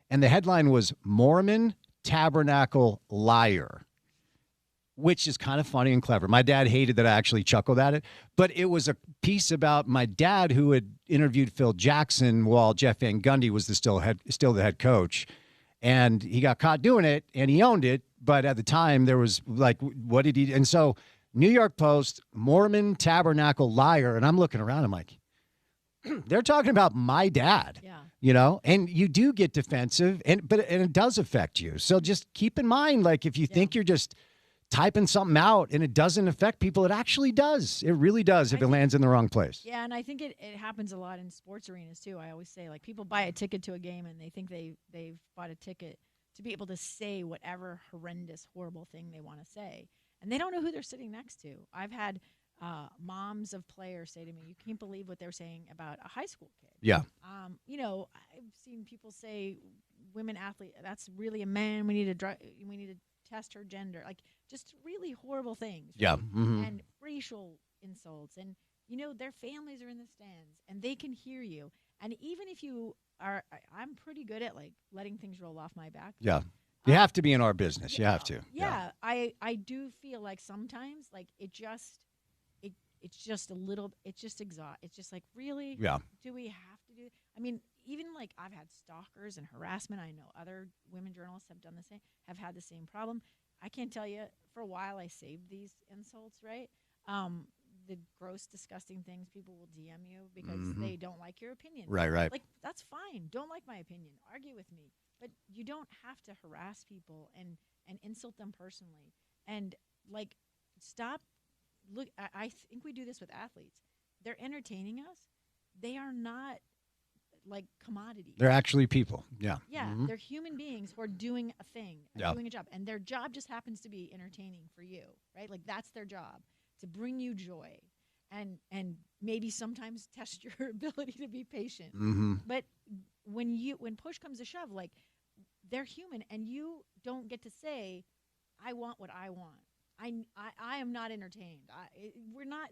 And the headline was "Mormon Tabernacle Liar," which is kind of funny and clever. My dad hated that I actually chuckled at it, but it was a piece about my dad, who had interviewed Phil Jackson while Jeff Van Gundy was still the head coach. And he got caught doing it, and he owned it. But at the time, there was like, what did he? And so New York Post, Mormon Tabernacle liar. And I'm looking around. I'm like, they're talking about my dad. Yeah. You know, and you do get defensive, and it does affect you. So just keep in mind, like, if you think you're just typing something out and it doesn't affect people, it actually does. It really does if it lands in the wrong place. Yeah, and I think it happens a lot in sports arenas too. I always say, like, people buy a ticket to a game and they think they've bought a ticket to be able to say whatever horrendous, horrible thing they want to say, and they don't know who they're sitting next to. I've had moms of players say to me, "You can't believe what they're saying about a high school kid." Yeah. You know, I've seen people say, "Women athlete, that's really a man. We need to test her gender." Like, just really horrible things. Yeah. Right? Mm-hmm. And racial insults, and you know, their families are in the stands and they can hear you. And even if you are, I'm pretty good at like letting things roll off my back. Yeah. You have to be in our business. You have to. Yeah. I do feel like sometimes, like, it's just a little, it's just It's just like, really? Yeah. Do we have to do it? I mean, even like, I've had stalkers and harassment. I know other women journalists have had the same problem. I can't tell you, for a while I saved these insults, right? The gross, disgusting things people will DM you because they don't like your opinion. Right. Like, that's fine. Don't like my opinion. Argue with me. But you don't have to harass people and insult them personally. And, like, stop. Look, I think we do this with athletes. They're entertaining us. They are not, like, commodities. They're actually people. Yeah. Yeah, they're human beings who are doing a thing, doing a job. And their job just happens to be entertaining for you, right? Like, that's their job, to bring you joy and maybe sometimes test your ability to be patient. But when push comes to shove, like, they're human, and you don't get to say, "I want what I want. I am not entertained.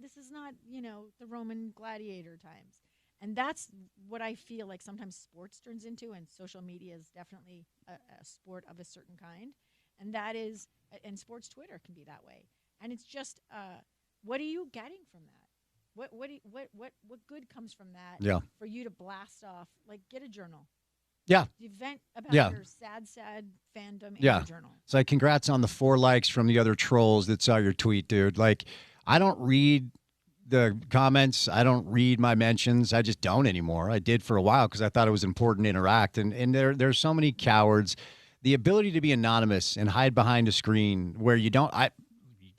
This is not, you know, the Roman gladiator times." And that's what I feel like sometimes sports turns into, and social media is definitely a sport of a certain kind. And that is, and sports Twitter can be that way. And it's just, what are you getting from that? What good comes from that? Yeah. For you to blast off, like, get a journal. Yeah. You vent about your sad fandom in your journal. So congrats on the 4 likes from the other trolls that saw your tweet, dude. Like, I don't read the comments. I don't read my mentions. I just don't anymore. I did for a while because I thought it was important to interact. And there's so many cowards. The ability to be anonymous and hide behind a screen where you don't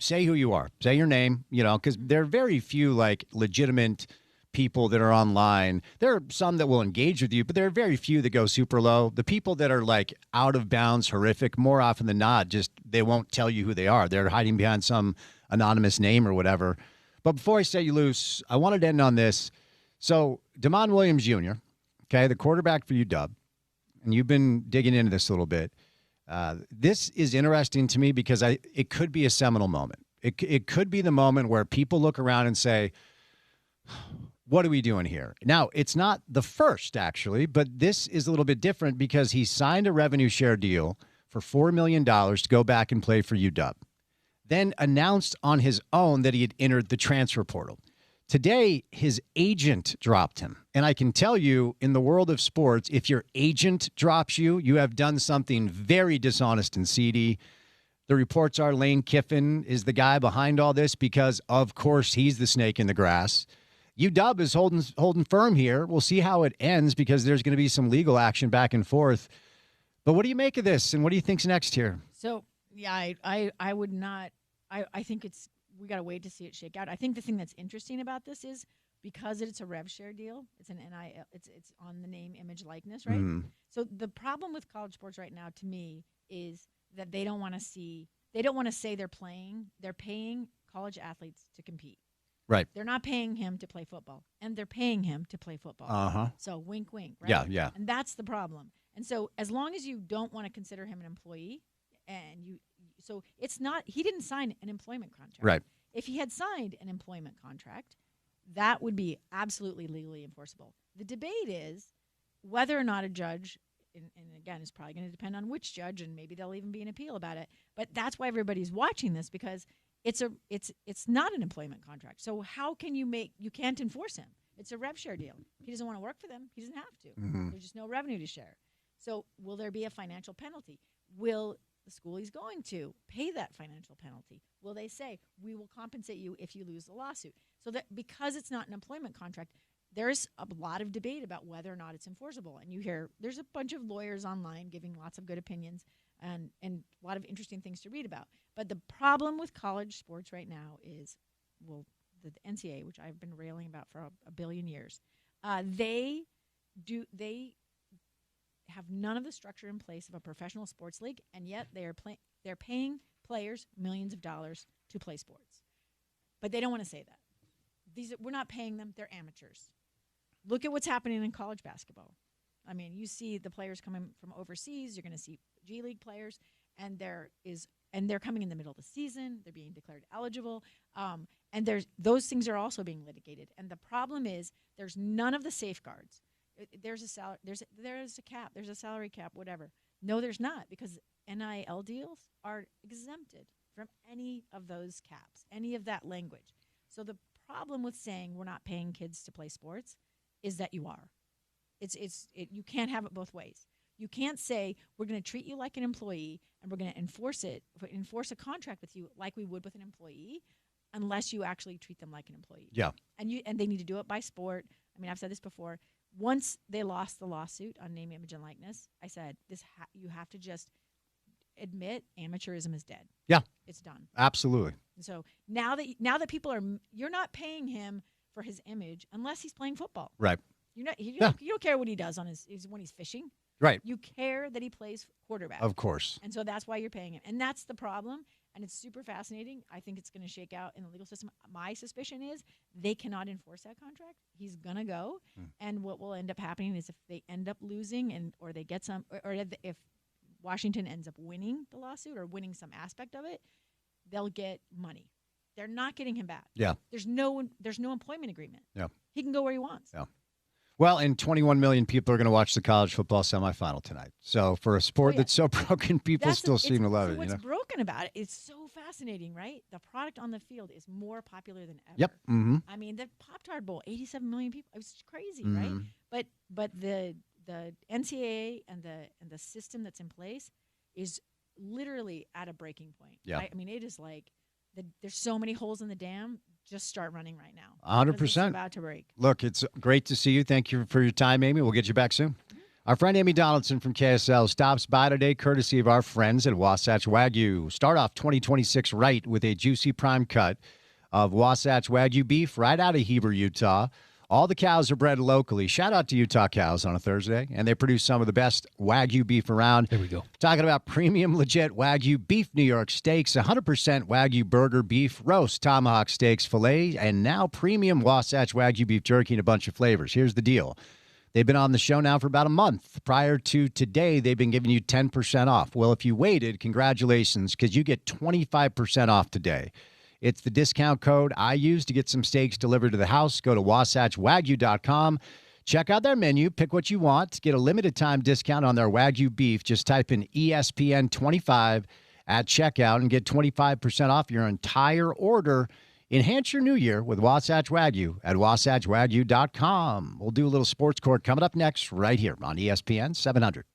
say who you are, say your name, you know, because there are very few, like, legitimate people that are online. There are some that will engage with you, but there are very few that go super low. The people that are, like, out of bounds, horrific, more often than not, just they won't tell you who they are. They're hiding behind some anonymous name or whatever. But before I set you loose, I wanted to end on this. So Damon Williams Jr., okay, the quarterback for UW, and you've been digging into this a little bit. This is interesting to me because it could be a seminal moment. It could be the moment where people look around and say, what are we doing here? Now, it's not the first, actually, but this is a little bit different because he signed a revenue share deal for $4 million to go back and play for UW. Then announced on his own that he had entered the transfer portal. Today, his agent dropped him. And I can tell you, in the world of sports, if your agent drops you, you have done something very dishonest and seedy. The reports are Lane Kiffin is the guy behind all this because, of course, he's the snake in the grass. UW is holding firm here. We'll see how it ends because there's going to be some legal action back and forth. But what do you make of this, and what do you think's next here? So, yeah, I would not. I think we got to wait to see it shake out. I think the thing that's interesting about this is because it's a rev share deal, it's an NIL, it's on the name, image, likeness, right? So the problem with college sports right now, to me, is that they don't want to say they're paying college athletes to compete. Right. They're not paying him to play football, and they're paying him to play football. So wink, wink, right? Yeah. And that's the problem. And so as long as you don't want to consider him an employee, so it's not, he didn't sign an employment contract. Right. If he had signed an employment contract, that would be absolutely legally enforceable. The debate is whether or not a judge, and again, it's probably going to depend on which judge, and maybe there'll even be an appeal about it. But that's why everybody's watching this, because it's not an employment contract. So how can you can't enforce him. It's a rev share deal. He doesn't want to work for them. He doesn't have to. There's just no revenue to share. So will there be a financial penalty? Will the school he's going to pay that financial penalty? Will they say, we will compensate you if you lose the lawsuit? So that because it's not an employment contract, there's a lot of debate about whether or not it's enforceable. And you hear there's a bunch of lawyers online giving lots of good opinions and a lot of interesting things to read about. But the problem with college sports right now is, well, the NCAA, which I've been railing about for a billion years, they have none of the structure in place of a professional sports league, and yet they're paying players millions of dollars to play sports. But they don't want to say that. We're not paying them; they're amateurs. Look at what's happening in college basketball. I mean, you see the players coming from overseas. You're going to see G League players, and they're coming in the middle of the season. They're being declared eligible, and those things are also being litigated. And the problem is there's none of the safeguards. There's a salary. There's a cap. There's a salary cap. Whatever. No, there's not, because NIL deals are exempted from any of those caps, any of that language. So the problem with saying we're not paying kids to play sports is that you are. You can't have it both ways. You can't say we're going to treat you like an employee and we're going to enforce a contract with you like we would with an employee, unless you actually treat them like an employee. Yeah. And they need to do it by sport. I mean, I've said this before. Once they lost the lawsuit on name, image, and likeness, I said you have to just admit amateurism is dead. Yeah. It's done. Absolutely. So now that people you're not paying him for his image unless he's playing football. Right. You don't care what he does when he's fishing. Right. You care that he plays quarterback. Of course. And so that's why you're paying him. And that's the problem. And it's super fascinating. I think it's going to shake out in the legal system. My suspicion is they cannot enforce that contract. He's going to go. And what will end up happening is if they end up losing or they get some, or if Washington ends up winning the lawsuit or winning some aspect of it, they'll get money. They're not getting him back. Yeah. There's no employment agreement. Yeah. He can go where he wants. Yeah. Well, and 21 million people are going to watch the college football semifinal tonight. So for a sport that's so broken, people still seem to love it. What's broken about it? It's so fascinating, right? The product on the field is more popular than ever. Yep. Mm-hmm. I mean, the Pop-Tart Bowl, 87 million people. It was crazy, right? But the NCAA and the system that's in place is literally at a breaking point. Yeah. Right? I mean, it is like there's so many holes in the dam. Just start running right now. 100%. It's about to break. Look, it's great to see you. Thank you for your time, Amy. We'll get you back soon. Our friend Amy Donaldson from KSL stops by today courtesy of our friends at Wasatch Wagyu. Start off 2026 right with a juicy prime cut of Wasatch Wagyu beef right out of Heber, Utah. All the cows are bred locally. Shout out to Utah Cows on a Thursday. And they produce some of the best Wagyu beef around. There we go. Talking about premium, legit Wagyu beef New York steaks, 100% Wagyu burger beef, roast tomahawk steaks, filet, and now premium Wasatch Wagyu beef jerky in a bunch of flavors. Here's the deal. They've been on the show now for about a month. Prior to today, they've been giving you 10% off. Well, if you waited, congratulations, because you get 25% off today. It's the discount code I use to get some steaks delivered to the house. Go to wasatchwagyu.com. Check out their menu. Pick what you want. Get a limited time discount on their Wagyu beef. Just type in ESPN 25 at checkout and get 25% off your entire order. Enhance your new year with Wasatch Wagyu at wasatchwagyu.com. We'll do a little sports court coming up next right here on ESPN 700.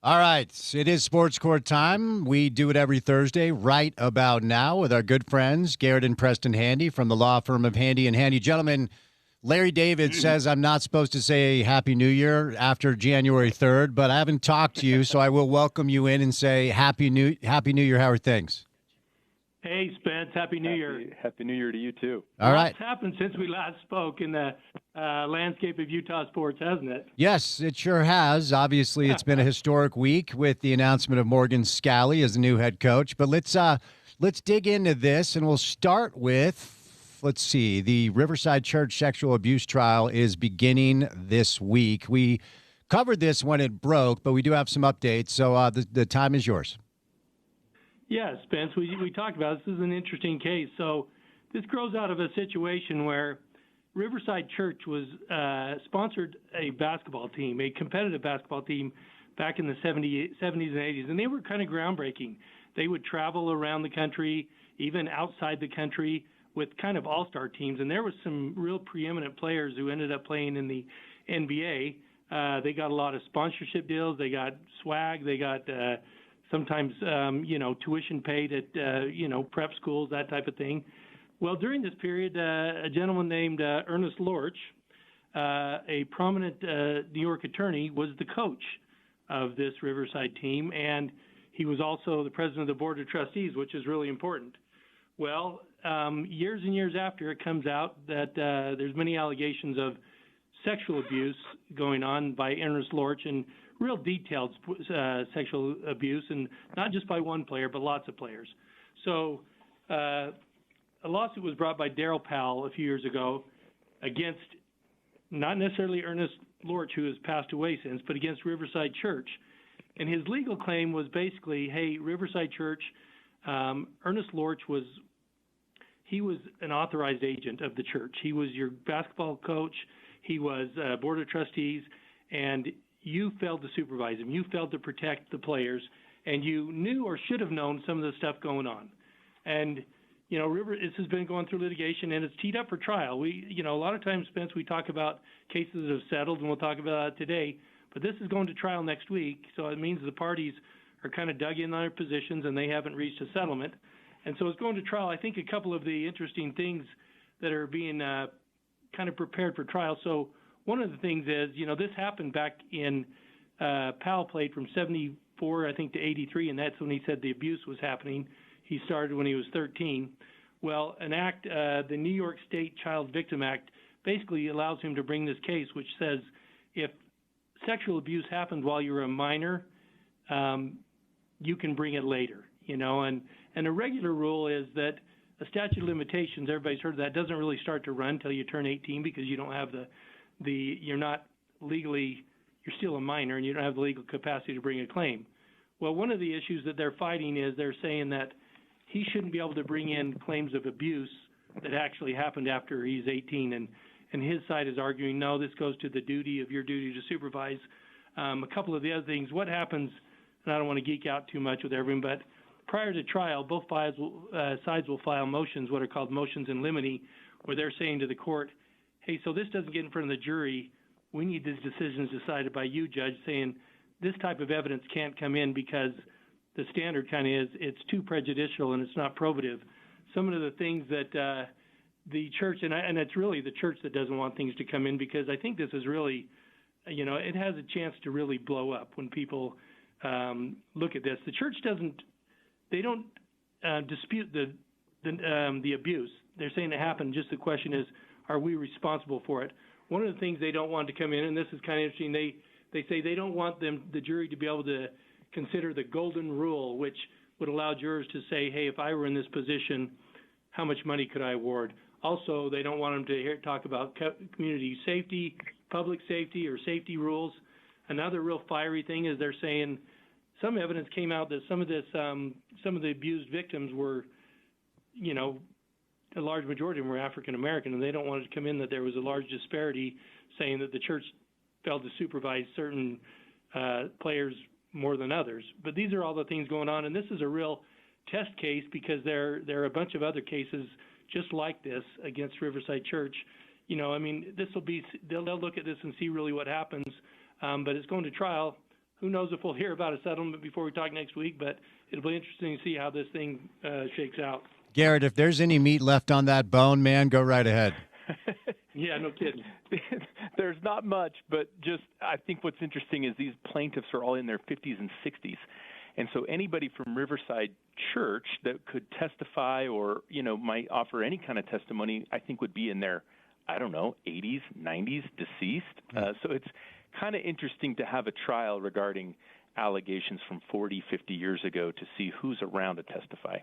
All right. It is Sports Court time. We do it every Thursday right about now with our good friends, Garrett and Preston Handy from the law firm of Handy and Handy. Gentlemen, Larry David says I'm not supposed to say Happy New Year after January 3rd, but I haven't talked to you, so I will welcome you in and say Happy New Year. How are things? Hey, Spence. Happy New Year. Happy New Year to you, too. All right. What's happened since we last spoke in the landscape of Utah sports, hasn't it? Yes, it sure has. Obviously, it's been a historic week with the announcement of Morgan Scalley as the new head coach. But let's dig into this, and we'll start with, let's see, the Riverside Church sexual abuse trial is beginning this week. We covered this when it broke, but we do have some updates, so the time is yours. Yeah, Spence, we talked about this. This is an interesting case. So this grows out of a situation where Riverside Church was sponsored a basketball team, a competitive basketball team back in the 70s and 80s, and they were kind of groundbreaking. They would travel around the country, even outside the country, with kind of all-star teams, and there was some real preeminent players who ended up playing in the NBA. They got a lot of sponsorship deals. They got swag. They got sometimes, tuition paid at, prep schools, that type of thing. Well, during this period, a gentleman named Ernest Lorch, a prominent New York attorney, was the coach of this Riverside team, and he was also the president of the board of trustees, which is really important. Well, years and years after, it comes out that there's many allegations of sexual abuse going on by Ernest Lorch, and real detailed sexual abuse, and not just by one player, but lots of players. So a lawsuit was brought by Darryl Powell a few years ago against not necessarily Ernest Lorch, who has passed away since, but against Riverside Church. And his legal claim was basically, hey, Riverside Church, Ernest Lorch was an authorized agent of the church. He was your basketball coach. He was board of trustees, and you failed to supervise him. You failed to protect the players, and you knew or should have known some of the stuff going on. And, this has been going through litigation, and it's teed up for trial. A lot of times, Spence, we talk about cases that have settled, and we'll talk about that today, but this is going to trial next week, so it means the parties are kind of dug in on their positions, and they haven't reached a settlement. And so it's going to trial. I think a couple of the interesting things that are being kind of prepared for trial. So one of the things is, this happened back in Powell played from 74, I think, to 83, and that's when he said the abuse was happening. He started when he was 13. Well, an act, the New York State Child Victim Act, basically allows him to bring this case, which says if sexual abuse happened while you're a minor, you can bring it later, And a regular rule is that a statute of limitations, everybody's heard of that, doesn't really start to run until you turn 18 because you don't have you're not legally, you're still a minor and you don't have the legal capacity to bring a claim. Well, one of the issues that they're fighting is they're saying that he shouldn't be able to bring in claims of abuse that actually happened after he's 18. And his side is arguing, no, this goes to your duty to supervise. A couple of the other things, what happens, and I don't want to geek out too much with everyone, but prior to trial, both sides will file motions, what are called motions in limine, where they're saying to the court, hey, so this doesn't get in front of the jury. We need these decisions decided by you, Judge, saying this type of evidence can't come in because the standard kind of is it's too prejudicial and it's not probative. Some of the things that the church, and it's really the church that doesn't want things to come in because I think this is really, it has a chance to really blow up when people look at this. The church they don't dispute the abuse. They're saying it happened. Just the question is, are we responsible for it? One of the things they don't want to come in, and this is kind of interesting, they say they don't want the jury to be able to consider the golden rule, which would allow jurors to say, hey, if I were in this position, how much money could I award? Also, they don't want them to talk about community safety, public safety, or safety rules. Another real fiery thing is they're saying some evidence came out that some of the abused victims were, a large majority of them were African American, and they don't want it to come in that there was a large disparity, saying that the church failed to supervise certain players more than others. But these are all the things going on, and this is a real test case because there are a bunch of other cases just like this against Riverside Church. This will be they'll look at this and see really what happens, but it's going to trial. who knows if we'll hear about a settlement before we talk next week, but it'll be interesting to see how this thing shakes out. Garrett, if there's any meat left on that bone, man, go right ahead. Yeah, no kidding. There's not much, but just I think what's interesting is these plaintiffs are all in their 50s and 60s. And so anybody from Riverside Church that could testify or, might offer any kind of testimony, I think would be in their, 80s, 90s, deceased. So it's kind of interesting to have a trial regarding allegations from 40, 50 years ago to see who's around to testify.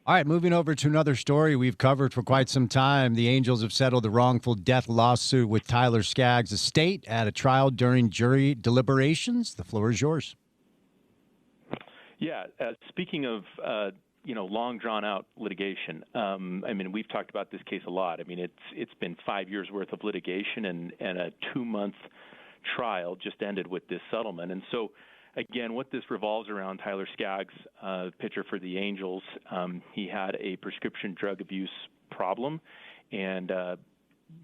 All right, moving over to another story we've covered for quite some time. The Angels have settled the wrongful death lawsuit with Tyler Skaggs' estate at a trial during jury deliberations. The floor is yours. Yeah, speaking of, long drawn-out litigation, we've talked about this case a lot. It's been 5 years' worth of litigation and a 2-month trial just ended with this settlement. And so, again, what this revolves around, Tyler Skaggs, pitcher for the Angels, he had a prescription drug abuse problem, and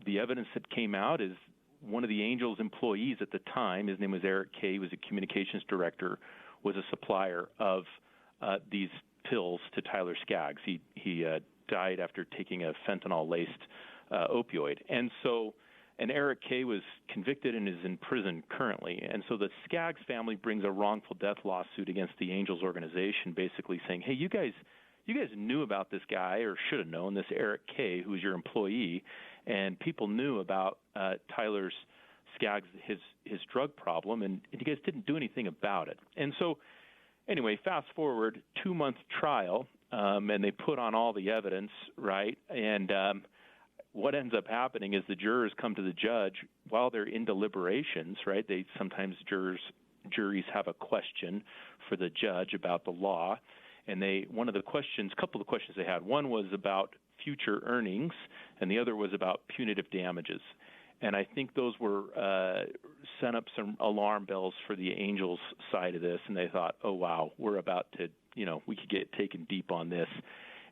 the evidence that came out is one of the Angels' employees at the time, his name was Eric Kay, he was a communications director, was a supplier of these pills to Tyler Skaggs. He died after taking a fentanyl-laced opioid. And Eric Kay was convicted and is in prison currently. And so the Skaggs family brings a wrongful death lawsuit against the Angels organization, basically saying, hey, you guys knew about this guy, or should have known, this Eric Kay, who's your employee, and people knew about Tyler Skaggs, his drug problem, and you guys didn't do anything about it. And so, anyway, fast forward, 2-month trial, and they put on all the evidence, right? And what ends up happening is the jurors come to the judge while they're in deliberations, right? Sometimes juries have a question for the judge about the law, and couple of the questions they had, one was about future earnings, and the other was about punitive damages. And I think those were sent up some alarm bells for the Angels side of this, and they thought, oh, wow, we're about to, we could get taken deep on this.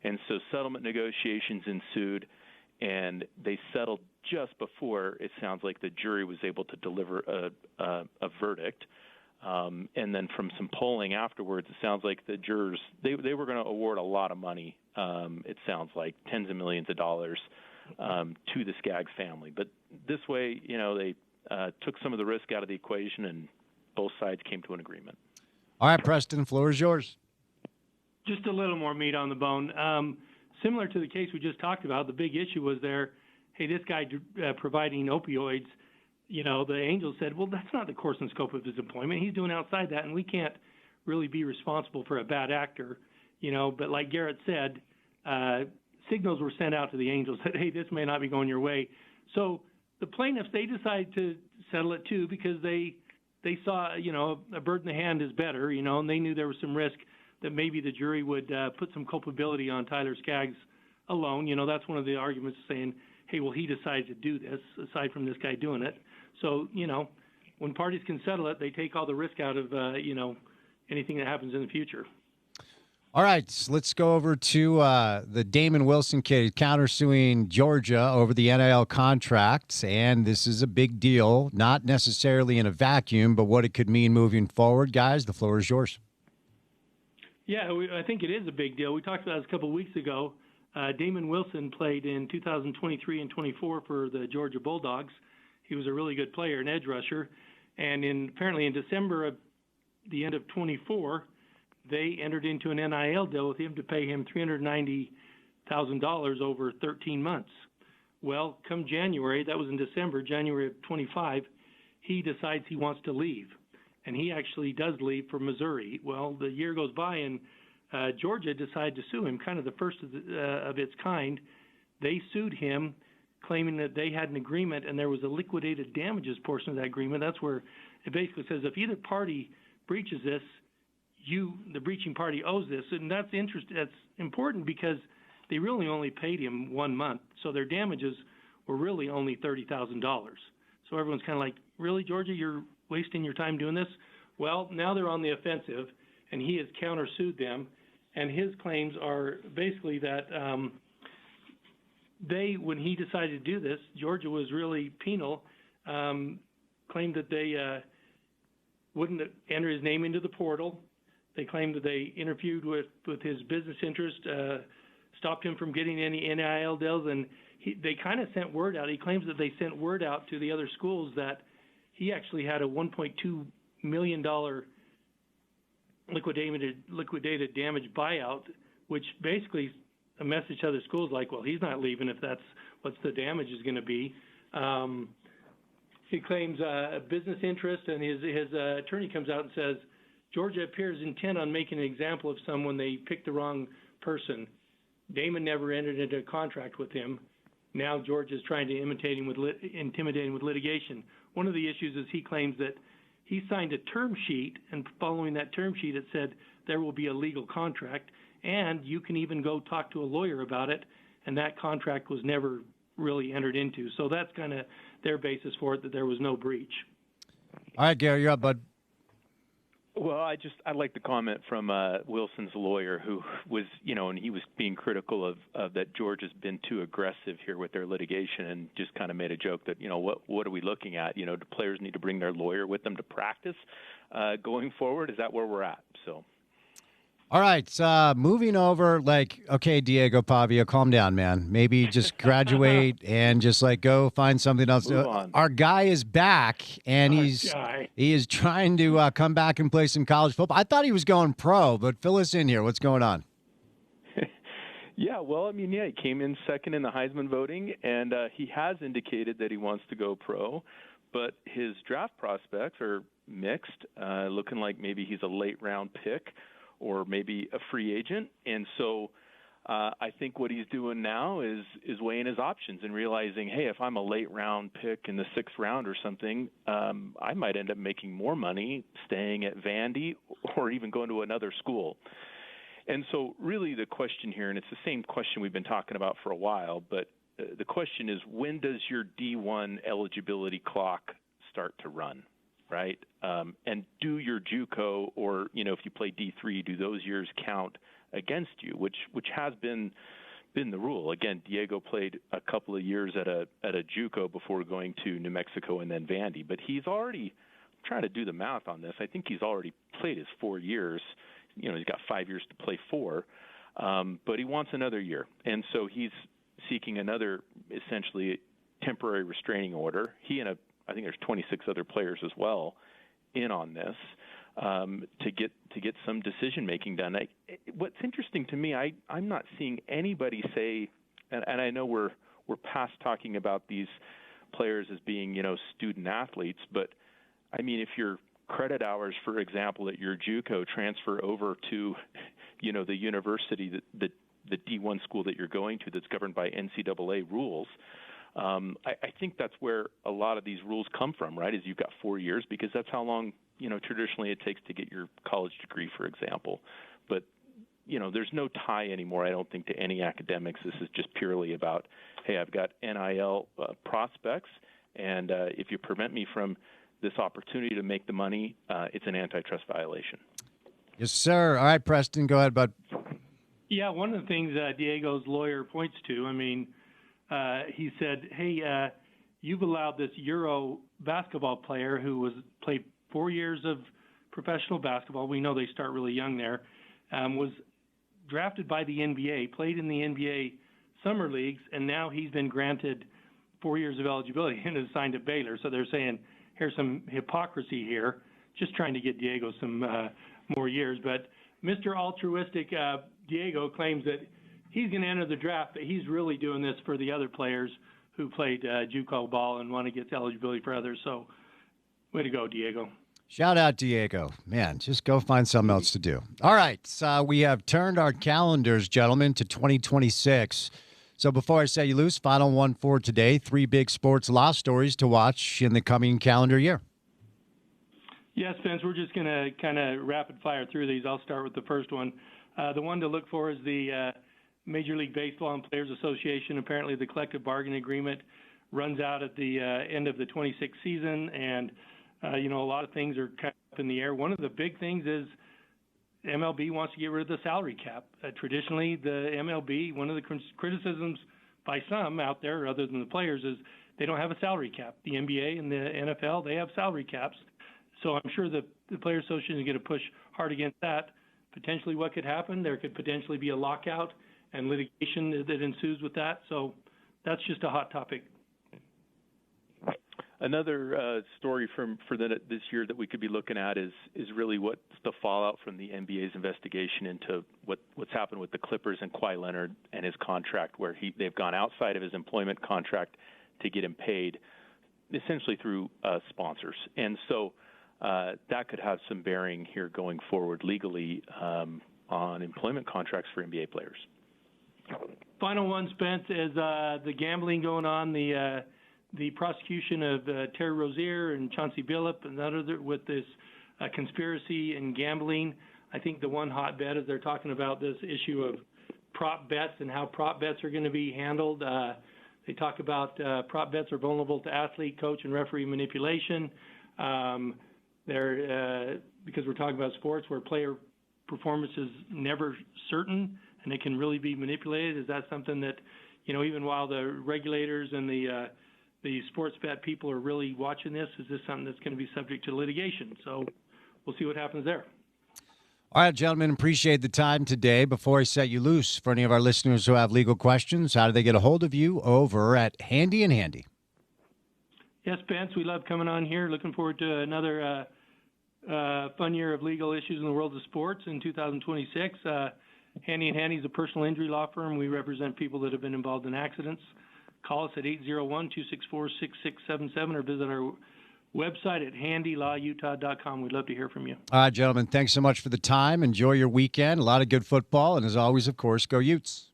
And so settlement negotiations ensued, and they settled just before it sounds like the jury was able to deliver a verdict. And then from some polling afterwards, it sounds like the jurors, they were going to award a lot of money, it sounds like tens of millions of dollars to the Skaggs family. But this way, they took some of the risk out of the equation, and both sides came to an agreement. All right, Preston, the floor is yours. Just a little more meat on the bone. Similar to the case we just talked about, the big issue was this guy providing opioids, the Angels said, well, that's not the course and scope of his employment. He's doing outside that, and we can't really be responsible for a bad actor, But like Garrett said, signals were sent out to the Angels that, hey, this may not be going your way. So the plaintiffs, they decided to settle it too because they saw, a bird in the hand is better, and they knew there was some risk that maybe the jury would put some culpability on Tyler Skaggs alone. That's one of the arguments saying, hey, well, he decided to do this aside from this guy doing it. So, when parties can settle it, they take all the risk out of, anything that happens in the future. All right, so let's go over to the Damon Wilson case, countersuing Georgia over the NIL contracts. And this is a big deal, not necessarily in a vacuum, but what it could mean moving forward. Guys, the floor is yours. Yeah, I think it is a big deal. We talked about this a couple of weeks ago. Damon Wilson played in 2023 and 24 for the Georgia Bulldogs. He was a really good player, an edge rusher. And apparently in December of the end of 24, they entered into an NIL deal with him to pay him $390,000 over 13 months. Well, come January, that was in December, January of 25, he decides he wants to leave. And he actually does leave for Missouri. Well, the year goes by, and Georgia decided to sue him, kind of the first of its kind. They sued him, claiming that they had an agreement, and there was a liquidated damages portion of that agreement. That's where it basically says if either party breaches this, the breaching party owes this. And that's important because they really only paid him 1 month. So their damages were really only $30,000. So everyone's kind of like, really, Georgia, you're wasting your time doing this? Well, now they're on the offensive, and he has countersued them. And his claims are basically that when he decided to do this, Georgia was really penal, claimed that wouldn't enter his name into the portal. They claimed that they interviewed with his business interest, stopped him from getting any NIL deals, and they kind of sent word out. He claims that they sent word out to the other schools that he actually had a $1.2 million liquidated damage buyout, which basically a message to other schools like, well, he's not leaving if that's what's the damage is going to be. He claims a business interest, and his attorney comes out and says, Georgia appears intent on making an example of someone. They picked the wrong person. Damon never entered into a contract with him. Now Georgia's trying to intimidate him with litigation. One of the issues is he claims that he signed a term sheet, and following that term sheet, it said there will be a legal contract, and you can even go talk to a lawyer about it, and that contract was never really entered into. So that's kind of their basis for it, that there was no breach. All right, Gary, you're up, bud. Well, I like the comment from Wilson's lawyer, who was, and he was being critical of that Georgia's been too aggressive here with their litigation, and just kind of made a joke that, what are we looking at? Do players need to bring their lawyer with them to practice going forward? Is that where we're at? So. All right, moving over, okay, Diego Pavia, calm down, man. Maybe just graduate and just go find something else. Move on. Our guy is back, and he is trying to come back and play some college football. I thought he was going pro, but fill us in here. What's going on? Yeah, well, he came in second in the Heisman voting, and he has indicated that he wants to go pro, but his draft prospects are mixed, looking like maybe he's a late-round pick or maybe a free agent. And so I think what he's doing now is weighing his options and realizing, hey, if I'm a late round pick in the 6th round or something, I might end up making more money staying at Vandy or even going to another school. And so really the question here, and it's the same question we've been talking about for a while, but the question is, when does your D1 eligibility clock start to run? Right? And do your JUCO or, if you play D3, do those years count against you, which has been the rule. Again, Diego played a couple of years at a JUCO before going to New Mexico and then Vandy, but he's already, I'm trying to do the math on this, I think he's already played his 4 years. He's got 5 years to play 4, but he wants another year. And so he's seeking another, essentially, temporary restraining order. He and I think there's 26 other players as well in on this to get some decision making done. What's interesting to me, I'm not seeing anybody say, and I know we're past talking about these players as being student athletes, but if your credit hours, for example, at your JUCO transfer over to the university, the D1 school that you're going to that's governed by NCAA rules. I think that's where a lot of these rules come from, right? Is you've got 4 years, because that's how long, traditionally it takes to get your college degree, for example. But, there's no tie anymore, I don't think, to any academics. This is just purely about, hey, I've got NIL prospects, and if you prevent me from this opportunity to make the money, it's an antitrust violation. Yes, sir. All right, Preston, go ahead, bud. Yeah, one of the things Diego's lawyer points to, he said, hey, you've allowed this Euro basketball player who played 4 years of professional basketball. We know they start really young there. Was drafted by the NBA, played in the NBA summer leagues, and now he's been granted 4 years of eligibility and is signed at Baylor. So they're saying, here's some hypocrisy here, just trying to get Diego some more years. But Mr. Altruistic Diego claims that he's going to enter the draft, but he's really doing this for the other players who played JUCO ball and want to get eligibility for others. So, way to go, Diego. Shout out, Diego. Man, just go find something else to do. All right, so we have turned our calendars, gentlemen, to 2026. So before I set you loose, final one for today, 3 big sports law stories to watch in the coming calendar year. Yeah, Spence, we're just going to kind of rapid fire through these. I'll start with the first one. The one to look for is the Major League Baseball and Players Association. Apparently the collective bargaining agreement runs out at the end of the 26th season, and, a lot of things are kind of up in the air. One of the big things is MLB wants to get rid of the salary cap. Traditionally, the MLB, one of the criticisms by some out there, other than the players, is they don't have a salary cap. The NBA and the NFL, they have salary caps. So I'm sure the Players Association is going to push hard against that. Potentially what could happen, there could potentially be a lockout and litigation that ensues with that. So that's just a hot topic. Another story for this year that we could be looking at is really what's the fallout from the NBA's investigation into what's happened with the Clippers and Kawhi Leonard and his contract, where they've gone outside of his employment contract to get him paid, essentially through sponsors. And so that could have some bearing here going forward legally on employment contracts for NBA players. Final one, Spence, is the gambling going on, the prosecution of Terry Rozier and Chauncey Billup and other with this conspiracy and gambling. I think the one hotbed is they're talking about this issue of prop bets and how prop bets are going to be handled. They talk about prop bets are vulnerable to athlete, coach, and referee manipulation. Because we're talking about sports where player performance is never certain and it can really be manipulated. Is that something that, even while the regulators and the sports bet people are really watching this, is this something that's going to be subject to litigation? So we'll see what happens there. All right, gentlemen, appreciate the time today. Before I set you loose, for any of our listeners who have legal questions, how do they get a hold of you over at Handy and Handy? Yes, Spence, we love coming on here. Looking forward to another fun year of legal issues in the world of sports in 2026. Handy and Handy is a personal injury law firm. We represent people that have been involved in accidents. Call us at 801-264-6677 or visit our website at handylawutah.com. We'd love to hear from you. All right, gentlemen, thanks so much for the time. Enjoy your weekend. A lot of good football. And as always, of course, go Utes.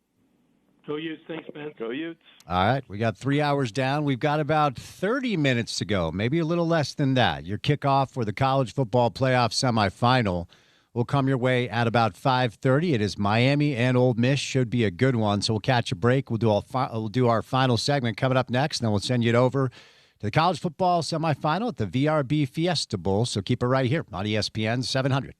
Go Utes. Thanks, Ben. Go Utes. All right, we got 3 hours down. We've got about 30 minutes to go, maybe a little less than that. Your kickoff for the college football playoff semifinal will come your way at about 5:30. It is Miami and Ole Miss. Should be a good one. So we'll catch a break. We'll do our final segment coming up next, and then we'll send you it over to the college football semifinal at the VRB Fiesta Bowl. So keep it right here on ESPN 700.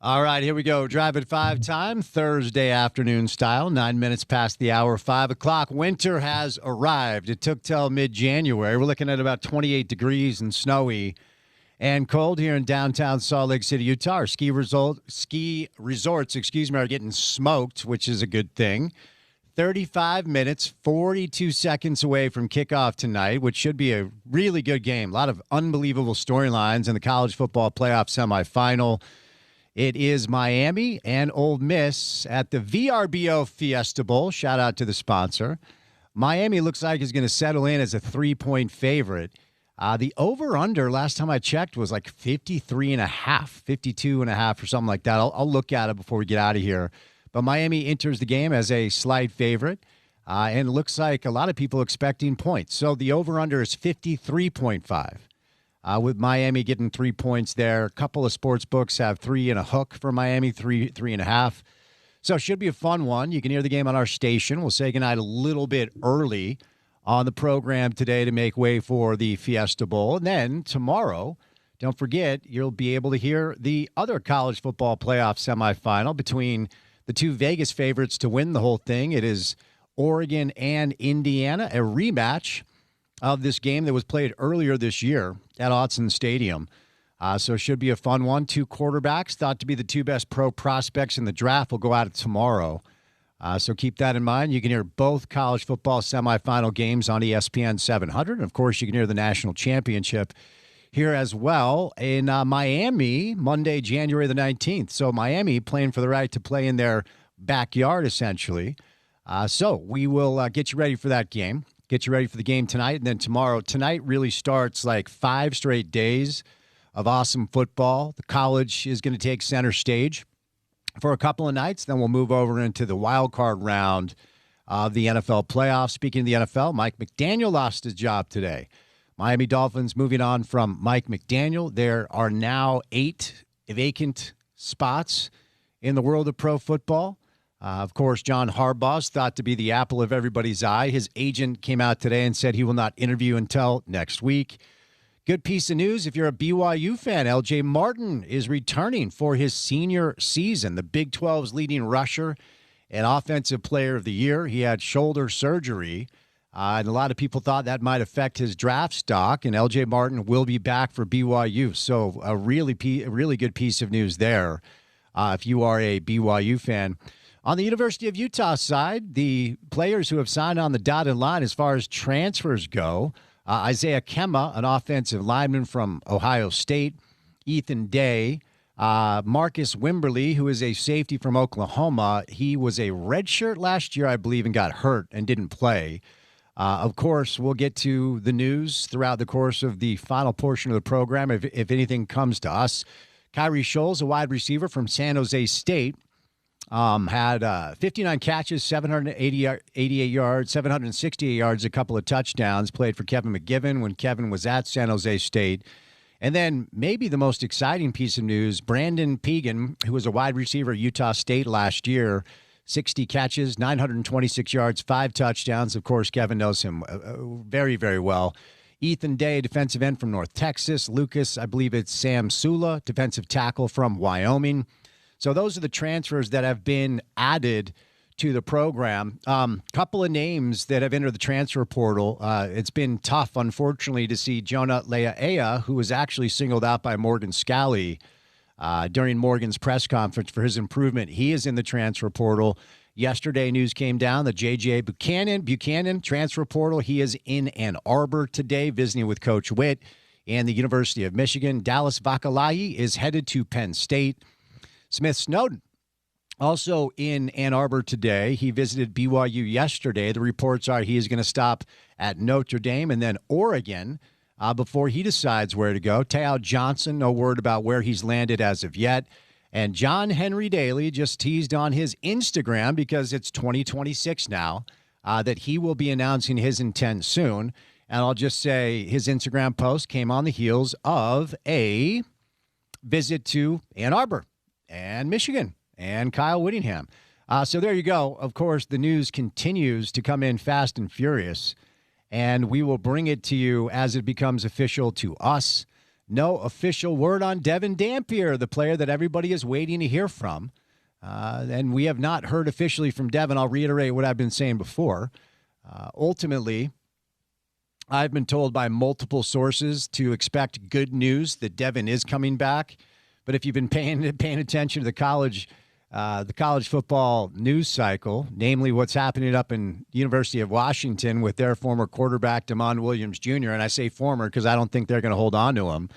All right, here we go. Drive at 5 time, Thursday afternoon style, 9 minutes past the hour, 5 o'clock. Winter has arrived. It took till mid-January. We're looking at about 28 degrees and snowy and cold here in downtown Salt Lake City, Utah. Our ski resorts, are getting smoked, which is a good thing. 35 minutes, 42 seconds away from kickoff tonight, which should be a really good game. A lot of unbelievable storylines in the college football playoff semifinal. It is Miami and Ole Miss at the VRBO Fiesta Bowl. Shout out to the sponsor. Miami looks like is going to settle in as a 3-point favorite. The over-under, last time I checked, was like 53.5, 52.5 or something like that. I'll look at it before we get out of here. But Miami enters the game as a slight favorite, and it looks like a lot of people expecting points. So the over-under is 53.5. With Miami getting 3 points there. A couple of sports books have 3 and a hook for Miami, 3.5. So it should be a fun one. You can hear the game on our station. We'll say goodnight a little bit early on the program today to make way for the Fiesta Bowl. And then tomorrow, don't forget, you'll be able to hear the other college football playoff semifinal between the two Vegas favorites to win the whole thing. It is Oregon and Indiana, a rematch of this game that was played earlier this year at Autzen Stadium. So it should be a fun one. 2 quarterbacks thought to be the 2 best pro prospects in the draft will go at it tomorrow. So keep that in mind. You can hear both college football semifinal games on ESPN 700. And, of course, you can hear the national championship here as well in Miami, Monday, January the 19th. So Miami playing for the right to play in their backyard, essentially. So we will get you ready for that game. Get you ready for the game tonight, and then tomorrow. Tonight really starts like 5 straight days of awesome football. The college is going to take center stage for a couple of nights. Then we'll move over into the wild card round of the NFL playoffs. Speaking of the NFL, Mike McDaniel lost his job today. Miami Dolphins moving on from Mike McDaniel. There are now 8 vacant spots in the world of pro football. Of course, John Harbaugh's thought to be the apple of everybody's eye. His agent came out today and said he will not interview until next week. Good piece of news. If you're a BYU fan, LJ Martin is returning for his senior season. The Big 12's leading rusher and offensive player of the year. He had shoulder surgery, and a lot of people thought that might affect his draft stock, and LJ Martin will be back for BYU. So a really good piece of news there if you are a BYU fan. On the University of Utah side, the players who have signed on the dotted line as far as transfers go, Isaiah Kemma, an offensive lineman from Ohio State, Ethan Day, Marcus Wimberly, who is a safety from Oklahoma. He was a redshirt last year, I believe, and got hurt and didn't play. Of course, we'll get to the news throughout the course of the final portion of the program if anything comes to us. Kyrie Scholes, a wide receiver from San Jose State, had 59 catches, 788 yards, 768 yards, a couple of touchdowns, played for Kevin McGivern when Kevin was at San Jose State. And then maybe the most exciting piece of news, Brandon Pegan, who was a wide receiver at Utah State last year, 60 catches, 926 yards, 5 touchdowns. Of course, Kevin knows him very, very well. Ethan Day, defensive end from North Texas. Lucas, I believe it's Sam Sula, defensive tackle from Wyoming. So those are the transfers that have been added to the program. Couple of names that have entered the transfer portal. It's been tough, unfortunately, to see Jonah Lea'ea, who was actually singled out by Morgan Scalley during Morgan's press conference for his improvement. He is in the transfer portal. Yesterday, news came down that J.J. Buchanan, transfer portal. He is in Ann Arbor today, visiting with Coach Witt and the University of Michigan. Dallas Vakalai is headed to Penn State. Smith Snowden, also in Ann Arbor today. He visited BYU yesterday. The reports are he is going to stop at Notre Dame and then Oregon before he decides where to go. Te'o Johnson, no word about where he's landed as of yet. And John Henry Daly just teased on his Instagram, because it's 2026 now, that he will be announcing his intent soon. And I'll just say his Instagram post came on the heels of a visit to Ann Arbor and Michigan and Kyle Whittingham. So there you go. Of course, the news continues to come in fast and furious, and we will bring it to you as it becomes official to us. no official word on Devin Dampier, the player that everybody is waiting to hear from. And we have not heard officially from Devin. I'll reiterate what I've been saying before. Ultimately, I've been told by multiple sources to expect good news that Devin is coming back. But if you've been paying attention to the college football news cycle, namely what's happening up in University of Washington with their former quarterback, Damon Williams Jr., and I say former because I don't think they're going to hold on to him.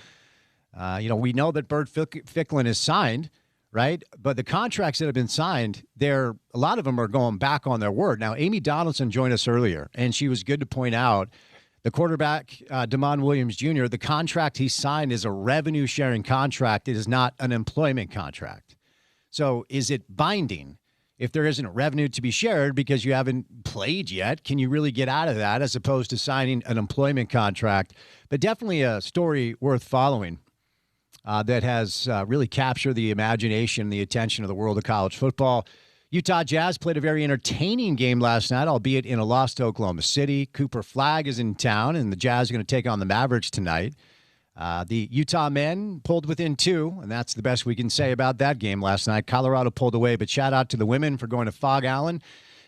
We know that Bert Ficklin is signed, right? But the contracts that have been signed, a lot of them are going back on their word. Now, Amy Donaldson joined us earlier, and she was good to point out the quarterback, Damon Williams Jr., the contract he signed is a revenue-sharing contract. It is not an employment contract. So is it binding? If there isn't revenue to be shared because you haven't played yet, can you really get out of that as opposed to signing an employment contract? But definitely a story worth following that has really captured the imagination, the attention of the world of college football. Utah Jazz played a very entertaining game last night, albeit in a loss to Oklahoma City. Cooper Flagg is in town, and the Jazz are going to take on the Mavericks tonight. The Utah men pulled within 2, and that's the best we can say about that game last night. Colorado pulled away, but shout out to the women for going to Fog Allen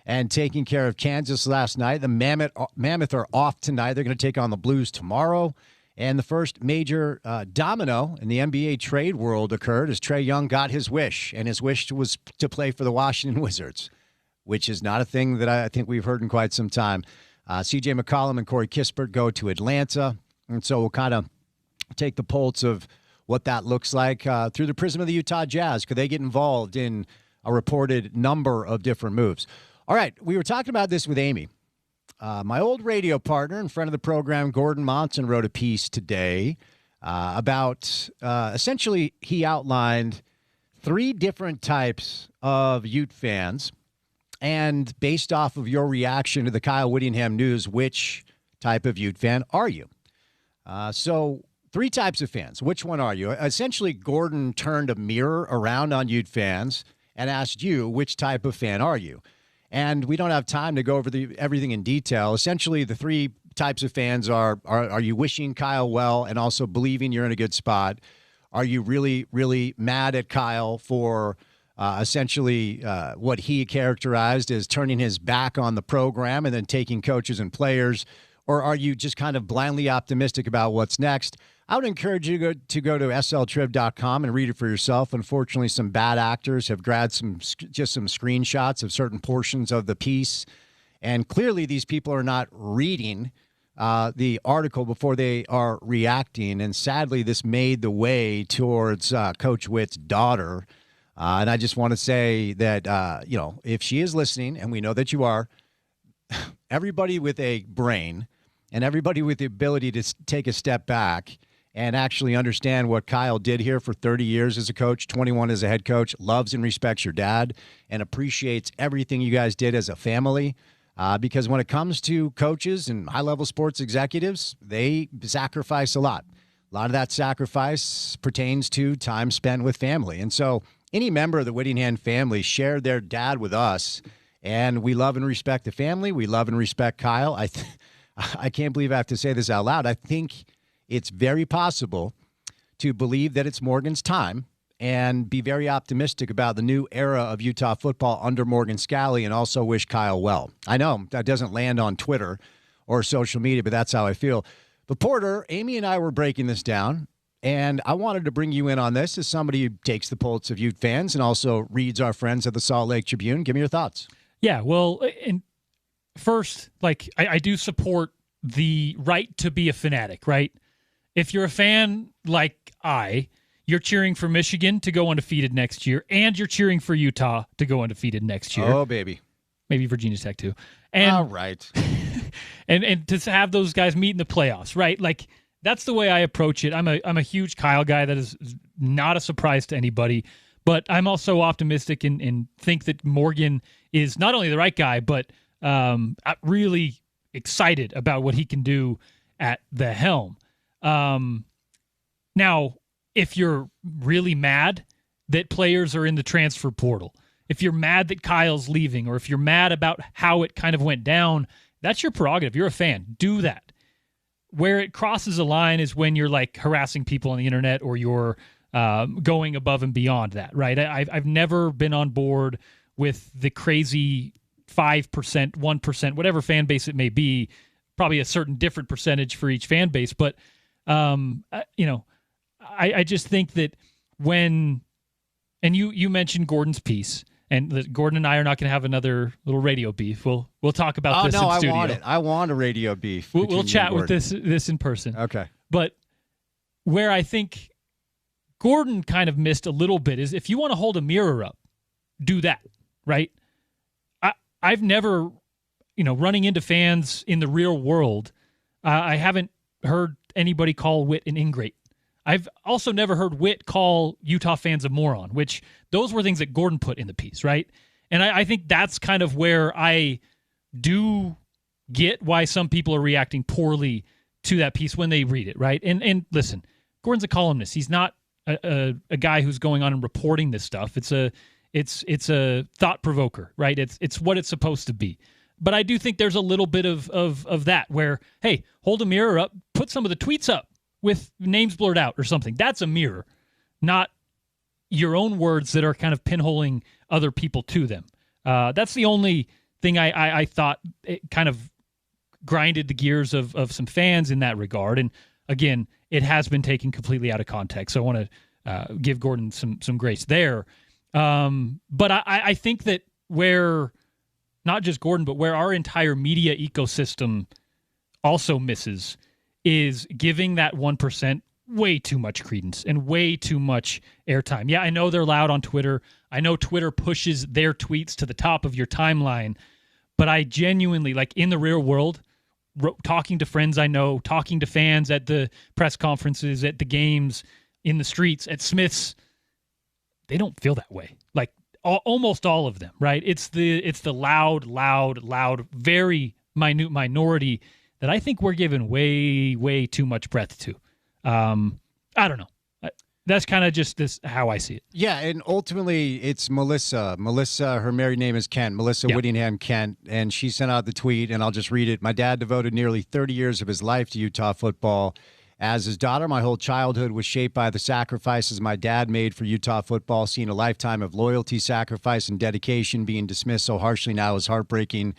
and taking care of Kansas last night. The Mammoth are off tonight. They're going to take on the Blues tomorrow. And the first major domino in the NBA trade world occurred as Trae Young got his wish, and his wish was to play for the Washington Wizards, which is not a thing that I think we've heard in quite some time. C.J. McCollum and Corey Kispert go to Atlanta, and so we'll kind of take the pulse of what that looks like through the prism of the Utah Jazz. Could they get involved in a reported number of different moves? All right, we were talking about this with Amy. My old radio partner and friend of the program, Gordon Monson, wrote a piece today about essentially he outlined 3 different types of Ute fans. And based off of your reaction to the Kyle Whittingham news, which type of Ute fan are you? So 3 types of fans. Which one are you? Essentially, Gordon turned a mirror around on Ute fans and asked you, which type of fan are you? And we don't have time to go over everything in detail. Essentially, the 3 types of fans are you wishing Kyle well and also believing you're in a good spot? Are you really, really mad at Kyle for essentially what he characterized as turning his back on the program and then taking coaches and players? Or are you just kind of blindly optimistic about what's next? I would encourage you to go to sltrib.com and read it for yourself. Unfortunately, some bad actors have grabbed some screenshots of certain portions of the piece. And clearly, these people are not reading the article before they are reacting. And sadly, this made the way towards Coach Witt's daughter. And I just want to say that, if she is listening, and we know that you are, everybody with a brain and everybody with the ability to take a step back and actually understand what Kyle did here for 30 years as a coach, 21 as a head coach, loves and respects your dad, and appreciates everything you guys did as a family. Because when it comes to coaches and high-level sports executives, they sacrifice a lot. A lot of that sacrifice pertains to time spent with family. And so any member of the Whittingham family shared their dad with us, and we love and respect the family. We love and respect Kyle. I can't believe I have to say this out loud. I think it's very possible to believe that it's Morgan's time and be very optimistic about the new era of Utah football under Morgan Scalley and also wish Kyle well. I know that doesn't land on Twitter or social media, but that's how I feel. But Porter, Amy and I were breaking this down, and I wanted to bring you in on this as somebody who takes the pulse of Ute fans and also reads our friends at the Salt Lake Tribune. Give me your thoughts. Yeah, well, and first, I do support the right to be a fanatic, right? If you're a fan like you're cheering for Michigan to go undefeated next year, and you're cheering for Utah to go undefeated next year. Oh, baby. Maybe Virginia Tech too. And, all right. and to have those guys meet in the playoffs, right? That's the way I approach it. I'm a huge Kyle guy. That is not a surprise to anybody. But I'm also optimistic and think that Morgan is not only the right guy, but really excited about what he can do at the helm. Now, if you're really mad that players are in the transfer portal, if you're mad that Kyle's leaving, or if you're mad about how it kind of went down, that's your prerogative. You're a fan. Do that. where it crosses a line is when you're like harassing people on the internet or you're going above and beyond that, right? I've never been on board with the crazy 5%, 1%, whatever fan base it may be, probably a certain different percentage for each fan base. But, I just think that when, and you mentioned Gordon's piece, and Gordon and I are not going to have another little radio beef. We'll talk about this in studio. I want it. I want a radio beef. We'll chat with this in person. Okay. But where I think Gordon kind of missed a little bit is if you want to hold a mirror up, do that, right? I've never, running into fans in the real world, I haven't heard anybody call Witt an ingrate. I've also never heard Witt call Utah fans a moron, which those were things that Gordon put in the piece, right? And I think that's kind of where I do get why some people are reacting poorly to that piece when they read it, right? And listen, Gordon's a columnist. He's not a guy who's going on and reporting this stuff. It's a thought provoker, right? It's what it's supposed to be. But I do think there's a little bit of that where, hey, hold a mirror up, put some of the tweets up with names blurred out or something. That's a mirror, not your own words that are kind of pinholing other people to them. That's the only thing I thought it kind of grinded the gears of some fans in that regard. And again, it has been taken completely out of context. So I want to give Gordon some grace there. But I think that where not just Gordon, but where our entire media ecosystem also misses is giving that 1% way too much credence and way too much airtime. Yeah, I know they're loud on Twitter. I know Twitter pushes their tweets to the top of your timeline, but I genuinely, like in the real world, talking to friends I know, talking to fans at the press conferences, at the games, in the streets, at Smith's, they don't feel that way. Like almost all of them, right? It's the loud, very minute minority that I think we're giving way too much breadth to. I don't know. That's kind of just how I see it. Yeah, and ultimately it's Melissa. Melissa, her married name is Kent. Melissa Whittingham Kent, and she sent out the tweet, and I'll just read it. My dad devoted nearly 30 years of his life to Utah football. As his daughter, my whole childhood was shaped by the sacrifices my dad made for Utah football. Seeing a lifetime of loyalty, sacrifice, and dedication being dismissed so harshly now is heartbreaking.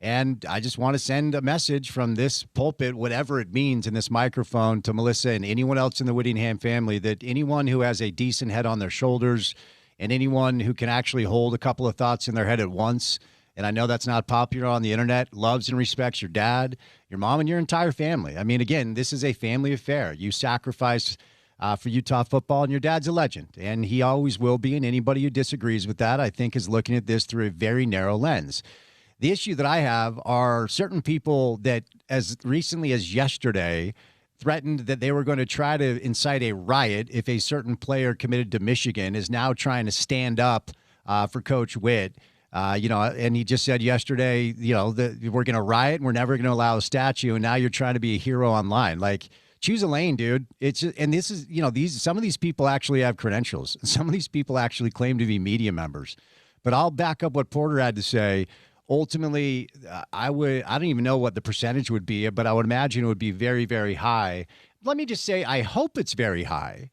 And I just want to send a message from this pulpit, whatever it means in this microphone, to Melissa and anyone else in the Whittingham family, that anyone who has a decent head on their shoulders and anyone who can actually hold a couple of thoughts in their head at once, and I know that's not popular on the internet, loves and respects your dad, your mom, and your entire family. I mean, again, this is a family affair. You sacrificed for Utah football, and your dad's a legend, and he always will be, and anybody who disagrees with that, I think, is looking at this through a very narrow lens. The issue that I have are certain people that as recently as yesterday threatened that they were going to try to incite a riot if a certain player committed to Michigan is now trying to stand up for Coach Witt. And he just said yesterday, that we're going to riot and we're never going to allow a statue. And now you're trying to be a hero online. Like, choose a lane, dude. Some of these people actually have credentials. Some of these people actually claim to be media members. But I'll back up what Porter had to say. Ultimately, I don't even know what the percentage would be, but I would imagine it would be very, very high. Let me just say, I hope it's very high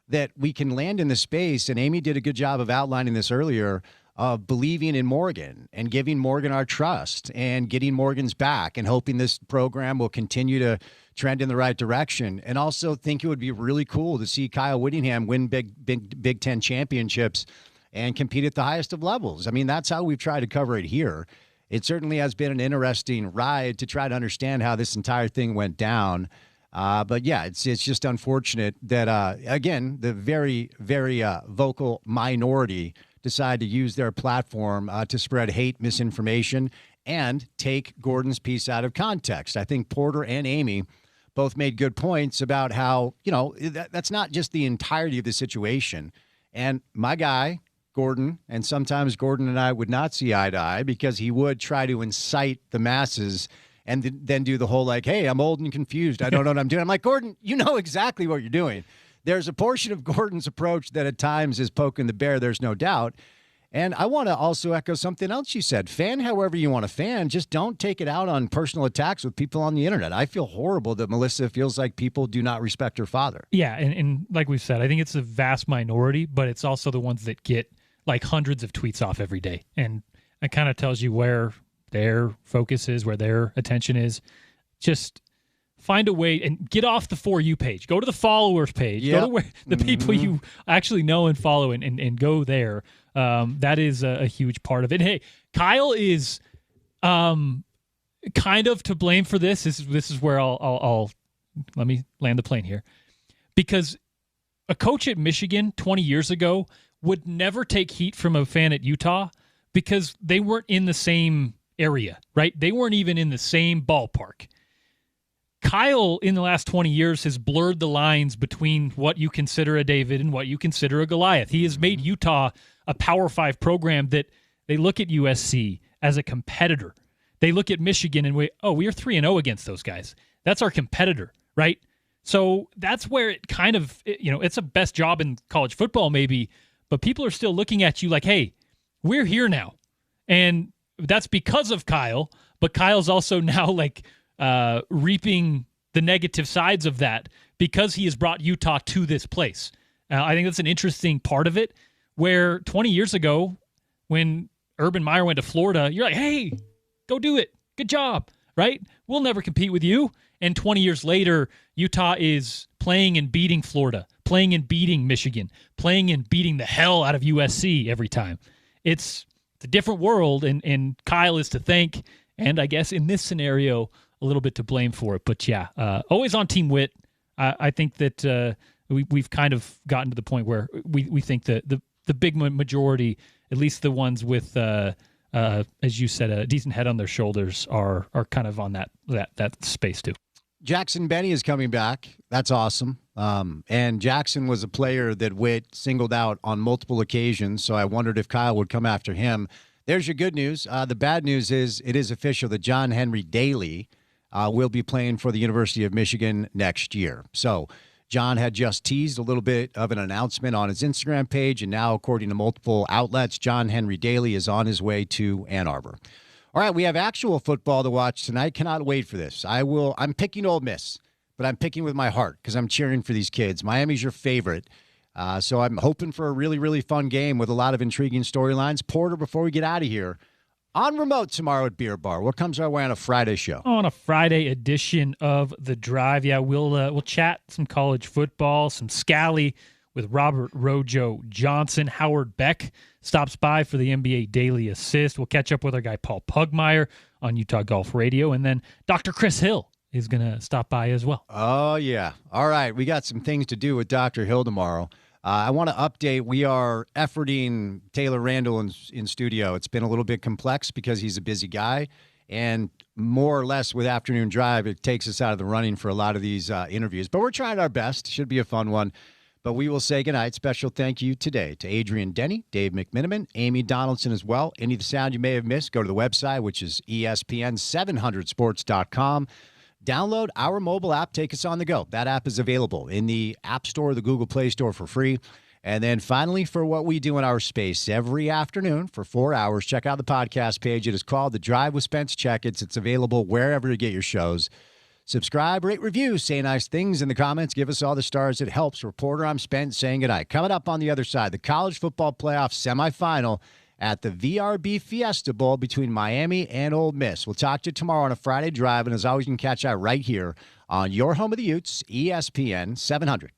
that we can land in the space, and Amy did a good job of outlining this earlier, of believing in Morgan and giving Morgan our trust and getting Morgan's back and hoping this program will continue to trend in the right direction. And also think it would be really cool to see Kyle Whittingham win Big Ten championships and compete at the highest of levels. I mean, that's how we've tried to cover it here. It certainly has been an interesting ride to try to understand how this entire thing went down. But yeah, it's just unfortunate that, again, the very, very vocal minority decide to use their platform to spread hate, misinformation, and take Gordon's piece out of context. I think Porter and Amy both made good points about how, that's not just the entirety of the situation. And my guy, Gordon, and sometimes Gordon and I would not see eye to eye because he would try to incite the masses and then do the whole like, hey, I'm old and confused. I don't know what I'm doing. I'm like, Gordon, you know exactly what you're doing. There's a portion of Gordon's approach that at times is poking the bear. There's no doubt. And I want to also echo something else you said. Fan however you want to fan. Just don't take it out on personal attacks with people on the internet. I feel horrible that Melissa feels like people do not respect her father. Yeah, and like we've said, I think it's a vast minority, but it's also the ones that get like hundreds of tweets off every day. And it kind of tells you where their focus is, where their attention is. Just find a way and get off the For You page. Go to the followers page. Go to where the people you actually know and follow and go there. That is a huge part of it. Hey, Kyle is kind of to blame for this. This is where I'll let me land the plane here. Because a coach at Michigan 20 years ago would never take heat from a fan at Utah because they weren't in the same area, right? They weren't even in the same ballpark. Kyle, in the last 20 years, has blurred the lines between what you consider a David and what you consider a Goliath. He has made Utah a Power 5 program that they look at USC as a competitor. They look at Michigan and we are 3-0 against those guys. That's our competitor, right? So that's where it kind of, it's a best job in college football maybe, but people are still looking at you like, hey, we're here now. And that's because of Kyle, but Kyle's also now like reaping the negative sides of that because he has brought Utah to this place. I think that's an interesting part of it, where 20 years ago when Urban Meyer went to Florida, you're like, hey, go do it. Good job, right? We'll never compete with you. And 20 years later, Utah is playing and beating Florida, playing and beating Michigan, playing and beating the hell out of USC every time. It's a different world, and Kyle is to thank, and I guess in this scenario, a little bit to blame for it. But yeah, always on Team Witt. I think that we've kind of gotten to the point where we think that the big majority, at least the ones with, as you said, a decent head on their shoulders, are kind of on that space too. Jackson Benny is coming back. That's awesome. And Jackson was a player that Witt singled out on multiple occasions, so I wondered if Kyle would come after him. There's your good news. The bad news is it is official that John Henry Daly will be playing for the University of Michigan next year. So John had just teased a little bit of an announcement on his Instagram page, and now, according to multiple outlets, John Henry Daly is on his way to Ann Arbor. All right, we have actual football to watch tonight. Cannot wait for this. I'm picking Ole Miss, but I'm picking with my heart because I'm cheering for these kids. Miami's your favorite. So I'm hoping for a really, really fun game with a lot of intriguing storylines. Porter, before we get out of here, on remote tomorrow at Beer Bar. What comes our way on a Friday show? On a Friday edition of The Drive, yeah, we'll chat some college football, some Scally with Robert Rojo Johnson. Howard Beck stops by for the NBA Daily Assist. We'll catch up with our guy Paul Pugmire on Utah Golf Radio. And then Dr. Chris Hill is going to stop by as well. Oh, yeah. All right. We got some things to do with Dr. Hill tomorrow. I want to update. We are efforting Taylor Randall in studio. It's been a little bit complex because he's a busy guy. And more or less with Afternoon Drive, it takes us out of the running for a lot of these interviews. But we're trying our best. Should be a fun one. But we will say goodnight. Special thank you today to Adrian Denny, Dave McMiniman, Amy Donaldson as well. Any of the sound you may have missed, go to the website, which is ESPN700sports.com. Download our mobile app. Take us on the go. That app is available in the App Store, the Google Play Store for free. And then finally, for what we do in our space every afternoon for 4 hours, check out the podcast page. It is called The Drive with Spence Checketts. It's available wherever you get your shows. Subscribe, rate, review, say nice things in the comments. Give us all the stars. It helps. Reporter, I'm Spence saying goodnight. Coming up on the other side, the college football playoff semifinal at the VRB Fiesta Bowl between Miami and Ole Miss. We'll talk to you tomorrow on a Friday Drive, and as always, you can catch that right here on your home of the Utes, ESPN 700.